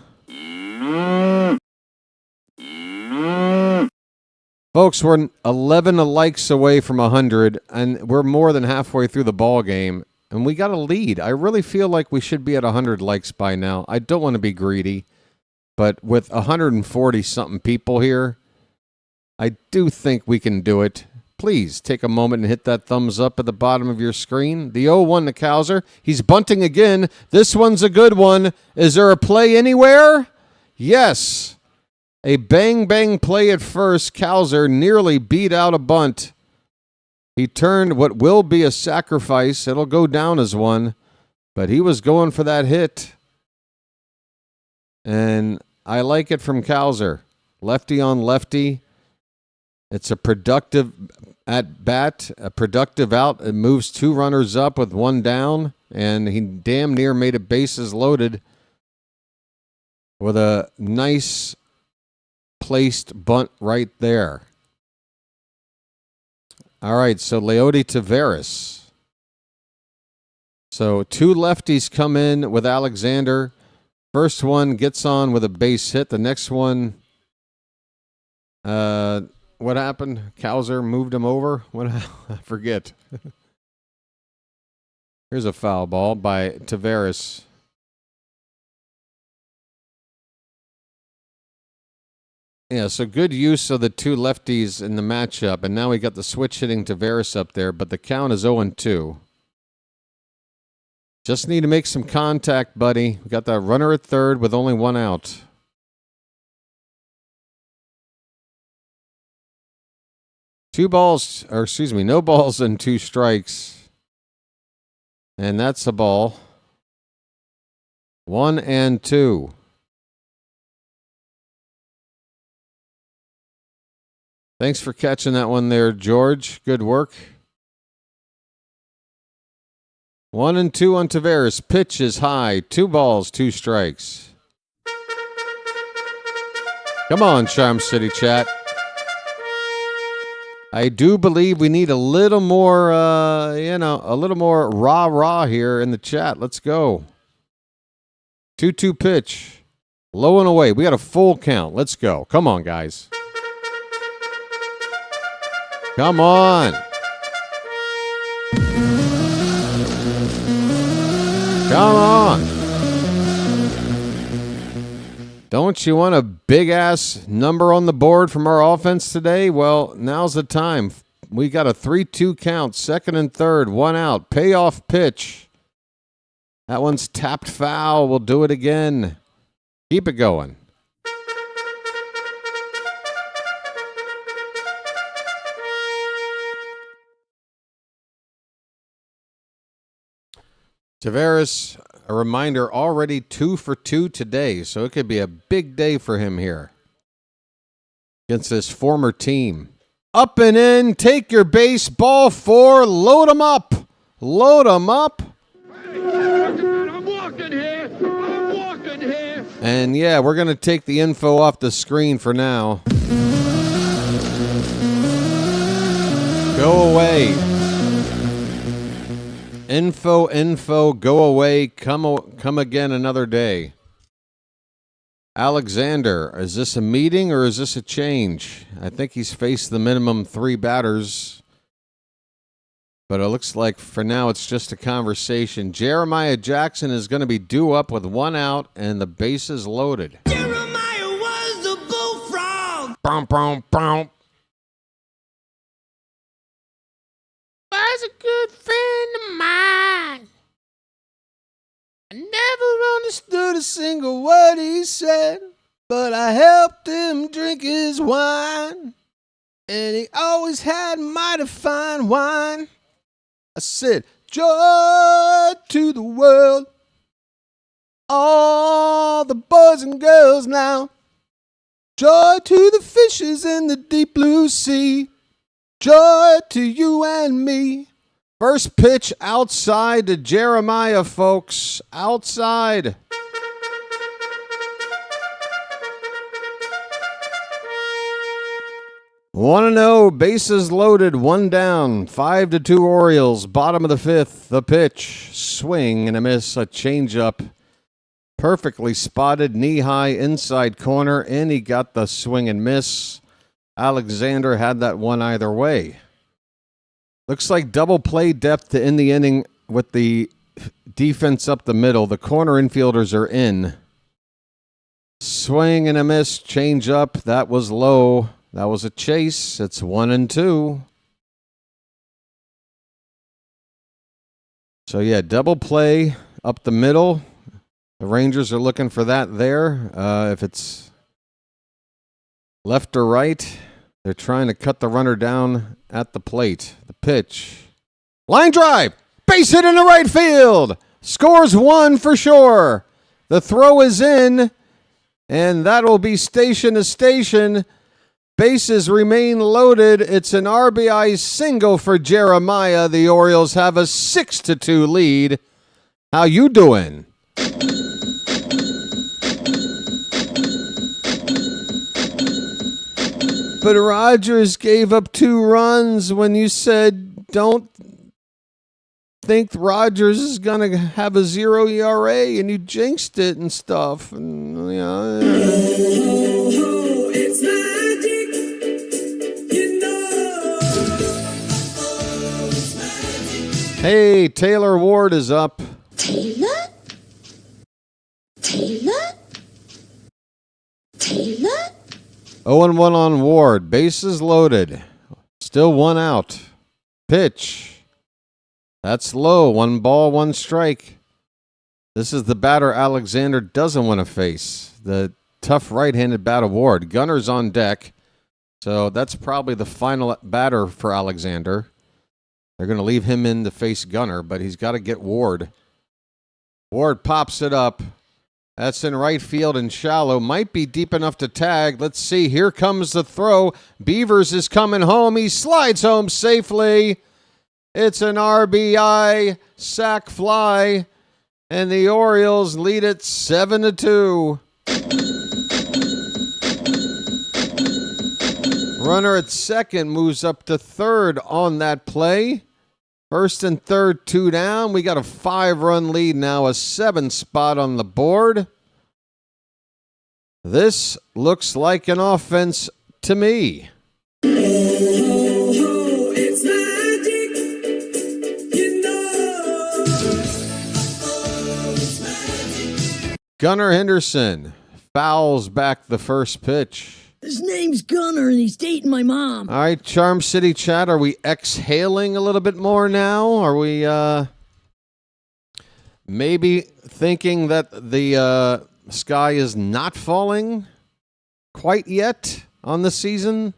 Folks, we're 11 likes away from 100, and we're more than halfway through the ball game, and we got a lead. I really feel like we should be at 100 likes by now. I don't want to be greedy, but with 140-something people here, I do think we can do it. Please take a moment and hit that thumbs up at the bottom of your screen. The 0-1 to Cowser. He's bunting again. This one's a good one. Is there a play anywhere? Yes. A bang-bang play at first. Cowser nearly beat out a bunt. He turned what will be a sacrifice. It'll go down as one. But he was going for that hit. And I like it from Cowser. Lefty on lefty. It's a productive at-bat, a productive out. It moves two runners up with one down. And he damn near made it bases loaded with a nice placed bunt right there. All right, so Leody Taveras. So two lefties come in with Alexander. First one gets on with a base hit. The next one, what happened? Cowser moved him over? What? I forget. Here's a foul ball by Taveras. Yeah, so good use of the two lefties in the matchup, and now we got the switch hitting Taveras up there, but the count is 0-2. Just need to make some contact, buddy. We got that runner at third with only one out. No balls and 2 strikes. And that's a ball. 1 and 2. Thanks for catching that one there, George. Good work. 1 and 2 on Tavares. Pitch is high. 2 balls, 2 strikes. Come on, Charm City chat. I do believe we need a little more, a little more rah-rah here in the chat. Let's go. 2-2 pitch. Low and away. We got a full count. Let's go. Come on, guys. Come on. Come on. Don't you want a big-ass number on the board from our offense today? Well, now's the time. We got a 3-2 count, second and third, 1 out. Payoff pitch. That one's tapped foul. We'll do it again. Keep it going. Tavares, a reminder, already 2 for 2 today, so it could be a big day for him here against this former team. Up and in, take your base, ball 4, load them up. Load them up. I'm walking here. I'm walking here. And yeah, we're going to take the info off the screen for now. Go away. Info, go away, come again another day. Alexander, is this a meeting or is this a change? I think he's faced the minimum 3 batters. But it looks like for now it's just a conversation. Jeremiah Jackson is going to be due up with 1 out and the bases loaded. Jeremiah was the bullfrog. Boom, boom, boom. Was a good friend of mine. I never understood a single word he said, but I helped him drink his wine, and he always had mighty fine wine. I said, joy to the world, all the boys and girls now, joy to the fishes in the deep blue sea, joy to you and me. First pitch outside to Jeremiah, folks. Outside. One and 0, bases loaded, 1 down, 5-2 Orioles. Bottom of the 5th, the pitch, swing and a miss, a changeup, perfectly spotted, knee high inside corner, and he got the swing and miss. Alexander had that one either way. Looks like double play depth to end the inning with the defense up the middle. The corner infielders are in. Swing and a miss, change up. That was low. That was a chase. It's 1 and 2. So yeah, double play up the middle. The Rangers are looking for that there. If it's left or right, they're trying to cut the runner down at the plate. The pitch. Line drive. Base hit in the right field. Scores 1 for sure. The throw is in, and that'll be station to station. Bases remain loaded. It's an RBI single for Jeremiah. The Orioles have a 6-2 lead. How you doing? But Rogers gave up 2 runs when you said don't think Rogers is going to have a 0 ERA, and you jinxed it and stuff. And, It's magic, you know. It's magic. Hey, Taylor Ward is up. Taylor? 0-1 on Ward. Bases loaded. Still 1 out. Pitch. That's low. 1 ball, 1 strike. This is the batter Alexander doesn't want to face. The tough right-handed bat award. Gunner's on deck. So that's probably the final batter for Alexander. They're going to leave him in to face Gunner, but he's got to get Ward. Ward pops it up. That's in right field and shallow. Might be deep enough to tag. Let's see. Here comes the throw. Beavers is coming home. He slides home safely. It's an RBI sac fly. And the Orioles lead it 7-2. Runner at second moves up to third on that play. First and third, 2 down. We got a 5-run lead now, a 7 spot on the board. This looks like an offense to me. It's magic, you know. Gunnar Henderson fouls back the first pitch. His name's Gunner, and he's dating my mom. All right, Charm City chat, are we exhaling a little bit more now? Are we maybe thinking that the sky is not falling quite yet on the season?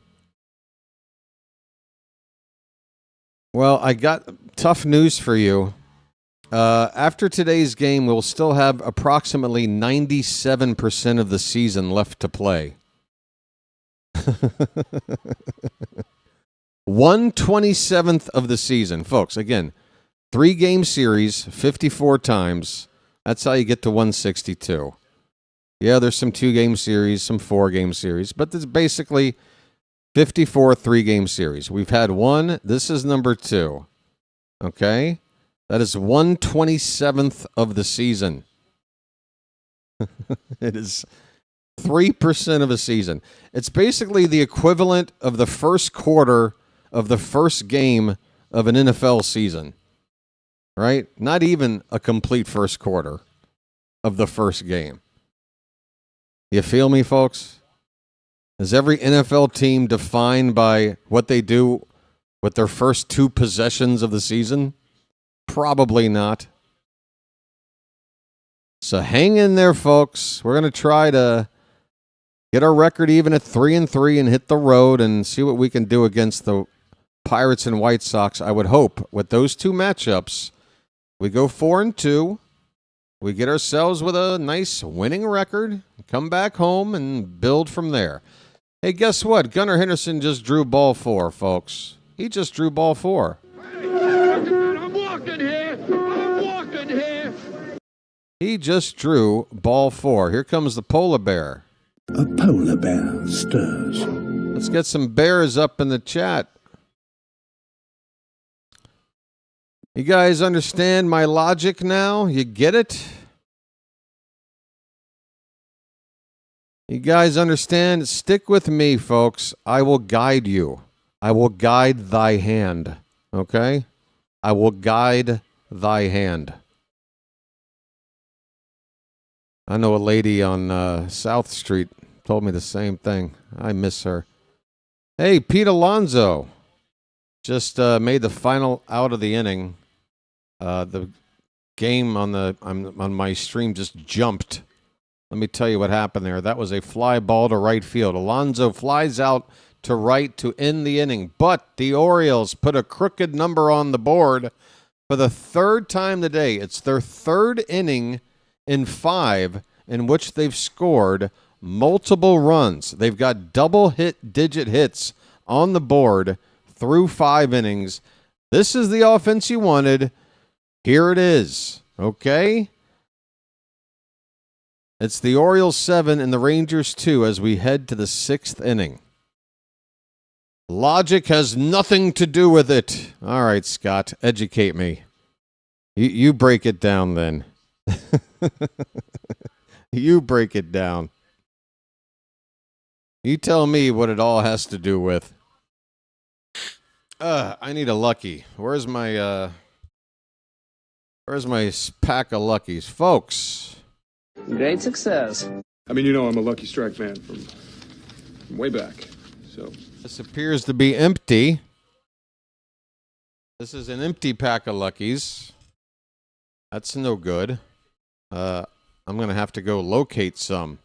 Well, I got tough news for you. After today's game, we'll still have approximately 97% of the season left to play. 1/27th of the season, folks. Again, 3-game series, 54 times. That's how you get to 162. Yeah, there's some 2-game series, some 4-game series, but there's basically 54 3-game series. We've had one. This is number 2. Okay? That is 1/27th of the season. It is 3% of a season. It's basically the equivalent of the first quarter of the first game of an NFL season, right? Not even a complete first quarter of the first game. You feel me, folks? Is every NFL team defined by what they do with their first 2 possessions of the season? Probably not. So hang in there, folks. We're going to try to get our record even at 3-3 and hit the road and see what we can do against the Pirates and White Sox. I would hope with those 2 matchups, we go 4-2. We get ourselves with a nice winning record, come back home and build from there. Hey, guess what? Gunnar Henderson just drew ball 4, folks. He just drew ball 4. I'm walking here. He just drew ball 4. Here comes the polar bear. A polar bear stirs. Let's get some bears up in the chat. You guys understand my logic now? You get it? You guys understand? Stick with me, folks. I will guide you. I will guide thy hand. Okay? I will guide thy hand. I know a lady on South Street told me the same thing. I miss her. Hey, Pete Alonso just made the final out of the inning. The game on my stream just jumped. Let me tell you what happened there. That was a fly ball to right field. Alonso flies out to right to end the inning, but the Orioles put a crooked number on the board for the 3rd time today. It's their 3rd inning in 5 in which they've scored multiple runs. They've got digit hits on the board through 5 innings. This is the offense you wanted. Here it is. Okay? It's the Orioles 7 and the Rangers 2 as we head to the 6th inning. Logic has nothing to do with it. All right, Scott, educate me. You break it down then. You break it down. You tell me what it all has to do with. I need a Lucky. Where's my pack of Luckies? Folks. Great success. I mean, you know I'm a Lucky Strike fan from way back. So this appears to be empty. This is an empty pack of Luckies. That's no good. I'm going to have to go locate some.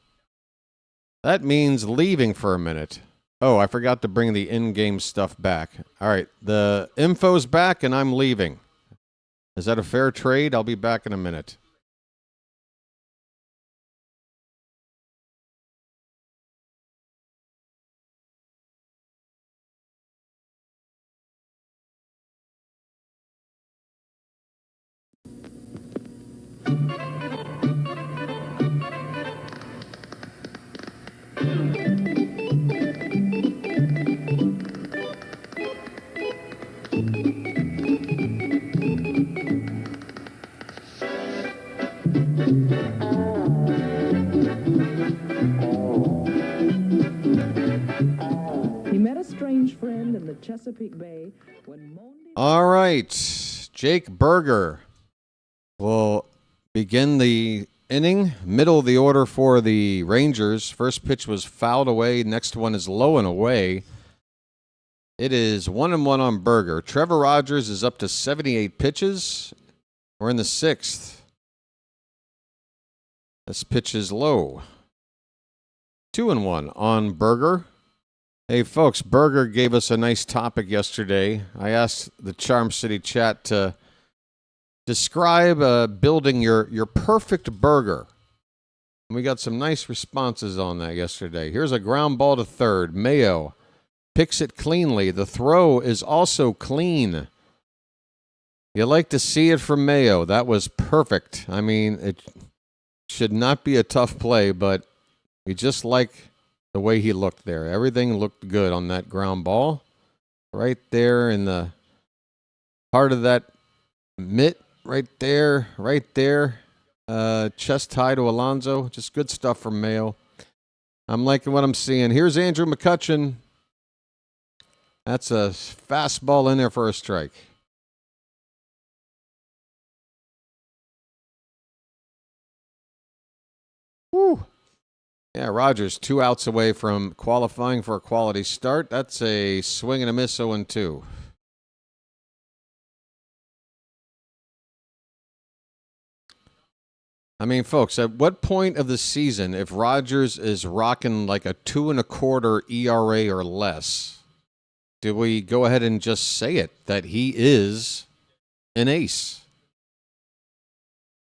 That means leaving for a minute. Oh, I forgot to bring the in-game stuff back. All right, the info's back and I'm leaving. Is that a fair trade? I'll be back in a minute. He met a strange friend in the Chesapeake Bay when All right, Jake Berger will begin the inning, middle of the order for the Rangers. First pitch was fouled away. Next one is low and away. It is 1-1 on Berger. Trevor Rogers is up to 78 pitches. We're in the sixth. This pitch is low. 2-1 on Berger. Hey, folks, Berger gave us a nice topic yesterday. I asked the Charm City chat to describe building your perfect burger. And we got some nice responses on that yesterday. Here's a ground ball to third. Mayo picks it cleanly. The throw is also clean. You like to see it from Mayo. That was perfect. I mean, it should not be a tough play, but we just like the way he looked there. Everything looked good on that ground ball. Right there in the heart of that mitt. Right there. Chest high to Alonso. Just good stuff from Mayo. I'm liking what I'm seeing. Here's Andrew McCutchen. That's a fastball in there for a strike. Woo. Yeah, Rogers 2 outs away from qualifying for a quality start. That's a swing and a miss, 0-2. I mean, folks, at what point of the season, if Rogers is rocking like a 2.25 ERA or less, do we go ahead and just say it that he is an ace?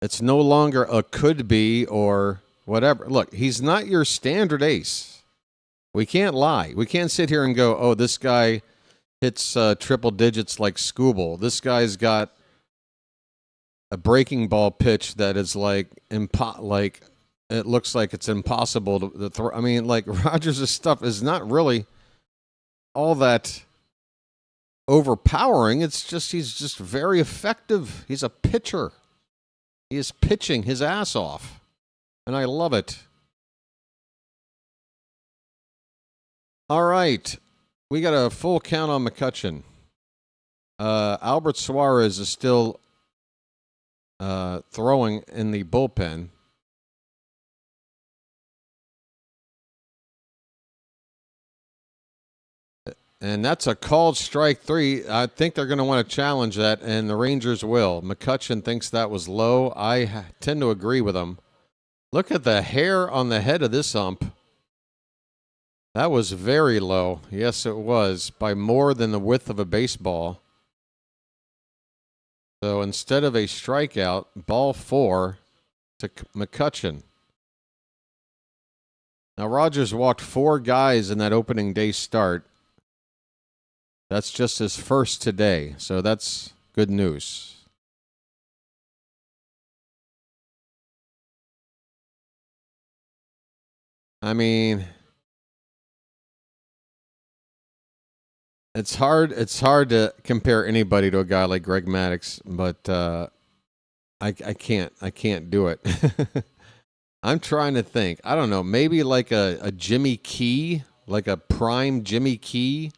It's no longer a could be or whatever. Look, he's not your standard ace. We can't lie. We can't sit here and go, oh, this guy hits triple digits like Scooble. This guy's got a breaking ball pitch that is like it looks like it's impossible to throw. I mean, like Rogers' stuff is not really all that overpowering. It's just he's just very effective. He's a pitcher. He is pitching his ass off, and I love it. All right, we got a full count on McCutchen. Albert Suarez is still throwing in the bullpen. And that's a called strike 3. I think they're going to want to challenge that, and the Rangers will. McCutchen thinks that was low. I tend to agree with him. Look at the hair on the head of this ump. That was very low. Yes, it was, by more than the width of a baseball. So instead of a strikeout, ball 4 to McCutchen. Now, Rogers walked 4 guys in that opening day start. That's just his first today, so that's good news. I mean, it's hard to compare anybody to a guy like Greg Maddux, but I can't do it. I'm trying to think. I don't know, maybe like a Jimmy Key, like a prime Jimmy Key.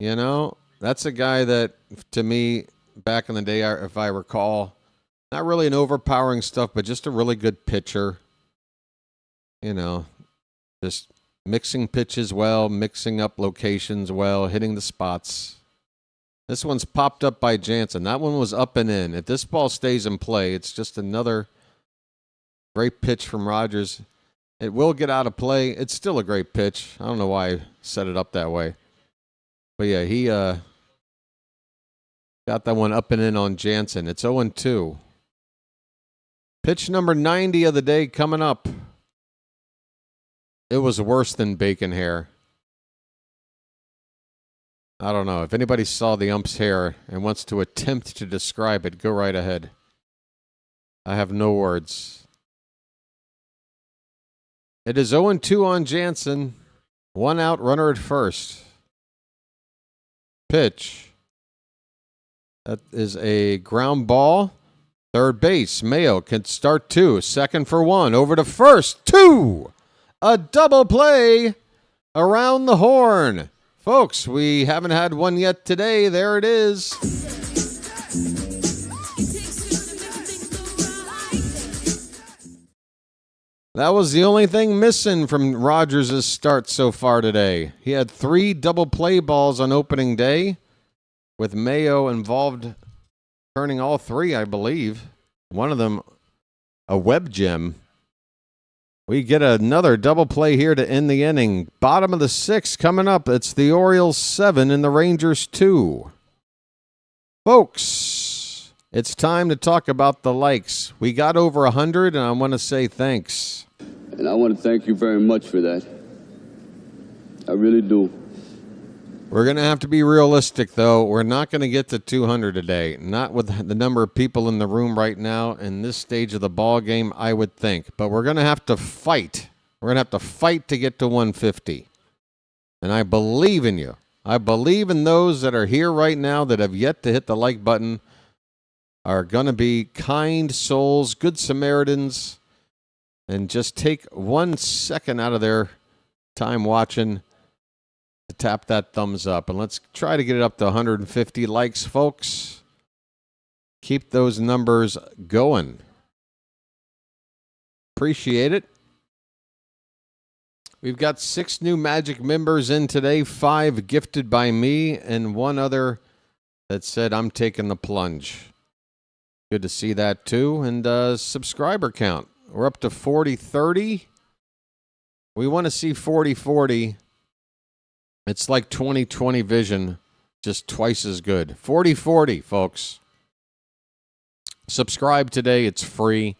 You know, that's a guy that, to me, back in the day, if I recall, not really an overpowering stuff, but just a really good pitcher. You know, just mixing pitches well, mixing up locations well, hitting the spots. This one's popped up by Jansen. That one was up and in. If this ball stays in play, it's just another great pitch from Rogers. It will get out of play. It's still a great pitch. I don't know why I set it up that way. But yeah, he got that one up and in on Jansen. It's 0-2. Pitch number 90 of the day coming up. It was worse than bacon hair. I don't know. If anybody saw the ump's hair and wants to attempt to describe it, go right ahead. I have no words. It is 0-2 on Jansen. 1 out, runner at first. Pitch. That is a ground ball. Third base. Mayo can start 2. Second for 1. Over to first. 2. A double play around the horn. Folks, we haven't had one yet today. There it is. That was the only thing missing from Rogers' start so far today. He had 3 double play balls on opening day, with Mayo involved turning all 3, I believe. One of them a web gem. We get another double play here to end the inning. Bottom of the 6th coming up. It's the Orioles 7 and the Rangers 2. Folks, it's time to talk about the likes. We got over 100, and I want to say thanks. And I want to thank you very much for that. I really do. We're going to have to be realistic, though. We're not going to get to 200 today. Not with the number of people in the room right now in this stage of the ball game, I would think. But we're going to have to fight. We're going to have to fight to get to 150. And I believe in you. I believe in those that are here right now that have yet to hit the like button, are going to be kind souls, good Samaritans, and just take 1 second out of their time watching to tap that thumbs up. And let's try to get it up to 150 likes, folks. Keep those numbers going. Appreciate it. We've got 6 new Magic members in today, 5 gifted by me, and 1 other that said, I'm taking the plunge. Good to see that, too. And subscriber count. We're up to 40-30. We want to see 40-40. It's like 20/20 vision, just twice as good. 40-40, folks. Subscribe today. It's free.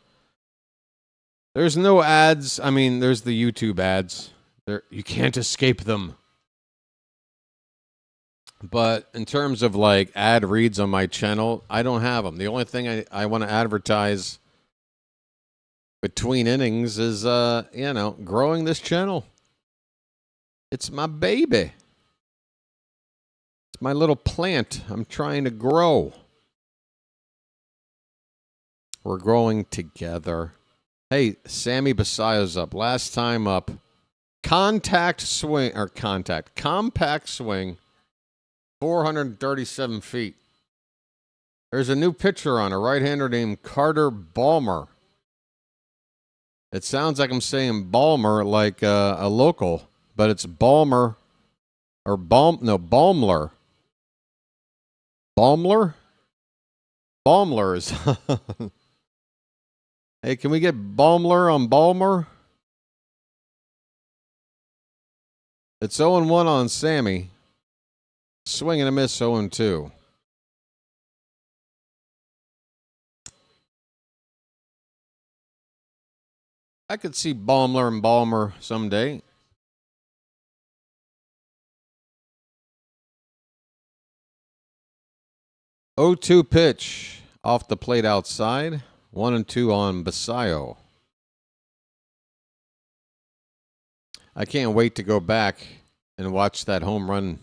There's no ads. I mean, there's the YouTube ads. You can't escape them. But in terms of like ad reads on my channel, I don't have them. The only thing I want to advertise between innings is, growing this channel. It's my baby. It's my little plant I'm trying to grow. We're growing together. Hey, Sammy Basallo's up. Last time up. Compact swing, 437 feet. There's a new pitcher on, a right-hander named Carter Balmer. It sounds like I'm saying Balmer like a local, but it's Balmer or Balmler. Balmler? Balmler is. Hey, can we get Balmler on Balmer? It's 0-1 on Sammy. Swing and a miss, 0-2. I could see Balmler and Balmer someday. Oh-2 pitch off the plate outside. 1-2 on Basallo. I can't wait to go back and watch that home run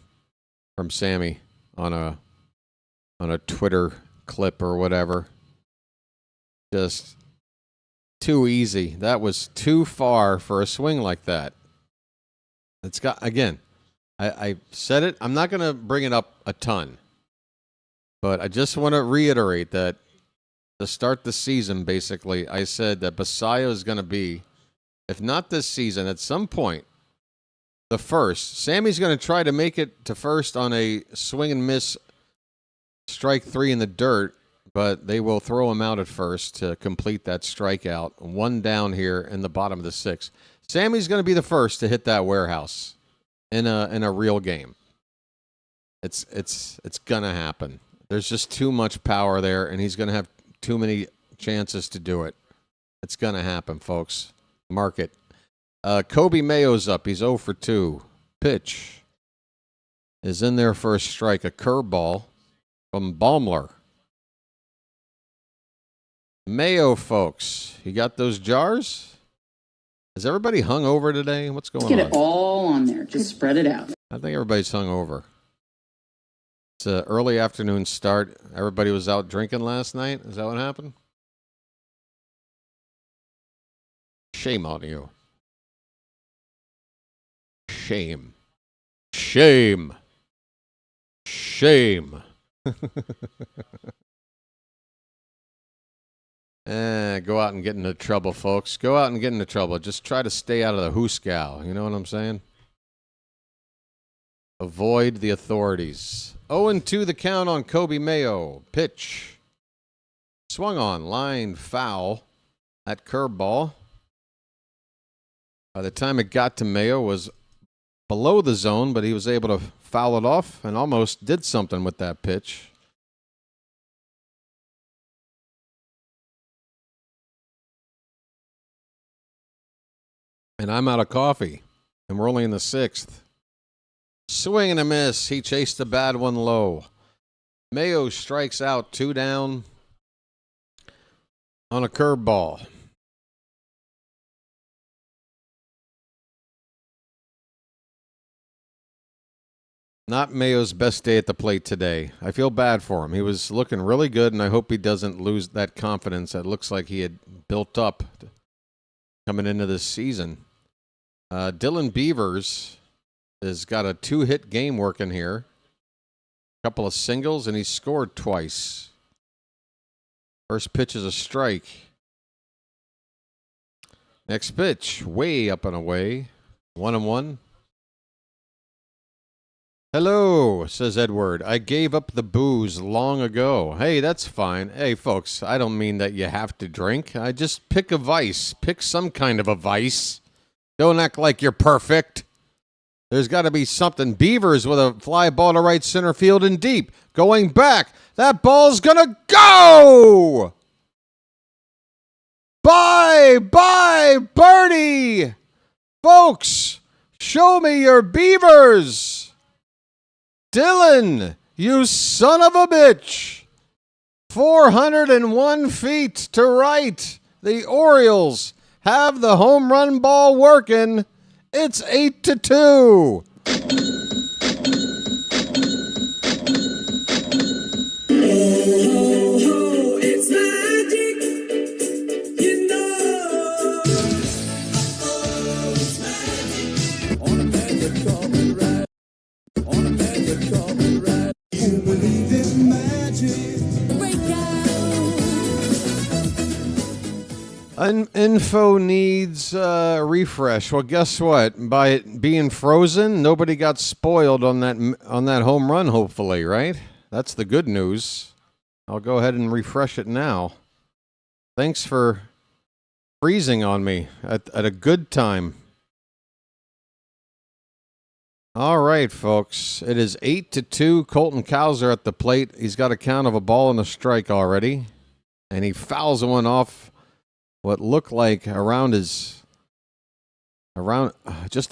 from Sammy on a Twitter clip or whatever. Just too easy. That was too far for a swing like that. It's got, again, I said it. I'm not going to bring it up a ton, but I just want to reiterate that to start the season, basically, I said that Basallo is going to be, if not this season, at some point, the first. Sammy's going to try to make it to first on a swing and miss strike 3 in the dirt, but they will throw him out at first to complete that strikeout. 1 down here in the bottom of the 6th. Sammy's going to be the first to hit that warehouse in a real game. It's going to happen. There's just too much power there, and he's going to have too many chances to do it. It's going to happen, folks. Mark it. Kobe Mayo's up. He's 0 for 2. Pitch is in there for a strike. A curveball from Baumler. Mayo, folks. You got those jars? Is everybody hung over today? What's going on? Get it all on there. Just spread it out. I think everybody's hung over. It's an early afternoon start. Everybody was out drinking last night. Is that what happened? Shame on you. Shame. Shame. Shame. Go out and get into trouble, folks. Go out and get into trouble. Just try to stay out of the hooskow. You know what I'm saying? Avoid the authorities. 0-2 the count on Kobe Mayo. Pitch. Swung on. Line foul. That curveball. By the time it got to Mayo, was below the zone, but he was able to foul it off and almost did something with that pitch. And I'm out of coffee, and we're only in the 6th. Swing and a miss. He chased the bad one low. Mayo strikes out, 2 down on a curveball. Not Mayo's best day at the plate today. I feel bad for him. He was looking really good, and I hope he doesn't lose that confidence that looks like he had built up coming into this season. Dylan Beavers has got a 2-hit game working here. A couple of singles, and he scored twice. First pitch is a strike. Next pitch, way up and away. 1-1. Hello, says Edward. I gave up the booze long ago. Hey, that's fine. Hey, folks, I don't mean that you have to drink. I just pick a vice. Pick some kind of a vice. Don't act like you're perfect. There's got to be something. Beavers with a fly ball to right center field and deep. Going back. That ball's going to go! Bye, birdie! Folks, show me your Beavers! Dylan, you son of a bitch! 401 feet to right. The Orioles have the home run ball working. It's 8-2. It's magic, you know. It's magic. On a magic carpet ride. On a magic carpet ride. You believe in magic. Info needs refresh. Well, guess what? By it being frozen, nobody got spoiled on that home run, hopefully, right? That's the good news. I'll go ahead and refresh it now. Thanks for freezing on me at a good time. All right, folks. It is 8-2. Colton Cowser at the plate. He's got a count of a ball and a strike already. And he fouls one off what looked like around just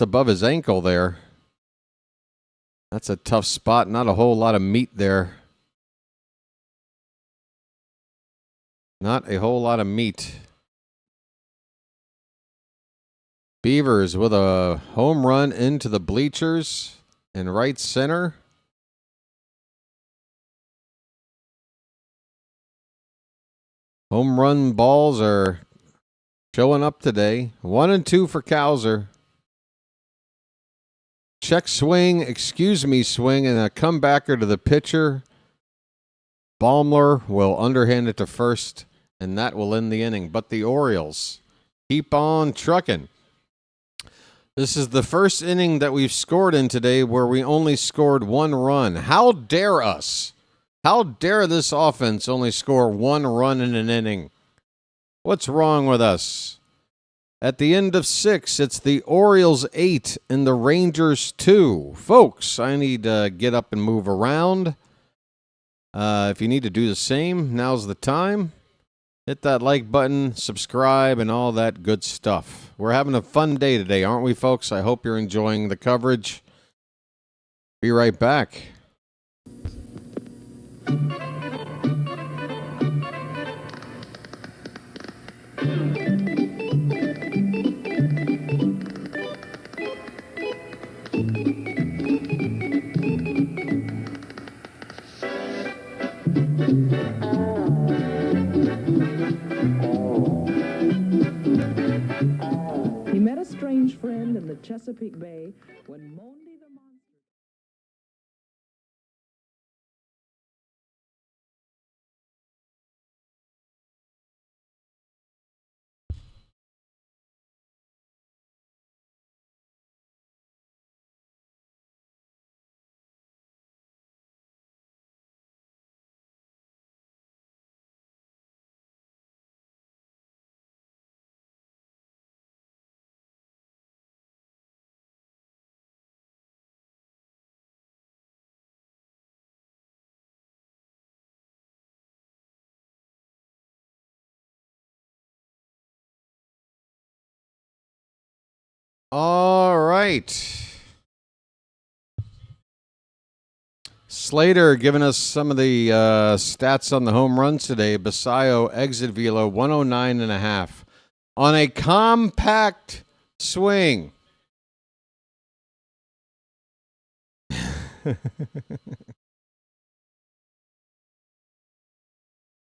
above his ankle there. That's a tough spot. Not a whole lot of meat there. Not a whole lot of meat. Beavers with a home run into the bleachers in right center. Home run balls are showing up today. 1-2 for Cowser. Check swing, excuse me swing, and a comebacker to the pitcher. Baumler will underhand it to first, and that will end the inning. But the Orioles keep on trucking. This is the first inning that we've scored in today where we only scored 1 run. How dare us? How dare this offense only score 1 run in an inning? What's wrong with us? At the end of 6, it's the Orioles 8 and the Rangers 2. Folks, I need to get up and move around. If you need to do the same, now's the time. Hit that like button, subscribe, and all that good stuff. We're having a fun day today, aren't we, folks? I hope you're enjoying the coverage. Be right back. He met a strange friend in the Chesapeake Bay when Monday the Monster... All right. Slater giving us some of the stats on the home runs today. Basallo exit velo 109.5 on a compact swing.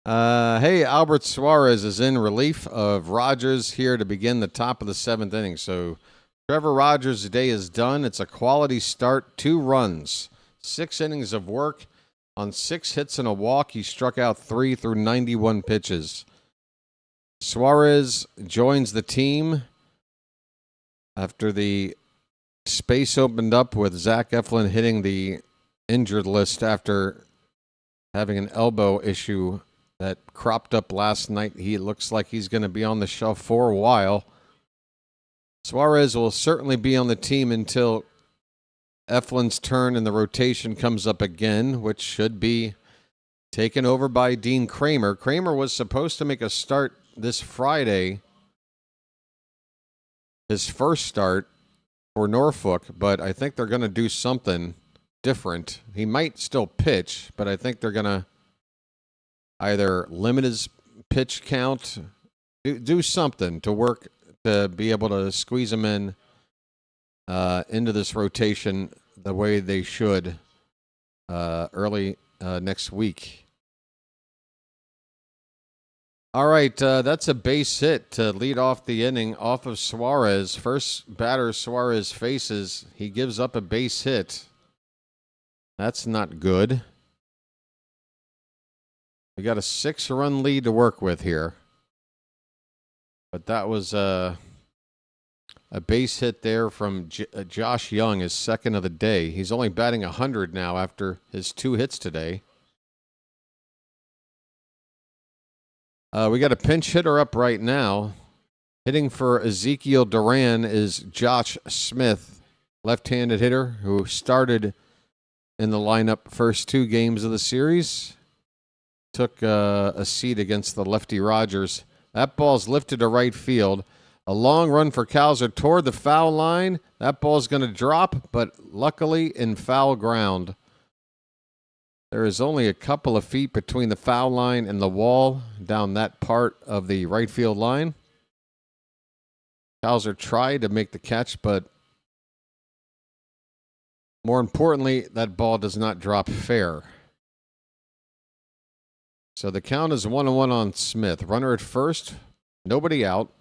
Hey, Albert Suarez is in relief of Rogers here to begin the top of the 7th inning. So Trevor Rogers' day is done. It's a quality start, 2 runs, 6 innings of work. On 6 hits and a walk, he struck out 3 through 91 pitches. Suarez joins the team after the space opened up with Zach Eflin hitting the injured list after having an elbow issue that cropped up last night. He looks like he's going to be on the shelf for a while. Suarez will certainly be on the team until Eflin's turn in the rotation comes up again, which should be taken over by Dean Kramer. Kramer was supposed to make a start this Friday, his first start for Norfolk, but I think they're going to do something different. He might still pitch, but I think they're going to either limit his pitch count, do something to work to be able to squeeze him in into this rotation the way they should early next week. All right, that's a base hit to lead off the inning off of Suarez. First batter Suarez faces, he gives up a base hit. That's not good. We got a 6-run lead to work with here. But that was a base hit there from Josh Young, his second of the day. He's only batting 100 now after his 2 hits today. We got a pinch hitter up right now. Hitting for Ezekiel Duran is Josh Smith, left-handed hitter who started in the lineup first 2 games of the series. Took a seat against the lefty Rogers. That ball's lifted to right field. A long run for Cowser toward the foul line. That ball's going to drop, but luckily in foul ground. There is only a couple of feet between the foul line and the wall down that part of the right field line. Cowser tried to make the catch, but more importantly, that ball does not drop fair. So the count is 1-1 on Smith. Runner at first, nobody out.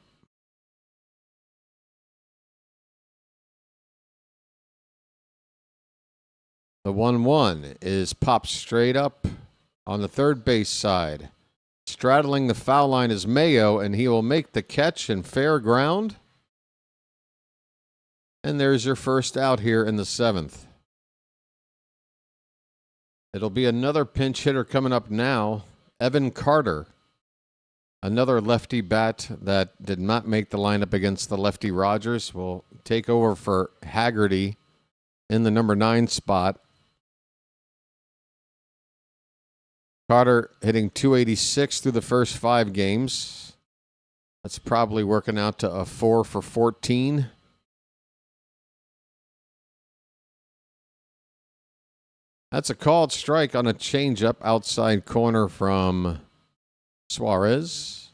The 1-1 is popped straight up on the third base side. Straddling the foul line is Mayo, and he will make the catch in fair ground. And there's your first out here in the 7th. It'll be another pinch hitter coming up now. Evan Carter, another lefty bat that did not make the lineup against the lefty Rogers, will take over for Haggerty in the number 9 spot. Carter hitting .286 through the first 5 games. That's probably working out to a 4 for 14. That's a called strike on a changeup outside corner from Suarez.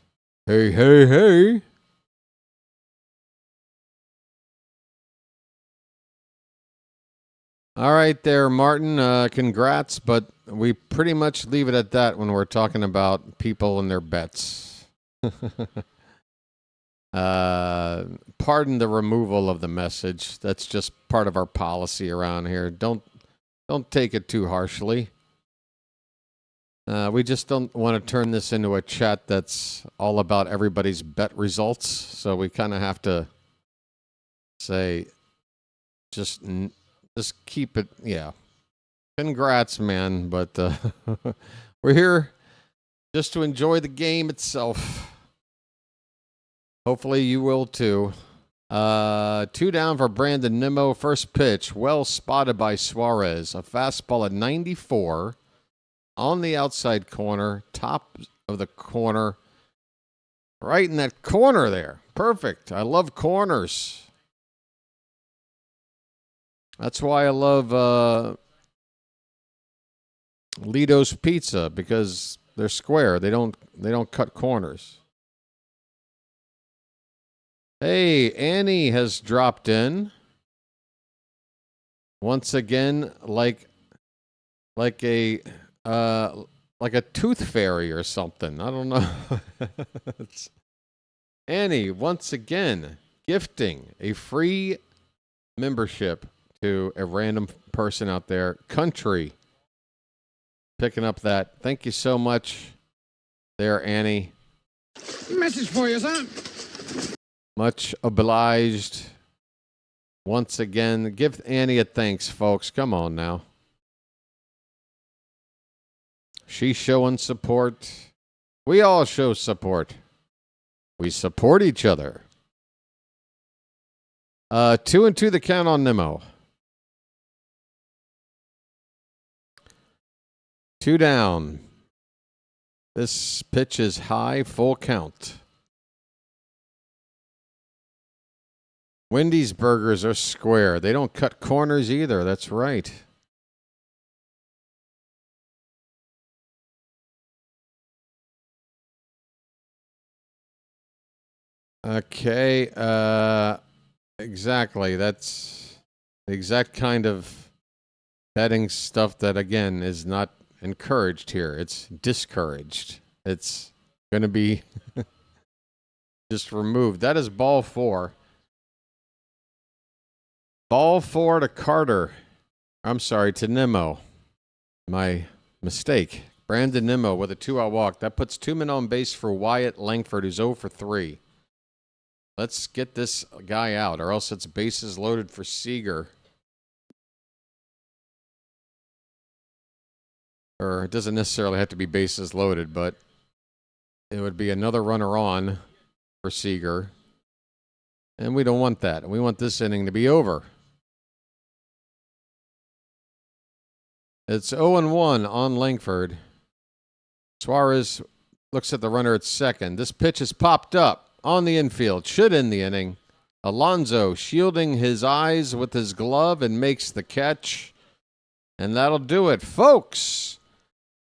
Hey, hey, hey. All right there, Martin. Congrats, but we pretty much leave it at that when we're talking about people and their bets. Pardon the removal of the message. That's just part of our policy around here. Don't take it too harshly. We just don't want to turn this into a chat that's all about everybody's bet results. So we kind of have to say, just keep it. Yeah. Congrats, man. But we're here just to enjoy the game itself. Hopefully you will too. 2 down for Brandon Nimmo. First pitch, well spotted by Suarez. A fastball at 94 on the outside corner, top of the corner, right in that corner there. Perfect. I love corners. That's why I love Lido's Pizza, because they're square. They don't cut corners. Hey, Annie has dropped in. Once again, like a tooth fairy or something. I don't know. Annie, once again, gifting a free membership to a random person out there. Country. Picking up that. Thank you so much there, Annie. Message for you, son. Much obliged. Once again, give Annie a thanks, folks. Come on now. She's showing support. We all show support. We support each other. 2-2 the count on Nimmo. 2 down. This pitch is high, full count. Wendy's burgers are square. They don't cut corners either. That's right. Okay. Exactly. That's the exact kind of betting stuff that, again, is not encouraged here. It's discouraged. It's going to be just removed. That is ball 4. Ball 4 to Carter. I'm sorry, to Nimmo. My mistake. Brandon Nimmo with a 2-out walk. That puts 2 men on base for Wyatt Langford, who's 0 for 3. Let's get this guy out, or else it's bases loaded for Seager. Or it doesn't necessarily have to be bases loaded, but it would be another runner on for Seager. And we don't want that. We want this inning to be over. It's 0-1 on Langford. Suarez looks at the runner at second. This pitch is popped up on the infield. Should end the inning. Alonso shielding his eyes with his glove and makes the catch. And that'll do it, folks.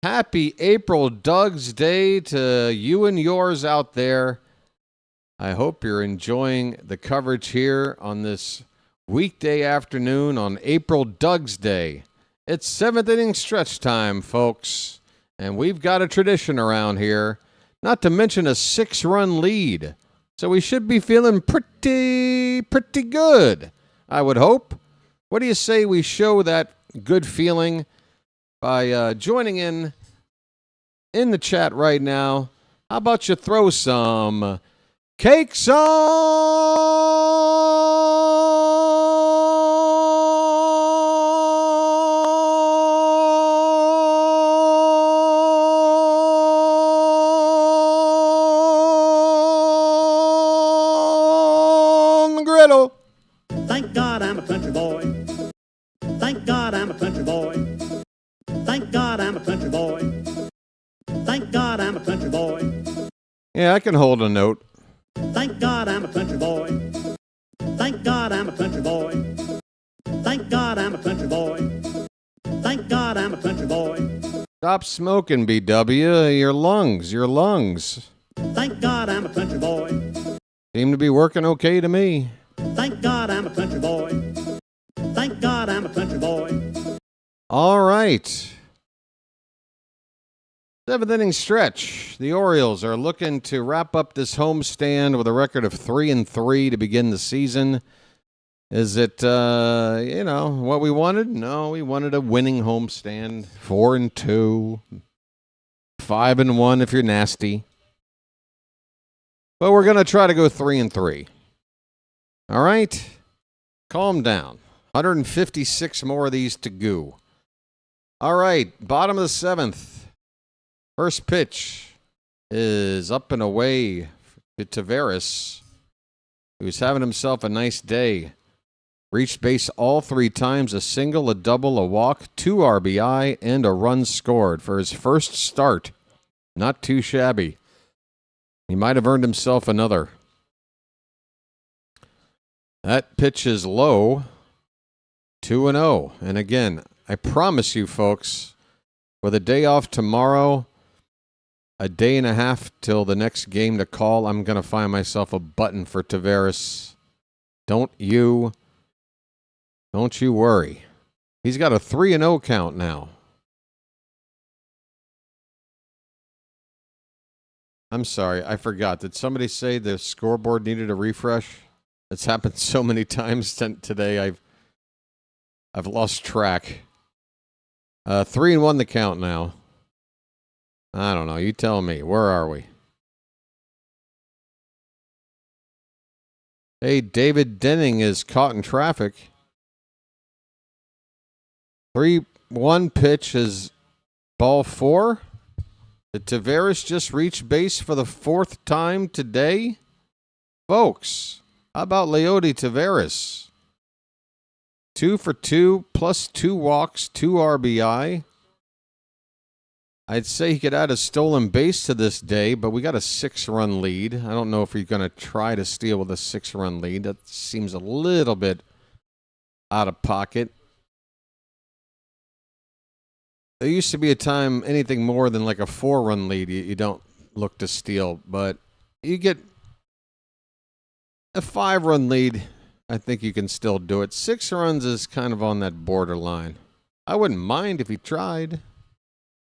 Happy April Doug's Day to you and yours out there. I hope you're enjoying the coverage here on this weekday afternoon on April Doug's Day. It's 7th inning stretch time, folks. And we've got a tradition around here, not to mention a 6-run lead. So we should be feeling pretty good, I would hope. What do you say we show that good feeling by joining in the chat right now? How about you throw some cakes on country boy. Thank God I'm a country boy. Thank God I'm a country boy. Yeah, I can hold a note. Thank God I'm a country boy. Thank God I'm a country boy. Thank God I'm a country boy. Thank God I'm a country boy. Stop smoking, BW. Your lungs. Thank God I'm a country boy. Seem to be working okay to me. Thank God I'm a country boy. Thank God I'm a country boy. All right. 7th inning stretch. The Orioles are looking to wrap up this homestand with a record of 3-3 to begin the season. Is it, what we wanted? No, we wanted a winning homestand. 4-2. 5-1 if you're nasty. But we're going to try to go 3-3. All right? Calm down. 156 more of these to go. All right, bottom of the 7th. First pitch is up and away to Taveras, who's having himself a nice day. Reached base all 3 times, a single, a double, a walk, 2 RBI, and a run scored for his first start. Not too shabby. He might have earned himself another. That pitch is low, 2-0. And again, I promise you folks, with a day off tomorrow, a day and a half till the next game to call, I'm going to find myself a button for Taveras. Don't you worry. He's got a 3-0 count now. I'm sorry, I forgot. Did somebody say the scoreboard needed a refresh? It's happened so many times today, I've lost track. 3-1 the count now. I don't know. You tell me. Where are we? Hey, David Denning is caught in traffic. 3-1 pitch is ball 4. Did Taveras just reach base for the 4th time today? Folks, how about Leody Taveras? 2 for 2, plus 2 walks, 2 RBI. I'd say he could add a stolen base to this day, but we got a 6-run lead. I don't know if you're going to try to steal with a 6-run lead. That seems a little bit out of pocket. There used to be a time anything more than like a 4-run lead, you don't look to steal. But you get a 5-run lead, I think you can still do it. 6 runs is kind of on that borderline. I wouldn't mind if he tried.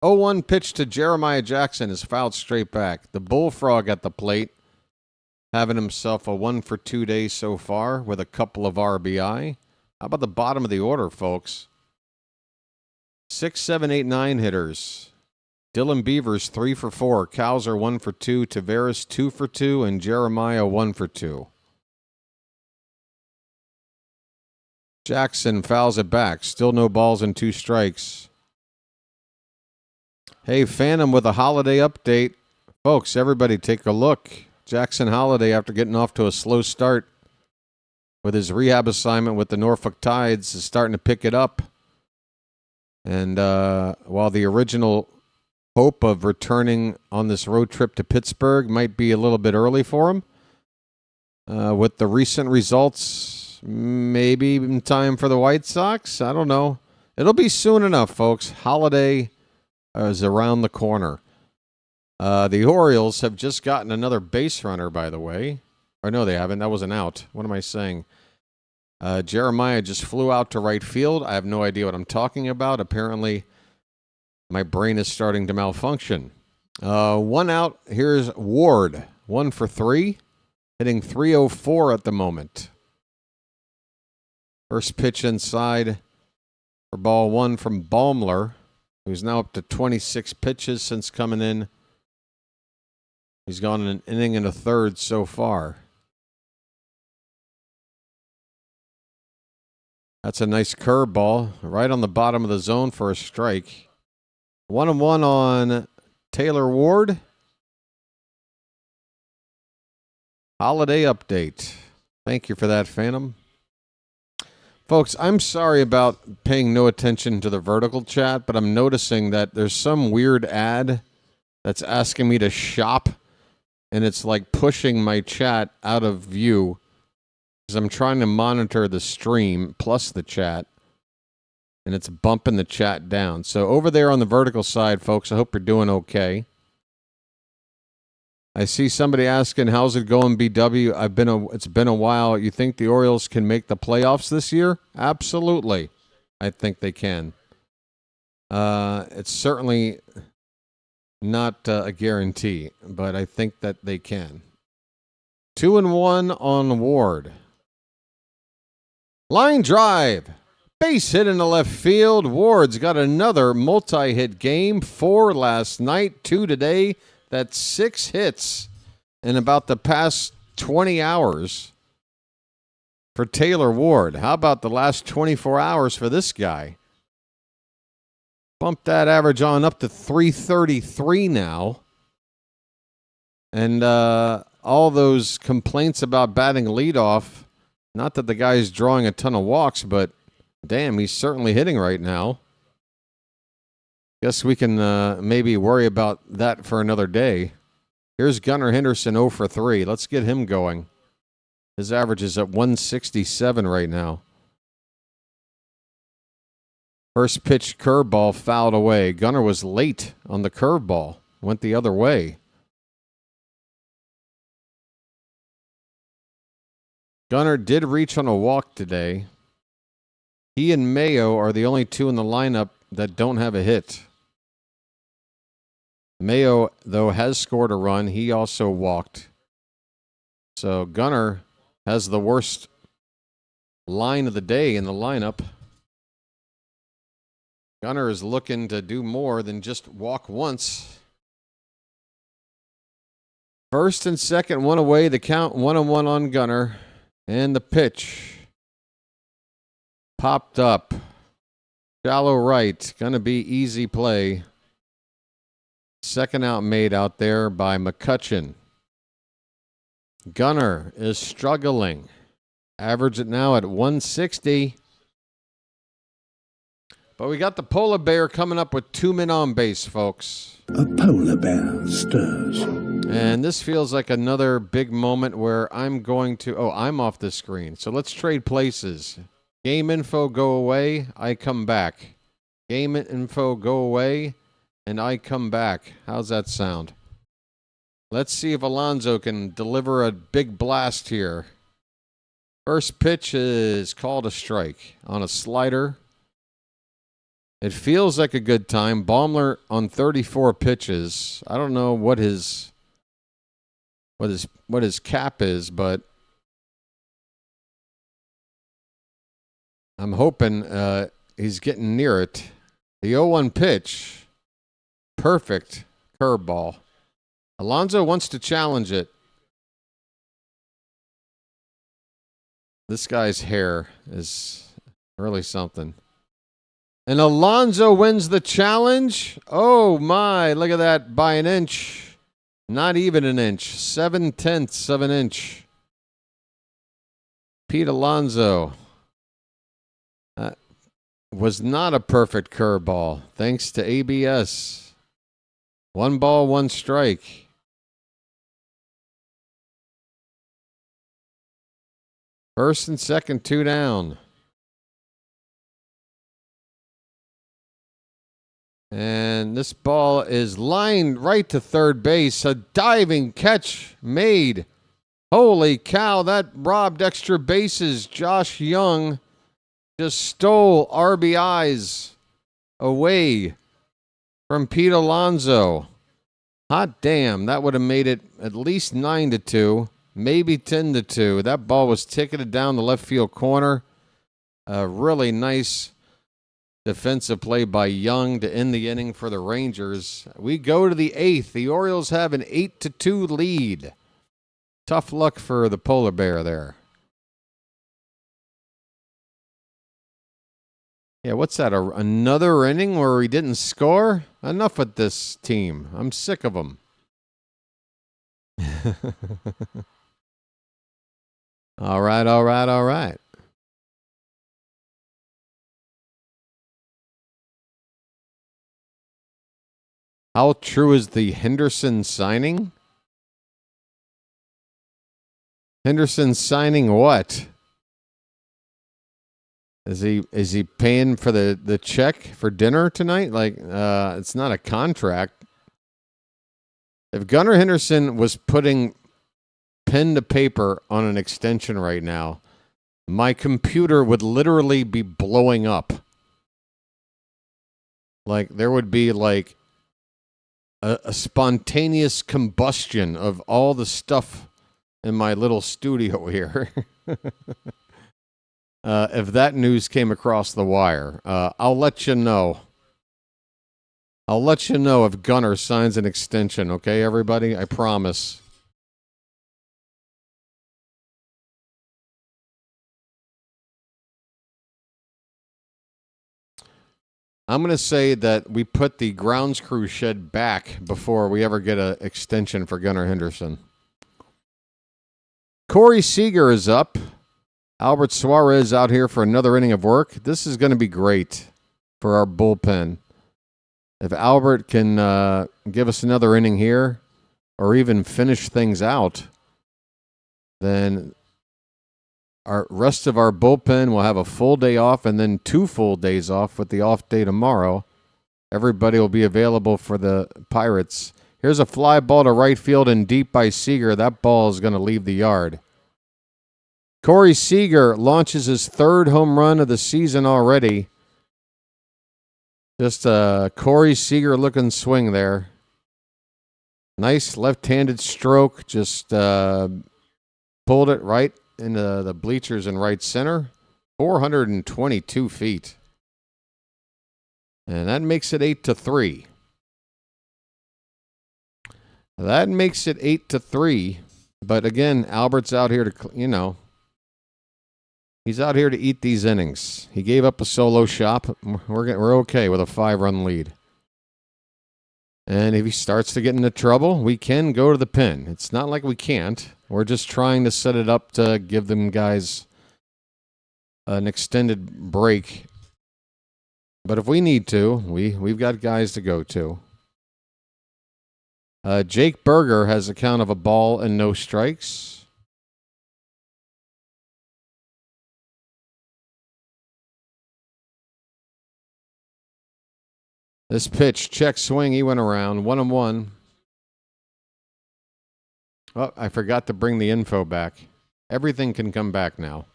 0-1 pitch to Jeremiah Jackson is fouled straight back. The Bullfrog at the plate, having himself a 1 for 2 day so far with a couple of RBI. How about the bottom of the order, folks? 6, 7, 8, 9 hitters. Dylan Beavers 3 for 4. Cowser 1 for 2. Taveras 2 for 2. And Jeremiah 1 for 2. Jackson fouls it back. Still no balls and 2 strikes. Hey, Phantom with a holiday update. Folks, everybody take a look. Jackson Holiday, after getting off to a slow start with his rehab assignment with the Norfolk Tides, is starting to pick it up. And while the original hope of returning on this road trip to Pittsburgh might be a little bit early for him, with the recent results, maybe in time for the White Sox. I don't know. It'll be soon enough, folks. Holiday is around the corner. The Orioles have just gotten another base runner, by the way. Or no, they haven't. That was an out. What am I saying? Jeremiah just flew out to right field. I have no idea what I'm talking about. Apparently, my brain is starting to malfunction. 1 out. Here's Ward. 1 for 3. Hitting .304 at the moment. First pitch inside for ball 1 from Baumler, who's now up to 26 pitches since coming in. He's gone an inning and a third so far. That's a nice curveball right on the bottom of the zone for a strike. 1-1 on Taylor Ward. Holiday update. Thank you for that, Phantom. Folks, I'm sorry about paying no attention to the vertical chat, but I'm noticing that there's some weird ad that's asking me to shop, and it's like pushing my chat out of view because I'm trying to monitor the stream plus the chat, and it's bumping the chat down. So over there on the vertical side, folks, I hope you're doing okay. I see somebody asking, how's it going, BW? It's been a while. You think the Orioles can make the playoffs this year? Absolutely. I think they can. It's certainly not a guarantee, but I think that they can. 2-1 on Ward. Line drive. Base hit in the left field. Ward's got another multi-hit game. 4 last night, 2 today. That's 6 hits in about the past 20 hours for Taylor Ward. How about the last 24 hours for this guy? Bump that average on up to 333 now. And all those complaints about batting leadoff, not that the guy's drawing a ton of walks, but damn, he's certainly hitting right now. Guess we can maybe worry about that for another day. Here's Gunnar Henderson 0 for 3. Let's get him going. His average is at 167 right now. First pitch curveball fouled away. Gunnar was late on the curveball. Went the other way. Gunnar did reach on a walk today. He and Mayo are the only two in the lineup that don't have a hit. Mayo, though, has scored a run. He also walked. So Gunnar has the worst line of the day in the lineup. Gunnar is looking to do more than just walk once. First and second, one away. The count 1-1 on Gunnar. And the pitch popped up. Shallow right. Going to be easy play. Second out made out there by McCutcheon. Gunnar is struggling. Average it now at 160. But we got the polar bear coming up with 2 men on base, folks. A polar bear stirs. And this feels like another big moment where I'm going to... Oh, I'm off the screen. So let's trade places. Game info, go away. I come back. Game info, go away. And I come back. How's that sound? Let's see if Alonso can deliver a big blast here. First pitch is called a strike on a slider. It feels like a good time. Baumler on 34 pitches. I don't know what his cap is, but I'm hoping he's getting near it. The 0-1 pitch. Perfect curveball. Alonso wants to challenge it. This guy's hair is really something. And Alonso wins the challenge. Oh my, look at that, by an inch. Not even an inch. 0.7 of an inch. Pete Alonso. Was not a perfect curveball, thanks to ABS. 1 ball, 1 strike. First and second, 2 down. And this ball is lined right to third base. A diving catch made. Holy cow, that robbed extra bases. Josh Young just stole RBIs away from Pete Alonso. Hot damn, that would have made it at least 9-2, maybe 10-2. That ball was ticketed down the left field corner. A really nice defensive play by Young to end the inning for the Rangers. We go to the 8th. The Orioles have an 8-2 lead. Tough luck for the polar bear there. Yeah, what's that? Another inning where we didn't score? Enough with this team. I'm sick of them. All right. How true is the Henderson signing? Henderson signing what? Is he paying for the check for dinner tonight? Like, it's not a contract. If Gunnar Henderson was putting pen to paper on an extension right now, my computer would literally be blowing up. Like, there would be like a spontaneous combustion of all the stuff in my little studio here. If that news came across the wire, I'll let you know. I'll let you know if Gunnar signs an extension, okay, everybody? I promise. I'm going to say that we put the grounds crew shed back before we ever get an extension for Gunnar Henderson. Corey Seager is up. Albert Suarez out here for another inning of work. This is going to be great for our bullpen. If Albert can give us another inning here or even finish things out, then our rest of our bullpen will have a full day off and then 2 full days off with the off day tomorrow. Everybody will be available for the Pirates. Here's a fly ball to right field and deep by Seager. That ball is going to leave the yard. Corey Seager launches his 3rd home run of the season already. Just a Corey Seager looking swing there. Nice left-handed stroke. Just pulled it right into the bleachers in right center. 422 feet. And that makes it 8-3. That makes it 8-3. But again, Albert's out here to, he's out here to eat these innings. He gave up a solo shot. We're okay with a 5-run lead. And if he starts to get into trouble, we can go to the pen. It's not like we can't. We're just trying to set it up to give them guys an extended break. But if we need to, we've got guys to go to. Jake Berger has a count of a ball and no strikes. This pitch, check swing, he went around, 1-1. Oh, I forgot to bring the info back. Everything can come back now.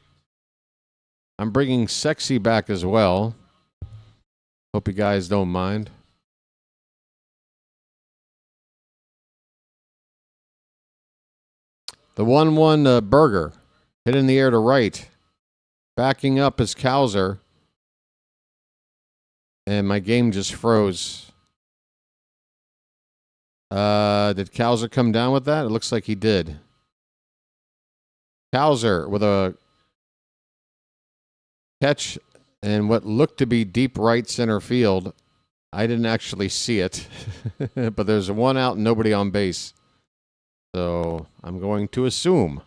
I'm bringing Sexy back as well. Hope you guys don't mind. The 1-1 Berger hit in the air to right. Backing up is Cowser. And my game just froze. Did Cowser come down with that? It looks like he did. Cowser with a catch in what looked to be deep right center field. I didn't actually see it. But there's 1 out and nobody on base. So I'm going to assume.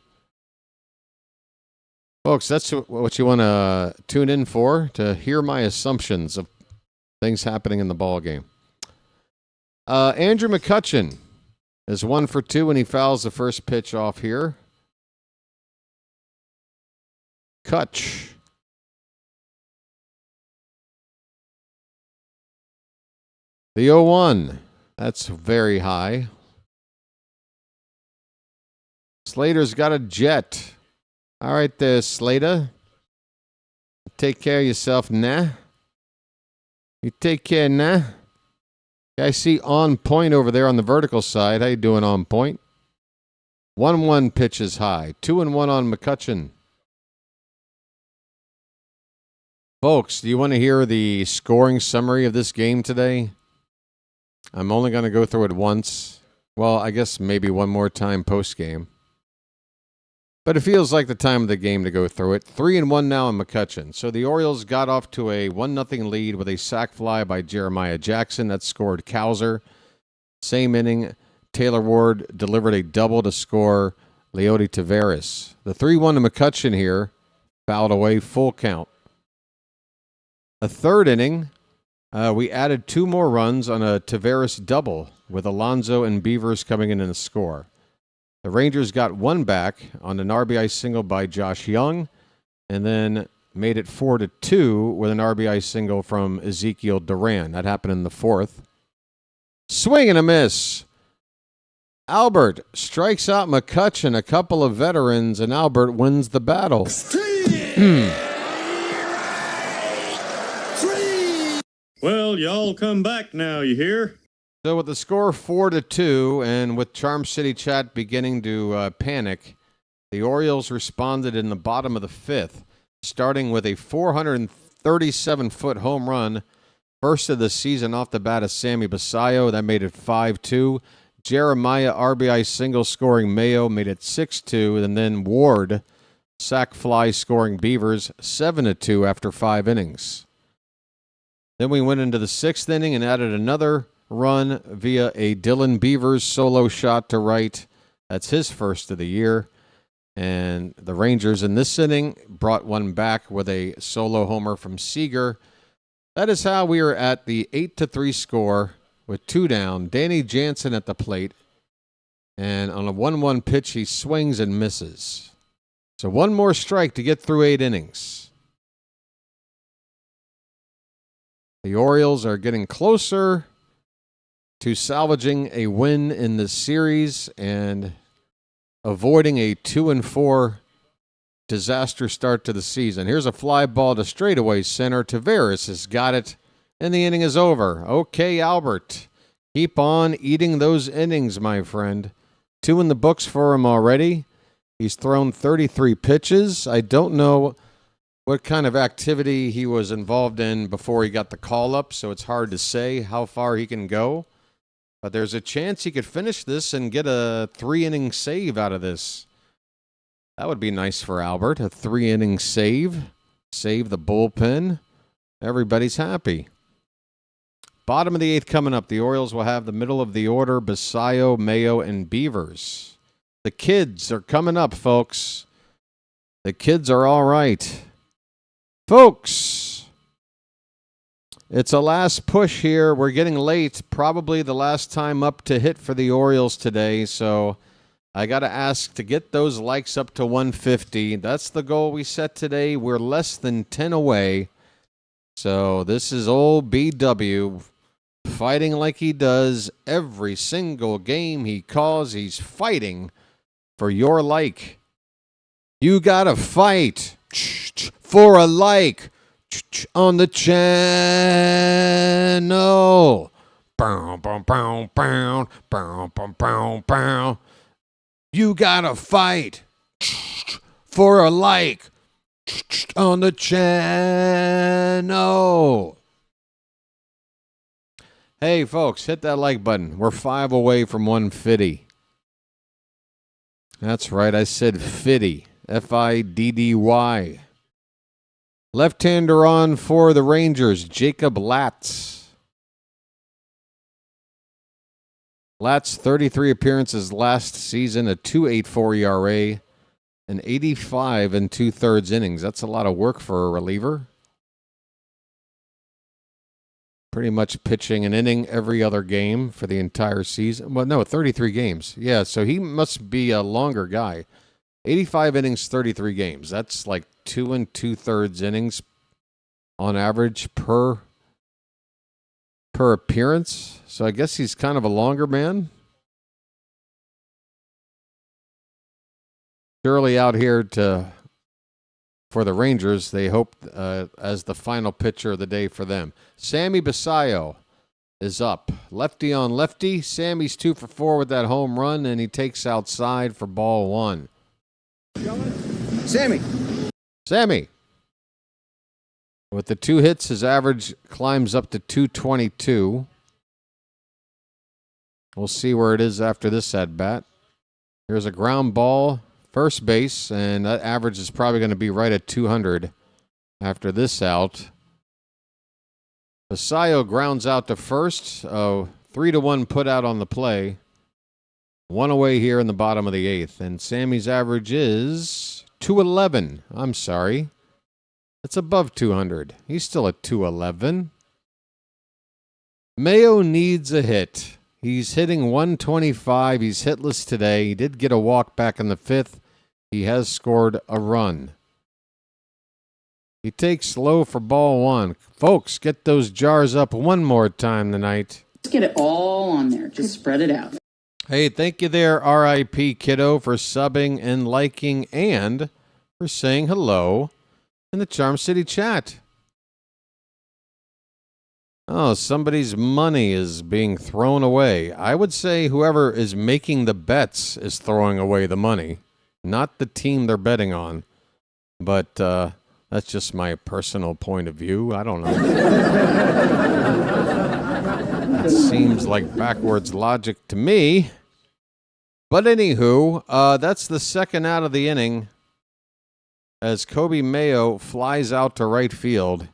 Folks, that's what you want to tune in for, to hear my assumptions of things happening in the ball game. Andrew McCutchen is 1 for 2 when he fouls the first pitch off here. Kutch. The 0-1. That's very high. Slater's got a jet. All right there, Slater. Take care of yourself, nah. You take care, nah. I see On Point over there on the vertical side. How you doing, On Point? 1-1 pitch is high. 2-1 on McCutchen. Folks, do you want to hear the scoring summary of this game today? I'm only going to go through it once. Well, I guess maybe one more time post-game. But it feels like the time of the game to go through it. 3-1 now on McCutchen. So the Orioles got off to a 1-0 lead with a sac fly by Jeremiah Jackson. That scored Cowser. Same inning, Taylor Ward delivered a double to score Leody Taveras. The 3-1 to McCutchen here, fouled away, full count. A third inning, We added 2 more runs on a Taveras double with Alonso and Beavers coming in the score. The Rangers got 1 back on an RBI single by Josh Young, and then made it 4-2 with an RBI single from Ezekiel Duran. That happened in the 4th. Swing and a miss. Albert strikes out McCutchen, a couple of veterans, and Albert wins the battle. Well, y'all come back now, you hear? So with the score 4-2, and with Charm City Chat beginning to panic, the Orioles responded in the bottom of the 5th, starting with a 437-foot home run, first of the season off the bat of Sammy Basallo. That made it 5-2. Jeremiah RBI single scoring Mayo made it 6-2, and then Ward sac fly scoring Beavers 7-2 after 5 innings. Then we went into the 6th inning and added another run via a Dylan Beavers solo shot to right. That's his first of the year. And the Rangers in this inning brought 1 back with a solo homer from Seager. That is how we are at the 8-3 score with 2 down. Danny Jansen at the plate. And on a 1-1 pitch, he swings and misses. So 1 more strike to get through 8 innings. The Orioles are getting closer to salvaging a win in this series and avoiding a 2-4 disaster start to the season. Here's a fly ball to straightaway center. Taveras has got it, and the inning is over. Okay, Albert, keep on eating those innings, my friend. 2 in the books for him already. He's thrown 33 pitches. I don't know what kind of activity he was involved in before he got the call-up, so it's hard to say how far he can go. But there's a chance he could finish this and get a 3-inning save out of this. That would be nice for Albert, a 3-inning save. Save the bullpen. Everybody's happy. Bottom of the 8th coming up. The Orioles will have the middle of the order, Basallo, Mayo, and Beavers. The kids are coming up, folks. The kids are all right. Folks, it's a last push here. We're getting late. Probably the last time up to hit for the Orioles today. So I got to ask to get those likes up to 150. That's the goal we set today. We're less than 10 away. So this is old BW fighting like he does every single game he calls. He's fighting for your like. You got to fight for a like on the channel. Bow, bow, bow, bow, bow, bow, bow, bow. You gotta fight for a like on the channel. Hey, folks, hit that like button. We're 5 away from 150. That's right, I said fiddy. Fiddy. Left-hander on for the Rangers, Jacob Latz. Latz, 33 appearances last season, a 2.84 ERA, an 85 2/3 innings. That's a lot of work for a reliever. Pretty much pitching an inning every other game for the entire season. Well, no, 33 games. Yeah, so he must be a longer guy. 85 innings, 33 games. That's like 2 2/3 innings on average per appearance. So I guess he's kind of a longer man. Surely out here for the Rangers, they hope as the final pitcher of the day for them. Sammy Basallo is up. Lefty on lefty. Sammy's 2 for 4 with that home run, and he takes outside for ball 1. Sammy. With the 2 hits, his average climbs up to 222. We'll see where it is after this at-bat. Here's a ground ball, first base, and that average is probably going to be right at 200 after this out. Basallo grounds out to first. 3-1 put out on the play. 1 away here in the bottom of the 8th. And Sammy's average is 211. I'm sorry. It's above 200. He's still at 211. Mayo needs a hit. He's hitting 125. He's hitless today. He did get a walk back in the 5th. He has scored a run. He takes low for ball 1. Folks, get those jars up one more time tonight. Let's get it all on there. Just spread it out. Hey, thank you there, R.I.P. Kiddo, for subbing and liking and for saying hello in the Charm City chat. Oh, somebody's money is being thrown away. I would say whoever is making the bets is throwing away the money, not the team they're betting on. But that's just my personal point of view. I don't know. It seems like backwards logic to me. But anywho, that's the second out of the inning as Kobe Mayo flies out to right field.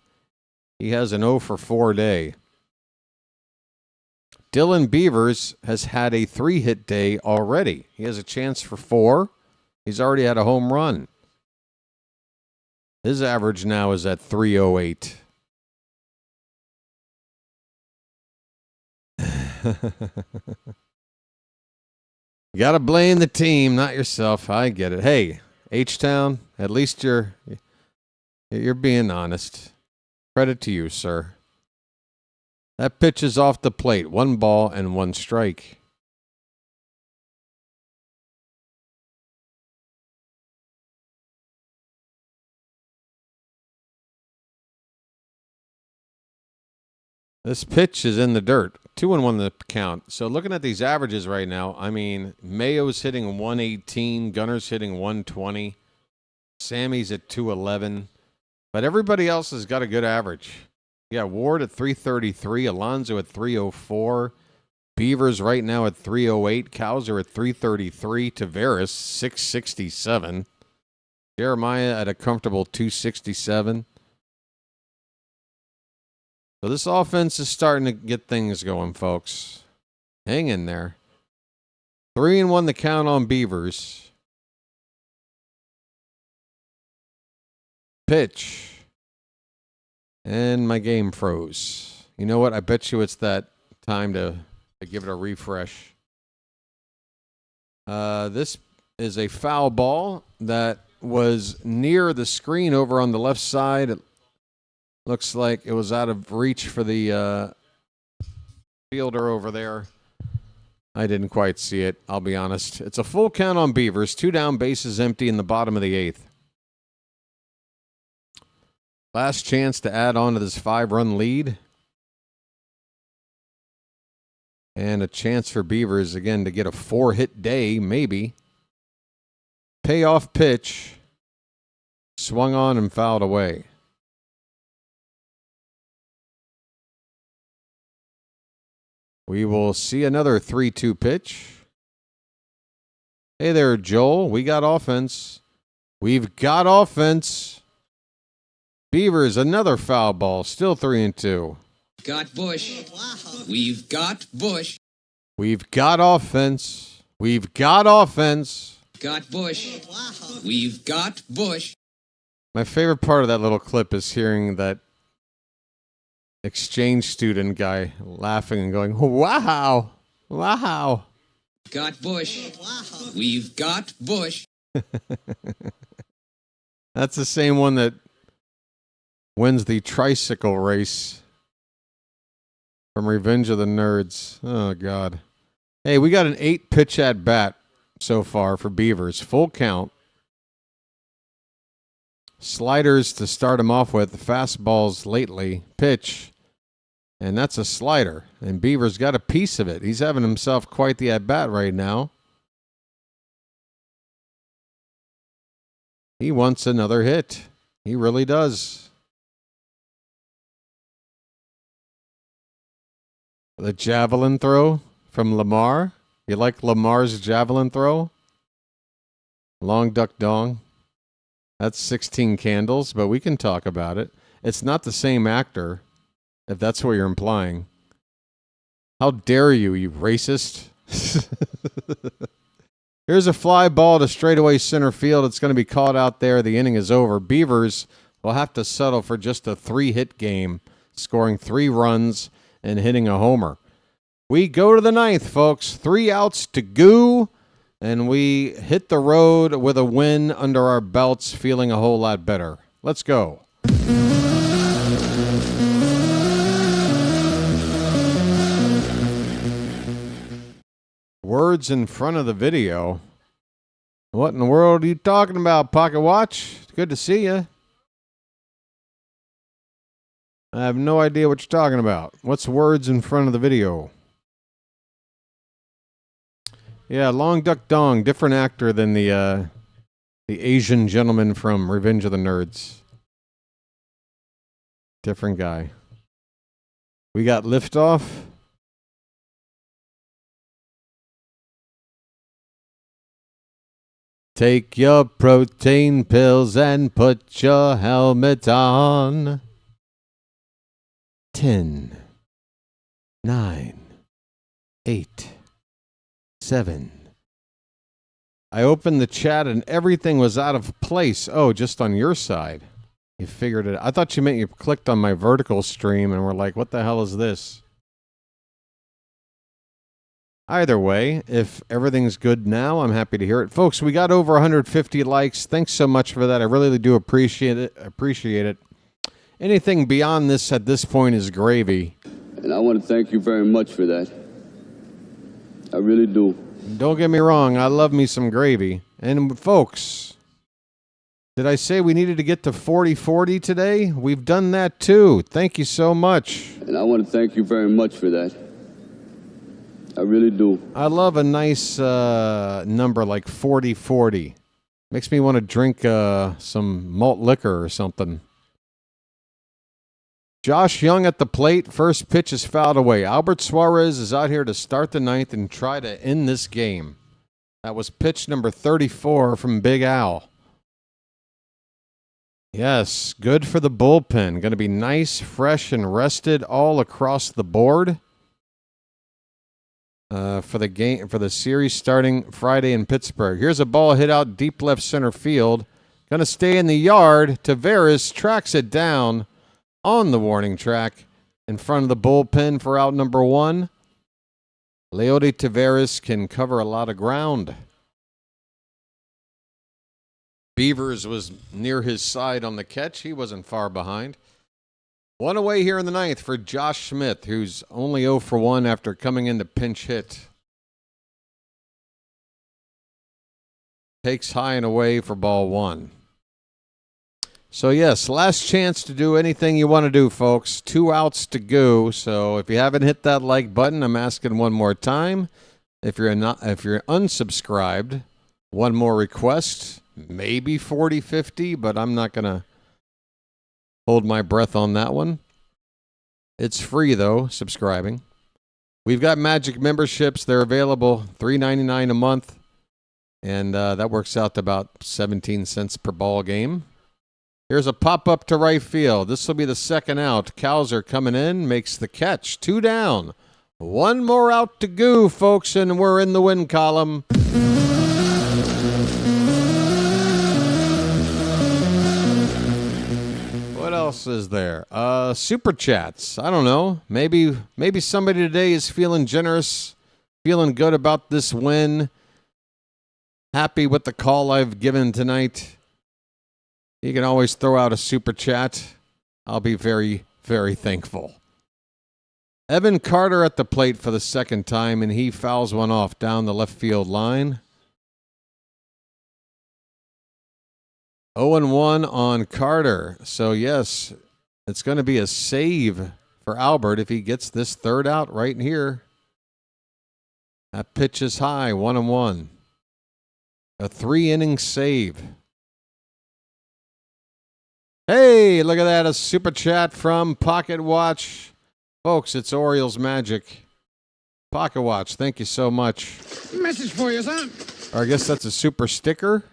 He has an 0 for 4 day. Dylan Beavers has had a 3-hit day already. He has a chance for 4. He's already had a home run. His average now is at 308. You got to blame the team, not yourself. I get it. Hey, H-Town, at least you're being honest. Credit to you, sir. That pitch is off the plate. 1 ball and 1 strike. This pitch is in the dirt. 2-1 the count. So looking at these averages right now, I mean, Mayo's hitting 118, Gunner's hitting 120, Sammy's at 211, but everybody else has got a good average. Yeah, Ward at 333, Alonso at 304, Beavers right now at 308, Cowser at 333, Taveras 667, Jeremiah at a comfortable 267. So this offense is starting to get things going, folks. Hang in there. 3-1 the count on Beavers. Pitch. And my game froze. You know what? I bet you it's that time to give it a refresh. This is a foul ball that was near the screen over on the left side. It looks like it was out of reach for the fielder over there. I didn't quite see it, I'll be honest. It's a full count on Beavers. 2 down, bases empty in the bottom of the 8th. Last chance to add on to this 5-run lead. And a chance for Beavers, again, to get a 4-hit day, maybe. Payoff pitch. Swung on and fouled away. We will see another 3-2 pitch. Hey there, Joel. We got offense. We've got offense. Beavers, another foul ball. Still 3-2. Got Bush. We've got Bush. We've got offense. We've got offense. Got Bush. We've got Bush. My favorite part of that little clip is hearing that exchange student guy laughing and going, wow, wow. Got Bush. We've got Bush. That's the same one that wins the tricycle race from Revenge of the Nerds. Oh, God. Hey, we got an 8-pitch at bat so far for Beavers. Full count. Sliders to start him off with. The fastballs lately. Pitch. And that's a slider. And Beavers got a piece of it. He's having himself quite the at-bat right now. He wants another hit. He really does. The javelin throw from Lamar. You like Lamar's javelin throw? Long duck dong. That's 16 candles, but we can talk about it. It's not the same actor, if that's what you're implying. How dare you, you racist? Here's a fly ball to straightaway center field. It's going to be caught out there. The inning is over. Beavers will have to settle for just a 3-hit game, scoring 3 runs and hitting a homer. We go to the ninth, folks. 3 outs to go, and we hit the road with a win under our belts, feeling a whole lot better. Let's go. Words in front of the video. What in the world are you talking about, Pocket Watch? It's good to see you. I have no idea what you're talking about. What's words in front of the video? Yeah, Long Duck Dong, different actor than the Asian gentleman from Revenge of the Nerds. Different guy. We got liftoff. Take your protein pills and put your helmet on. 10, 9, 8, 7. I opened the chat and everything was out of place. Oh, just on your side. You figured it. I thought you meant you clicked on my vertical stream and were like, what the hell is this? Either way, if everything's good now, I'm happy to hear it. Folks, we got over 150 likes. Thanks so much for that. I really do appreciate it. Anything beyond this at this point is gravy. And I want to thank you very much for that. I really do. Don't get me wrong, I love me some gravy. And folks, did I say we needed to get to 40-40 today? We've done that too. Thank you so much. And I want to thank you very much for that. I really do. I love a nice number like 40-40. Makes me want to drink some malt liquor or something. Josh Young at the plate. First pitch is fouled away. Albert Suarez is out here to start the ninth and try to end this game. That was pitch number 34 from Big Al. Yes, good for the bullpen. Going to be nice, fresh, and rested all across the board. For the game, for the series starting Friday in Pittsburgh. Here's a ball hit out deep left center field. Going to stay in the yard. Taveras tracks it down on the warning track in front of the bullpen for out number 1. Leody Taveras can cover a lot of ground. Beavers was near his side on the catch. He wasn't far behind. 1 away here in the ninth for Josh Smith, who's only 0 for 1 after coming in to pinch hit. Takes high and away for ball 1. So, yes, last chance to do anything you want to do, folks. 2 outs to go. So, if you haven't hit that like button, I'm asking one more time. If you're unsubscribed, one more request. Maybe 40-50, but I'm not going to hold my breath on that one. It's free, though, subscribing. We've got Magic memberships. They're available $3.99 a month, and that works out to about 17 cents per ball game. Here's a pop-up to right field. This will be the second out. Cowser coming in, makes the catch. 2 down. 1 more out to go, folks, and we're in the win column. What else is there? Super chats. I don't know. Maybe somebody today is feeling generous, feeling good about this win, happy with the call I've given tonight. You can always throw out a super chat. I'll be very, very thankful. Evan Carter at the plate for the second time, and he fouls one off down the left field line. 0-1 on Carter. So, yes, it's going to be a save for Albert if he gets this third out right here. That pitch is high, 1-1. A 3-inning save. Hey, look at that, a super chat from Pocket Watch. Folks, it's Orioles Magic. Pocket Watch, thank you so much. Message for you, son. Or I guess that's a super sticker.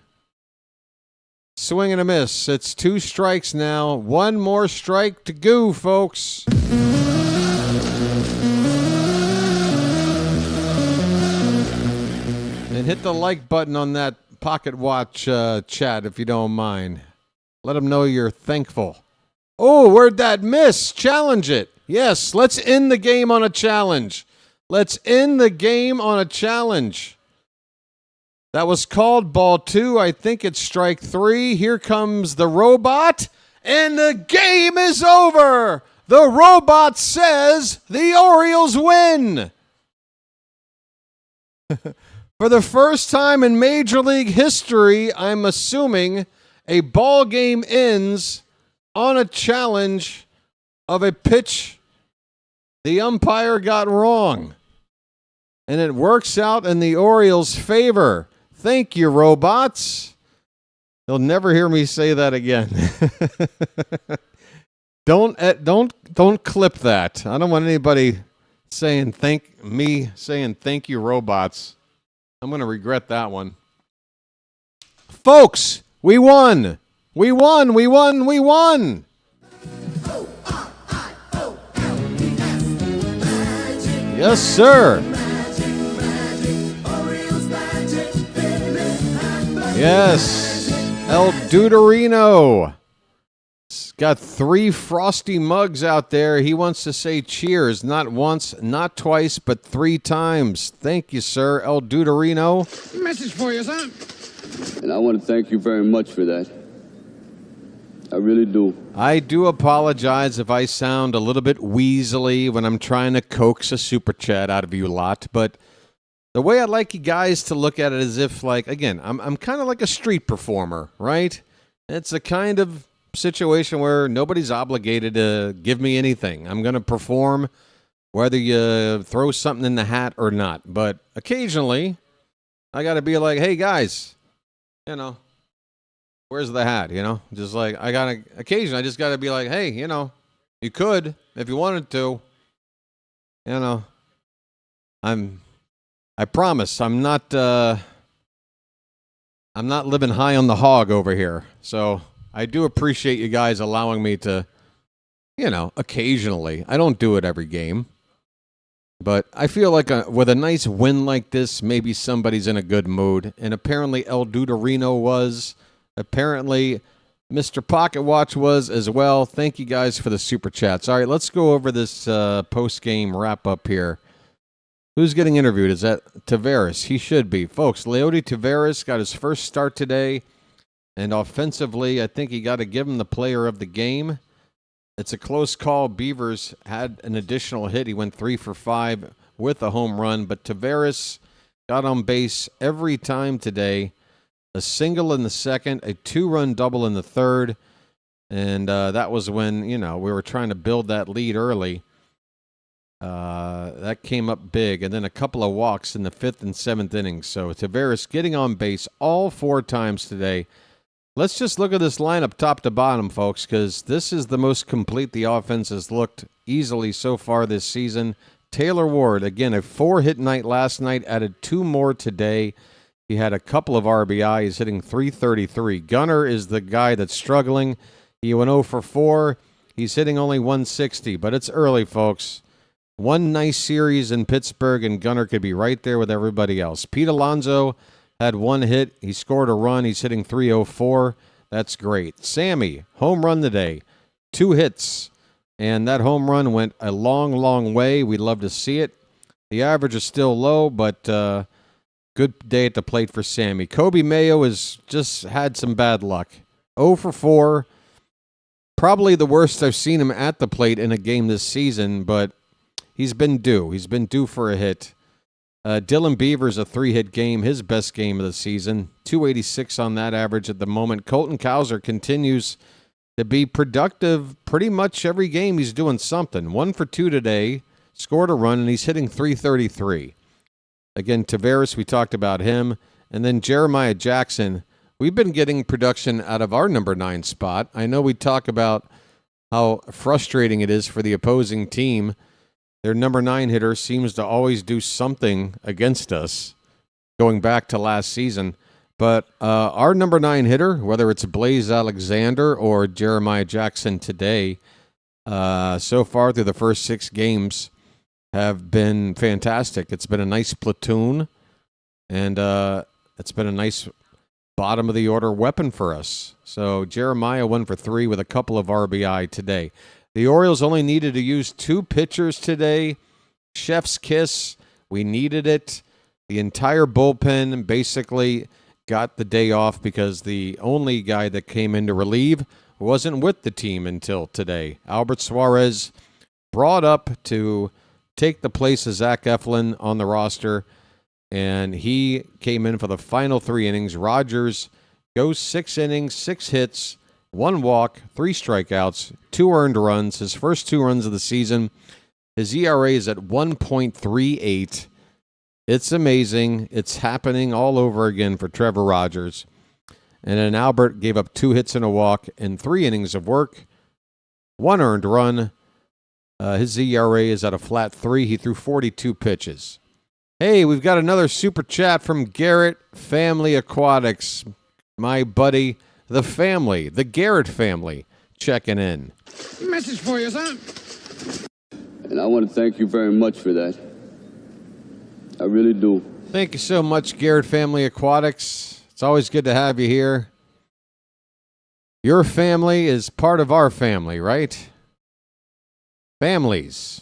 Swing and a miss. It's 2 strikes now. 1 more strike to go, folks. And hit the like button on that Pocket Watch chat if you don't mind. Let them know you're thankful. Oh, where'd that miss? Challenge it. Yes, let's end the game on a challenge. Let's end the game on a challenge. That was called ball 2. I think it's strike 3. Here comes the robot, and the game is over. The robot says the Orioles win. For the first time in Major League history, I'm assuming a ball game ends on a challenge of a pitch the umpire got wrong. And it works out in the Orioles' favor. Thank you, robots. You'll never hear me say that again. Don't clip that. I don't want anybody saying thank you, robots. I'm going to regret that one. Folks, we won. We won. We won. We won. Yes, sir. Yes. El Duderino. Got 3 frosty mugs out there. He wants to say cheers, not once, not twice, but 3 times. Thank you, sir, El Duderino. Message for you, son. And I want to thank you very much for that. I really do. I do apologize if I sound a little bit weaselly when I'm trying to coax a super chat out of you lot, but the way I'd like you guys to look at it is if, like, again, I'm kind of like a street performer, right? It's a kind of situation where nobody's obligated to give me anything. I'm going to perform whether you throw something in the hat or not. But occasionally, I got to be like, hey, guys, where's the hat? Just like occasionally I just got to be like, hey, you could if you wanted to. I promise I'm not living high on the hog over here. So I do appreciate you guys allowing me to, occasionally. I don't do it every game. But I feel like with a nice win like this, maybe somebody's in a good mood. And apparently El Duderino was. Apparently Mr. Pocket Watch was as well. Thank you guys for the super chats. All right, let's go over this post-game wrap-up here. Who's getting interviewed? Is that Taveras? He should be. Folks, Leody Taveras got his first start today. And offensively, I think you got to give him the player of the game. It's a close call. Beavers had an additional hit. He went 3 for 5 with a home run. But Taveras got on base every time today. A single in the second, a 2-run double in the third. And that was when, we were trying to build that lead early. That came up big. And then a couple of walks in the 5th and 7th innings. So Taveras getting on base all 4 times today. Let's just look at this lineup top to bottom, folks, because this is the most complete the offense has looked easily so far this season. Taylor Ward, again, a 4-hit night last night, added 2 more today. He had a couple of RBI. He's hitting .333. Gunnar is the guy that's struggling. He went 0 for 4. He's hitting only .160, but it's early, folks. One nice series in Pittsburgh, and Gunnar could be right there with everybody else. Pete Alonso had 1 hit. He scored a run. He's hitting .304. That's great. Sammy, home run today. 2 hits. And that home run went a long, long way. We'd love to see it. The average is still low, but good day at the plate for Sammy. Kobe Mayo has just had some bad luck. 0 for 4. Probably the worst I've seen him at the plate in a game this season, but he's been due. He's been due for a hit. Dylan Beavers, a 3-hit game, his best game of the season. .286 on that average at the moment. Colton Cowser continues to be productive pretty much every game. He's doing something. 1 for 2 today, scored a run, and he's hitting .333. Again, Taveras, we talked about him. And then Jeremiah Jackson. We've been getting production out of our number 9 spot. I know we talk about how frustrating it is for the opposing team. Their number 9 hitter seems to always do something against us going back to last season. But our number 9 hitter, whether it's Blaze Alexander or Jeremiah Jackson today, so far through the first 6 games have been fantastic. It's been a nice platoon, and it's been a nice bottom-of-the-order weapon for us. So Jeremiah 1 for 3 with a couple of RBI today. The Orioles only needed to use 2 pitchers today. Chef's kiss. We needed it. The entire bullpen basically got the day off because the only guy that came in to relieve wasn't with the team until today. Albert Suarez brought up to take the place of Zach Eflin on the roster, and he came in for the final 3 innings. Rogers goes 6 innings, 6 hits, 1 walk, 3 strikeouts, 2 earned runs, his first 2 runs of the season. His ERA is at 1.38. It's amazing. It's happening all over again for Trevor Rogers. And then Albert gave up 2 hits and a walk in 3 innings of work, 1 earned run. His ERA is at a flat 3. He threw 42 pitches. Hey, we've got another super chat from Garrett Family Aquatics. My buddy, the family, the Garrett family, checking in. Message for you, son. And I want to thank you very much for that. I really do. Thank you so much, Garrett Family Aquatics. It's always good to have you here. Your family is part of our family, right? Families.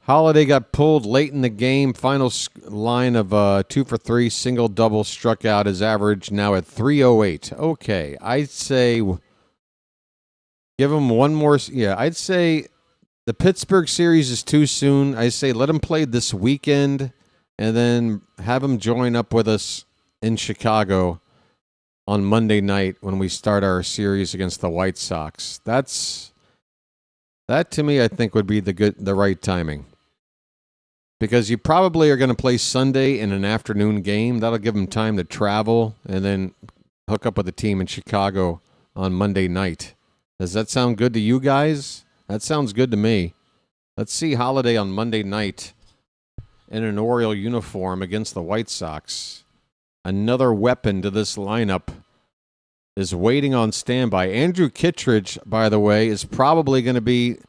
Holiday got pulled late in the game. Final line of 2 for 3, single, double, struck out. His average now at 308. Okay, I'd say give him one more. Yeah, I'd say the Pittsburgh series is too soon. I say let him play this weekend and then have him join up with us in Chicago on Monday night when we start our series against the White Sox. That to me, I think would be the right timing. Because you probably are going to play Sunday in an afternoon game. That'll give him time to travel and then hook up with the team in Chicago on Monday night. Does that sound good to you guys? That sounds good to me. Let's see Holiday on Monday night in an Oriole uniform against the White Sox. Another weapon to this lineup is waiting on standby. Andrew Kittredge, by the way, is probably going to be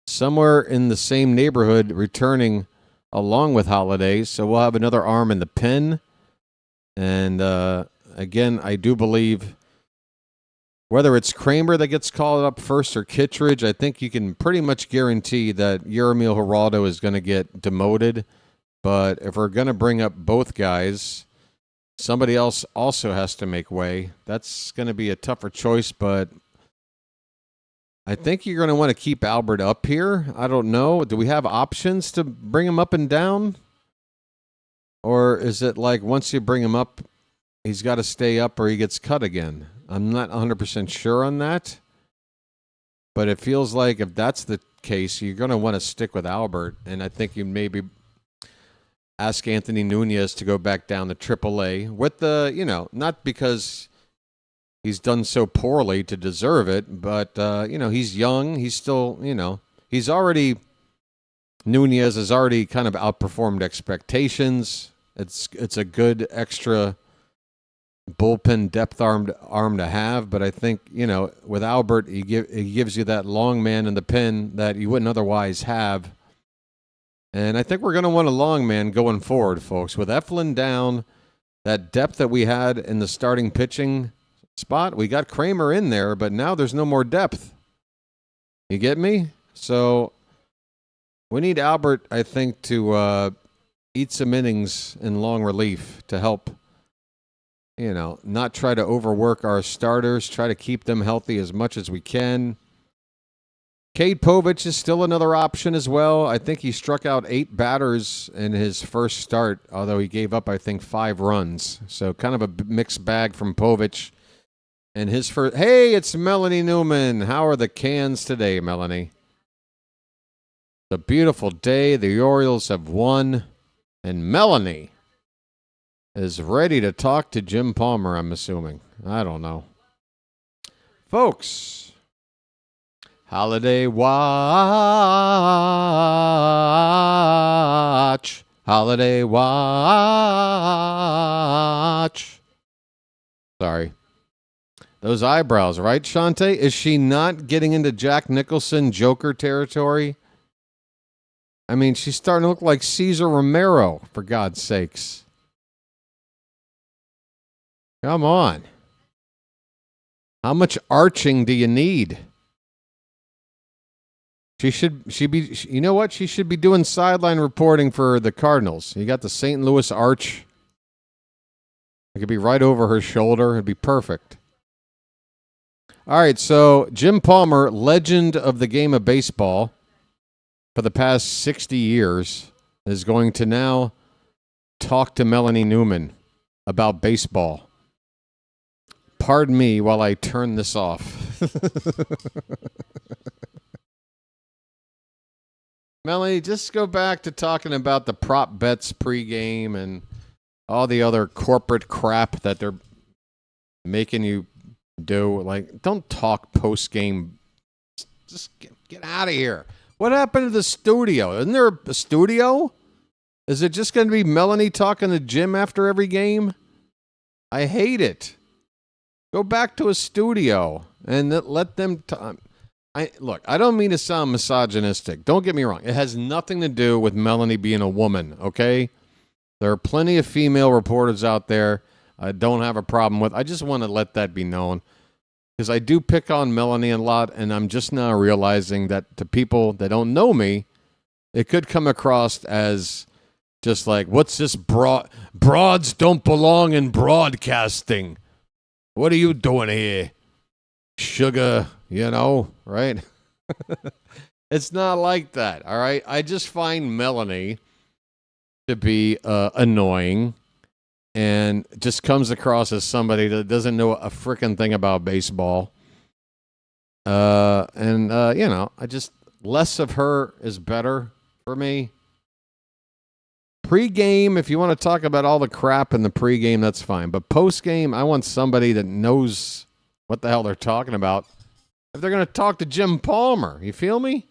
somewhere in the same neighborhood returning along with Holiday. So we'll have another arm in the pen. And again, I do believe whether it's Kramer that gets called up first or Kittredge, I think you can pretty much guarantee that Yermíl Geraldo is going to get demoted. But if we're going to bring up both guys, somebody else also has to make way. That's going to be a tougher choice, but I think you're going to want to keep Albert up here. I don't know. Do we have options to bring him up and down? Or is it like once you bring him up, he's got to stay up or he gets cut again? I'm not 100% sure on that. But it feels like if that's the case, you're going to want to stick with Albert. And I think you maybe ask Anthony Nunez to go back down to AAA with the, not because he's done so poorly to deserve it, but, he's young. He's still, Nunez has already kind of outperformed expectations. It's a good extra bullpen depth arm to have, but I think, with Albert, he gives you that long man in the pen that you wouldn't otherwise have. And I think we're going to want a long man going forward, folks. With Eflin down, that depth that we had in the starting pitching spot, we got Kramer in there, but now there's no more depth. You get me? So we need Albert, I think, to eat some innings in long relief to help, not try to overwork our starters, try to keep them healthy as much as we can. Cade Povich is still another option as well. I think he struck out 8 batters in his first start, although he gave up, I think, 5 runs. So kind of a mixed bag from Povich. And his first... Hey, it's Melanie Newman. How are the cans today, Melanie? It's a beautiful day. The Orioles have won. And Melanie is ready to talk to Jim Palmer, I'm assuming. I don't know. Folks... Holiday watch. Holiday watch. Sorry. Those eyebrows, right, Shante? Is she not getting into Jack Nicholson Joker territory? I mean, she's starting to look like Cesar Romero, for God's sakes. Come on. How much arching do you need? You know what? She should be doing sideline reporting for the Cardinals. You got the St. Louis Arch. It could be right over her shoulder. It'd be perfect. All right, so Jim Palmer, legend of the game of baseball for the past 60 years, is going to now talk to Melanie Newman about baseball. Pardon me while I turn this off. Melanie, just go back to talking about the prop bets pregame and all the other corporate crap that they're making you do. Like, don't talk postgame. Just get out of here. What happened to the studio? Isn't there a studio? Is it just going to be Melanie talking to Jim after every game? I hate it. Go back to a studio and let them talk. Look, I don't mean to sound misogynistic. Don't get me wrong. It has nothing to do with Melanie being a woman, okay? There are plenty of female reporters out there I don't have a problem with. I just want to let that be known because I do pick on Melanie a lot, and I'm just now realizing that to people that don't know me, it could come across as just like, what's this broads don't belong in broadcasting. What are you doing here? Sugar, right? It's not like that, all right? I just find Melanie to be annoying and just comes across as somebody that doesn't know a freaking thing about baseball. I just, less of her is better for me. Pre-game, if you want to talk about all the crap in the pre-game, that's fine. But post-game, I want somebody that knows what the hell they're talking about. If they're going to talk to Jim Palmer, you feel me?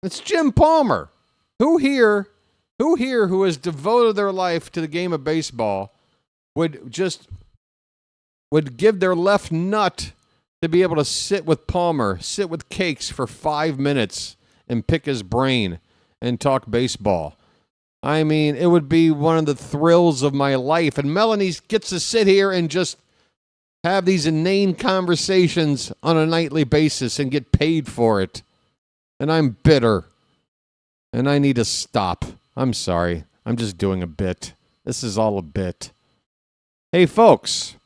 It's Jim Palmer. Who here who has devoted their life to the game of baseball would give their left nut to be able to sit with Palmer, sit with Cakes for 5 minutes and pick his brain and talk baseball? I mean, it would be one of the thrills of my life. And Melanie gets to sit here and just have these inane conversations on a nightly basis and get paid for it. And I'm bitter. And I need to stop. I'm sorry. I'm just doing a bit. This is all a bit. Hey, folks.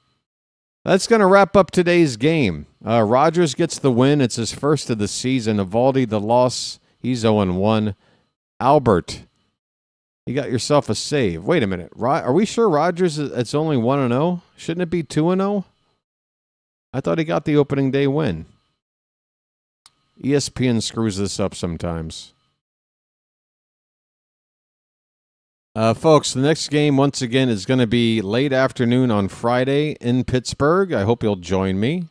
That's going to wrap up today's game. Rogers gets the win. It's his first of the season. Evaldi, the loss. He's 0-1. Albert, you got yourself a save. Wait a minute. Are we sure Rogers it's only 1-0? Shouldn't it be 2-0? I thought he got the opening day win. ESPN screws this up sometimes. Folks, the next game, once again, is going to be late afternoon on Friday in Pittsburgh. I hope you'll join me.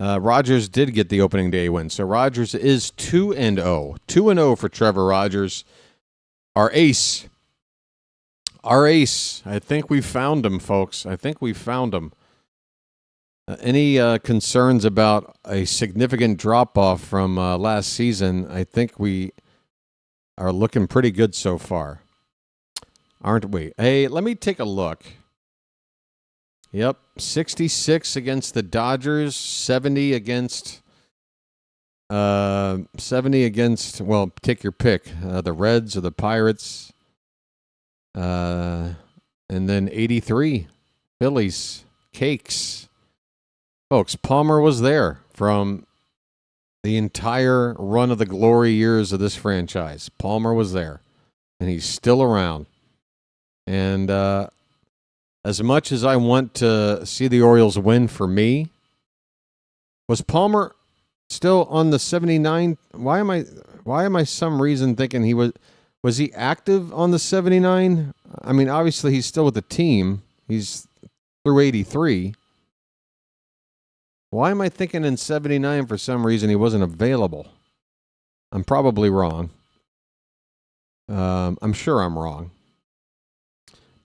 Rogers did get the opening day win, so Rogers is 2-0. 2-0 for Trevor Rogers. Our ace. I think we found him, folks. I think we found him. Any concerns about a significant drop-off from last season? I think we are looking pretty good so far. Aren't we? Hey, let me take a look. Yep, 66 against the Dodgers, 70 against, well, take your pick, the Reds or the Pirates, and then 83, Phillies, Cakes. Folks, Palmer was there from the entire run of the glory years of this franchise. Palmer was there, and he's still around. And as much as I want to see the Orioles win for me, was Palmer still on the 79? Why am I some reason thinking he was he active on the 79? I mean, obviously he's still with the team. He's through 83. Why am I thinking in 79 for some reason he wasn't available? I'm probably wrong. I'm sure I'm wrong.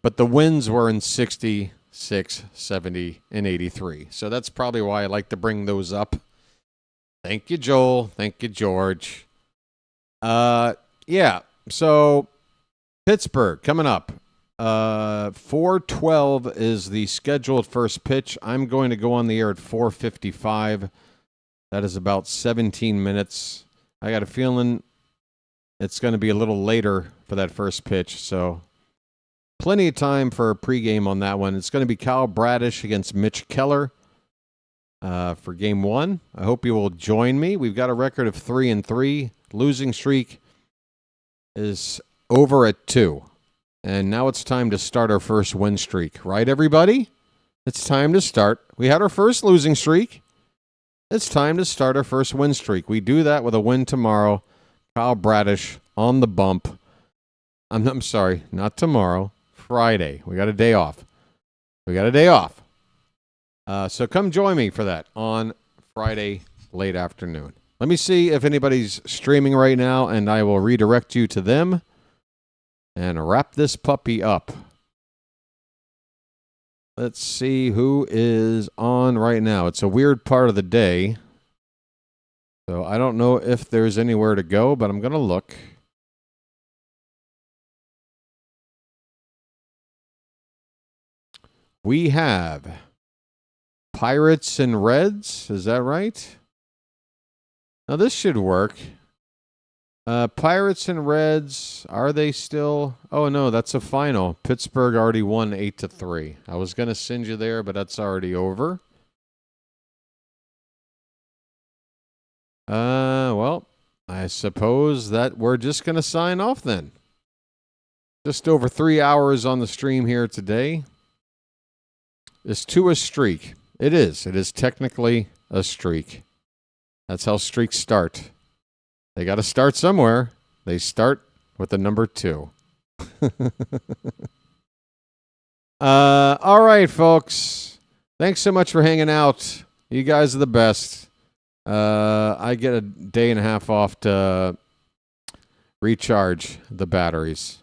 But the wins were in 66, 70, and 83. So that's probably why I like to bring those up. Thank you, Joel. Thank you, George. Yeah, so Pittsburgh coming up. 4:12 is the scheduled first pitch. I'm going to go on the air at 4:55. That is about 17 minutes. I got a feeling it's going to be a little later for that first pitch, so plenty of time for a pregame on that one. It's going to be Kyle Bradish against Mitch Keller for Game 1. I hope you will join me. We've got a record of 3-3. Losing streak is over at 2. And now it's time to start our first win streak. Right, everybody? It's time to start. We had our first losing streak. It's time to start our first win streak. We do that with a win tomorrow. Kyle Bradish on the bump. I'm sorry, not tomorrow. Friday. We got a day off. So come join me for that on Friday late afternoon. Let me see if anybody's streaming right now, and I will redirect you to them and wrap this puppy up. Let's see who is on right now. It's a weird part of the day, so I don't know if there's anywhere to go, but I'm going to look. We have Pirates and Reds. Is that right? Now, this should work. Pirates and Reds, are they still? Oh, no, that's a final. Pittsburgh already won 8-3. I was going to send you there, but that's already over. Well, I suppose that we're just going to sign off then. Just over 3 hours on the stream here today. It's to a streak. It is. It is technically a streak. That's how streaks start. They got to start somewhere. They start with the number 2. All right, folks. Thanks so much for hanging out. You guys are the best. I get a day and a half off to recharge the batteries.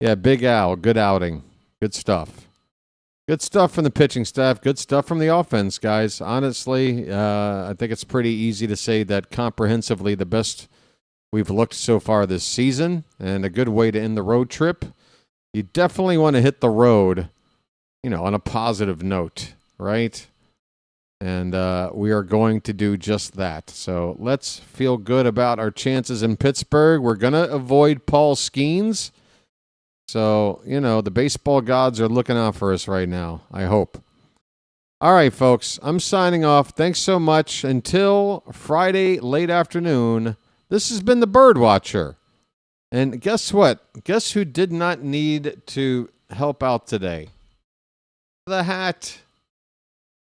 Yeah, Big Al, good outing. Good stuff. Good stuff from the pitching staff. Good stuff from the offense, guys. Honestly, I think it's pretty easy to say that comprehensively the best we've looked so far this season, and a good way to end the road trip. You definitely want to hit the road, on a positive note, right? And we are going to do just that. So let's feel good about our chances in Pittsburgh. We're going to avoid Paul Skeens. So, the baseball gods are looking out for us right now, I hope. All right, folks, I'm signing off. Thanks so much. Until Friday late afternoon, this has been the BirdWatcher. And guess what? Guess who did not need to help out today? The hat.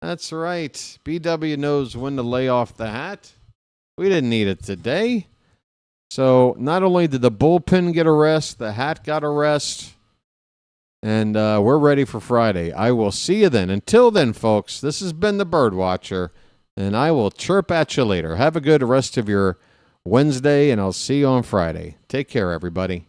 That's right. BW knows when to lay off the hat. We didn't need it today. So not only did the bullpen get a rest, the hat got a rest, and we're ready for Friday. I will see you then. Until then, folks, this has been the BirdWatcher, and I will chirp at you later. Have a good rest of your Wednesday, and I'll see you on Friday. Take care, everybody.